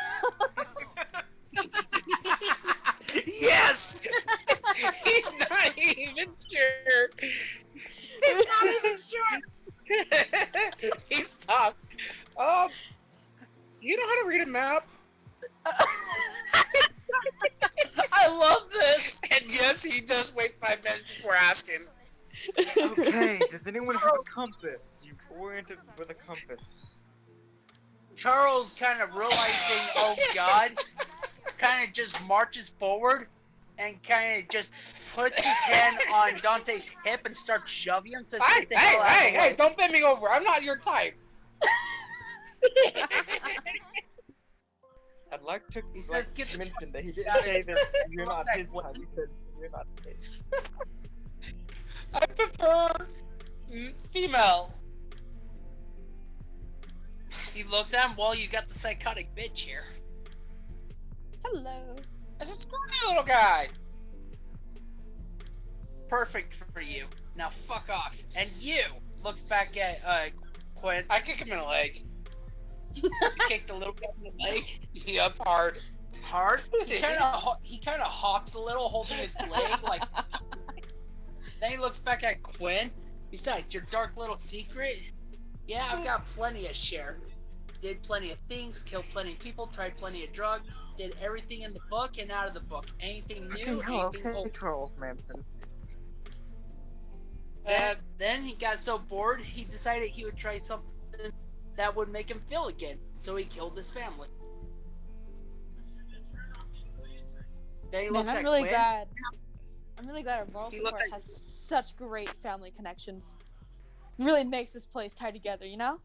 Yes! He's not even sure. He's not even sure. He stops. Do you know how to read a map? I love this. And yes, he does wait 5 minutes before asking. Okay, does anyone have a compass? You orient it with a compass. Charles, kind of realizing, oh god, kind of just marches forward and kind of just puts his hand on Dante's hip and starts shoving him. Says, Hey, don't bend me over. I'm not your type. I'd like to He says, "Get the mention that he didn't say that you're not his type. He said you're not his. I prefer female. He looks at him, well, you got the psychotic bitch here. Hello. It's a scrawny little guy. Perfect for you. Now fuck off. And you looks back at Quinn. I kick him in the leg. You kick the little guy in the leg. Yep, hard. Hard. He kind of hops a little, holding his leg like. Then he looks back at Quinn. Besides, your dark little secret. Yeah, I've got plenty of share. Did plenty of things, killed plenty of people, tried plenty of drugs, did everything in the book and out of the book. Anything new, anything old. Charles Manson. And then he got so bored, he decided he would try something that would make him feel again. So he killed his family. Then he looks I'm at really Quinn. glad. I'm really glad our moral He support looked at- has such great family connections. Really makes this place tie together, you know?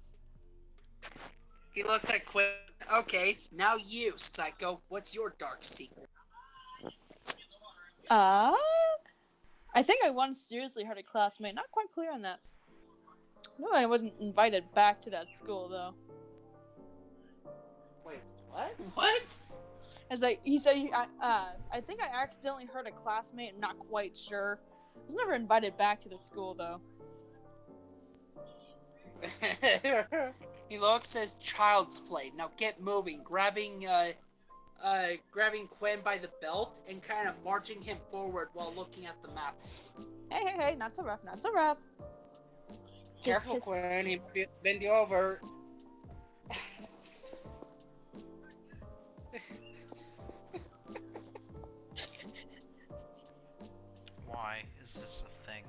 He looks at Quinn. Okay, now you, Psycho. What's your dark secret? I think I once seriously hurt a classmate. Not quite clear on that. No, I wasn't invited back to that school though. Wait, what? What? As he said, I think I accidentally hurt a classmate. I'm not quite sure. I was never invited back to the school though. He looks, says child's play. Now get moving, grabbing Quinn by the belt and kind of marching him forward while looking at the map. Hey, not so rough, not so rough. Careful, Quinn. He bend you over. Why is this a thing?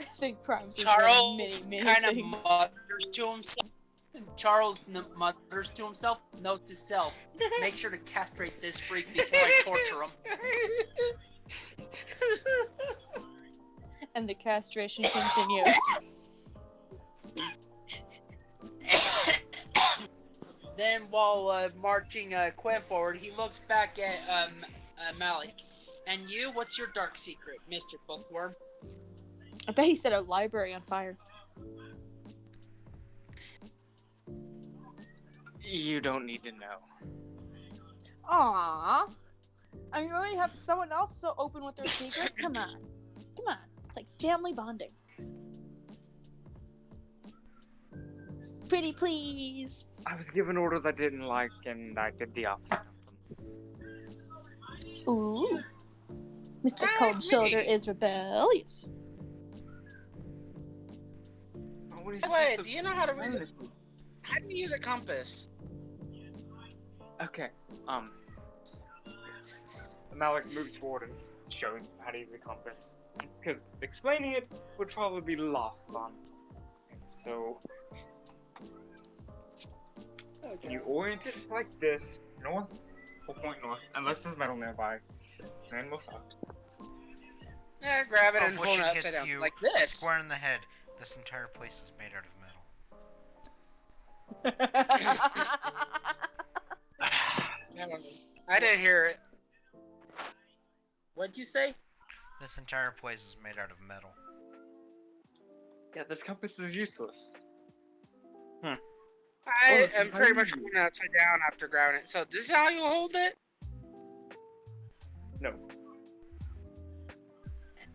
I think crimes Charles many kind of things. mutters to himself. Charles mutters to himself, note to self, make sure to castrate this freak before I torture him. And the castration continues. Then while marching Quinn forward, he looks back at Malik. And you, what's your dark secret, Mr. Bookworm? I bet he set a library on fire. You don't need to know. Aww. I mean, you already have someone else so open with their secrets? Come on. It's like family bonding. Pretty please. I was given orders I didn't like, and I did the opposite of them. Ooh. Mr. Cold Shoulder is rebellious. What is Wait, this? do you know how to read it? How do you use a compass? Okay, Malik moves forward and shows how to use a compass. Because explaining it would probably be lost on him. So, you orient it like this, north, we'll point north, unless there's metal nearby, and we'll fuck. Yeah, grab it and Bush hold it hits upside down. you Like this. square in the head. This entire place is made out of metal. I didn't hear it. What'd you say? This entire place is made out of metal. Yeah, this compass is useless. I am pretty much going upside down after grabbing it. So this is how you hold it? No.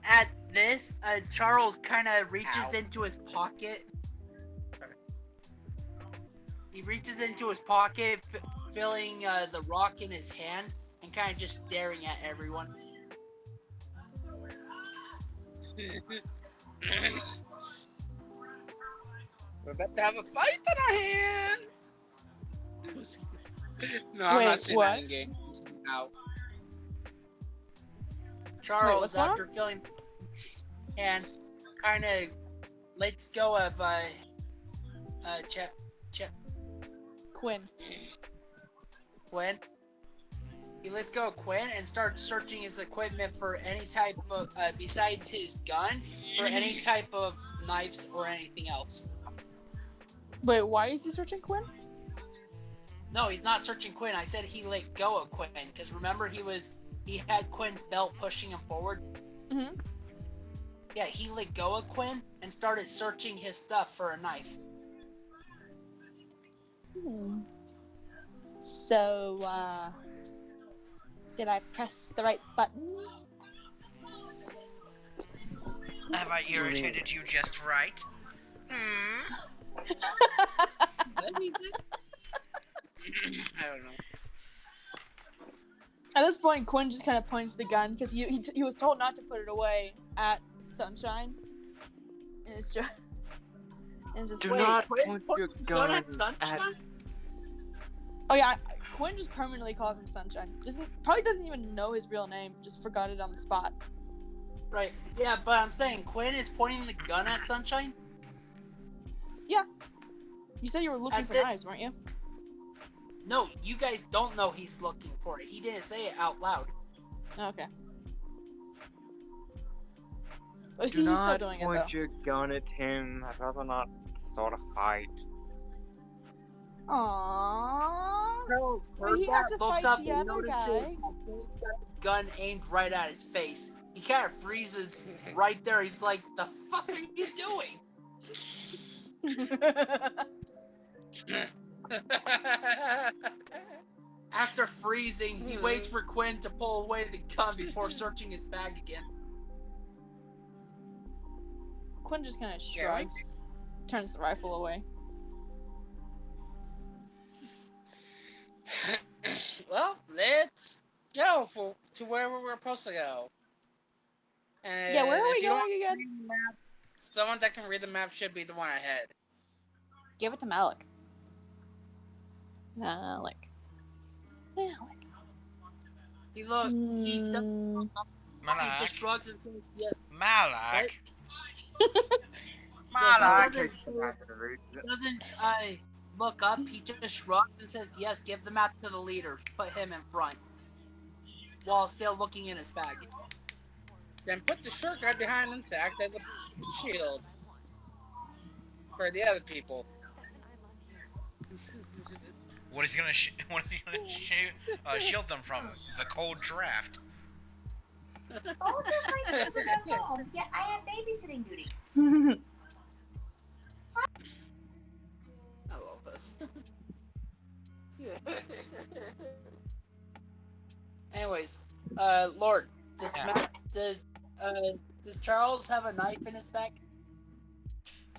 At this, Charles kind of reaches Ow. into his pocket. He reaches into his pocket, filling the rock in his hand, and kind of just staring at everyone. We're about to have a fight on our hands! No, I'm Wait, not seeing what? that in game. Out. Charles, what's going after filling and kind of lets go of Quinn. Quinn. He lets go of Quinn and starts searching his equipment for any type of, besides his gun, for any type of knives or anything else. Wait, why is he searching Quinn? No, he's not searching Quinn. I said he let go of Quinn because remember he had Quinn's belt pushing him forward. Mm-hmm. Yeah, he let go of Quinn and started searching his stuff for a knife. So, did I press the right buttons? Have I irritated you just right? Hmm? That means it. I don't know. At this point, Quinn just kind of points the gun because he was told not to put it away at Sunshine, and it's just Do Wait, not Quinn point put your the gun gun at Sunshine? Oh yeah, Quinn just permanently calls him Sunshine. Probably doesn't even know his real name. Just forgot it on the spot. Right. Yeah, but I'm saying Quinn is pointing the gun at Sunshine. You said you were looking At for this- knives, weren't you? No, you guys don't know he's looking for it. He didn't say it out loud. Oh, okay. Oh, Do see, he's still not doing it point though. your gun at him. I'd rather not start a fight. Aww. Charles But he had to looks fight up the and other notices guy. the gun aimed right at his face. He kind of freezes right there. He's like, "The fuck are you doing?" After freezing, he waits for Quinn to pull away the gun before searching his bag again. Quinn just kind of Yeah, shrugs, turns the rifle away. Well, let's go to where we're supposed to go. And Yeah, where are if we you don't going again? read the map, someone that can read the map should be the one ahead. Give it to Malik. Malik. He Mm, just shrugs and says, "Yeah." Malak. Yeah, Malak. he doesn't look up. He just shrugs and says, "Yes, give the map to the leader. Put him in front," while still looking in his bag. Then put the shirt right behind him to act as a shield for the other people. What is he gonna shield them from? The cold draft. Both of my children are home, yet I have babysitting duty. I love this. Anyways, Lord, does Charles have a knife in his bag?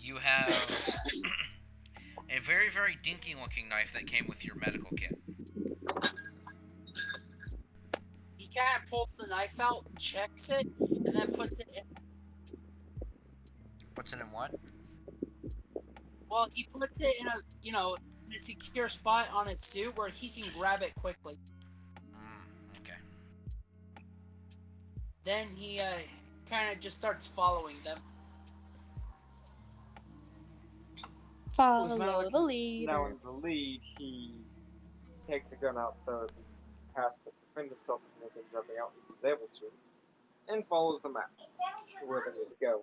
You have a very, very dinky looking knife that came with your medical kit. He kind of pulls the knife out, checks it, and then puts it in. Puts it in what? Well, he puts it in a secure spot on his suit where he can grab it quickly. Okay. Then he kind of just starts following them. Follow Malik the Now leader. in the lead, he takes the gun out so if he has to defend himself from anything jumping out, he's able to, and follows the map to where they need to go.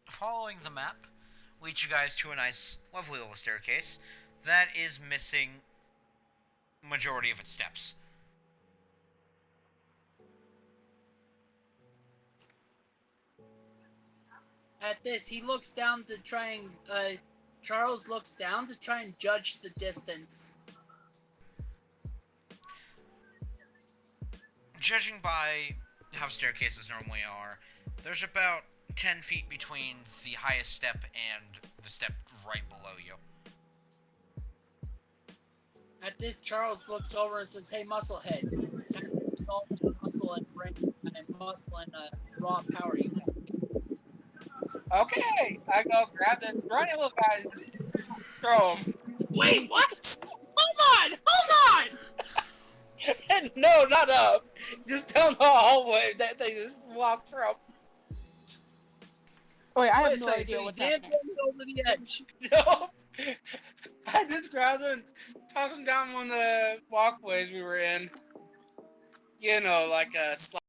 Following the map leads you guys to a nice, lovely little staircase that is missing majority of its steps. At this, he looks down to try and, Charles looks down to try and judge the distance. Judging by how staircases normally are, there's about 10 feet between the highest step and the step right below you. At this, Charles looks over and says, "Hey, Musclehead, kind of all the muscle and brain and muscle and raw power you have." Okay, I go grab the scrawny little guy and just throw him. Wait, what? Hold on! No, not up. Just down the hallway. That thing just walked from. Oh, wait, I have Wait a no second, idea so what's you did happening. throw me over the edge. No. I just grabbed him and tossed him down one of the walkways we were in. You know, like a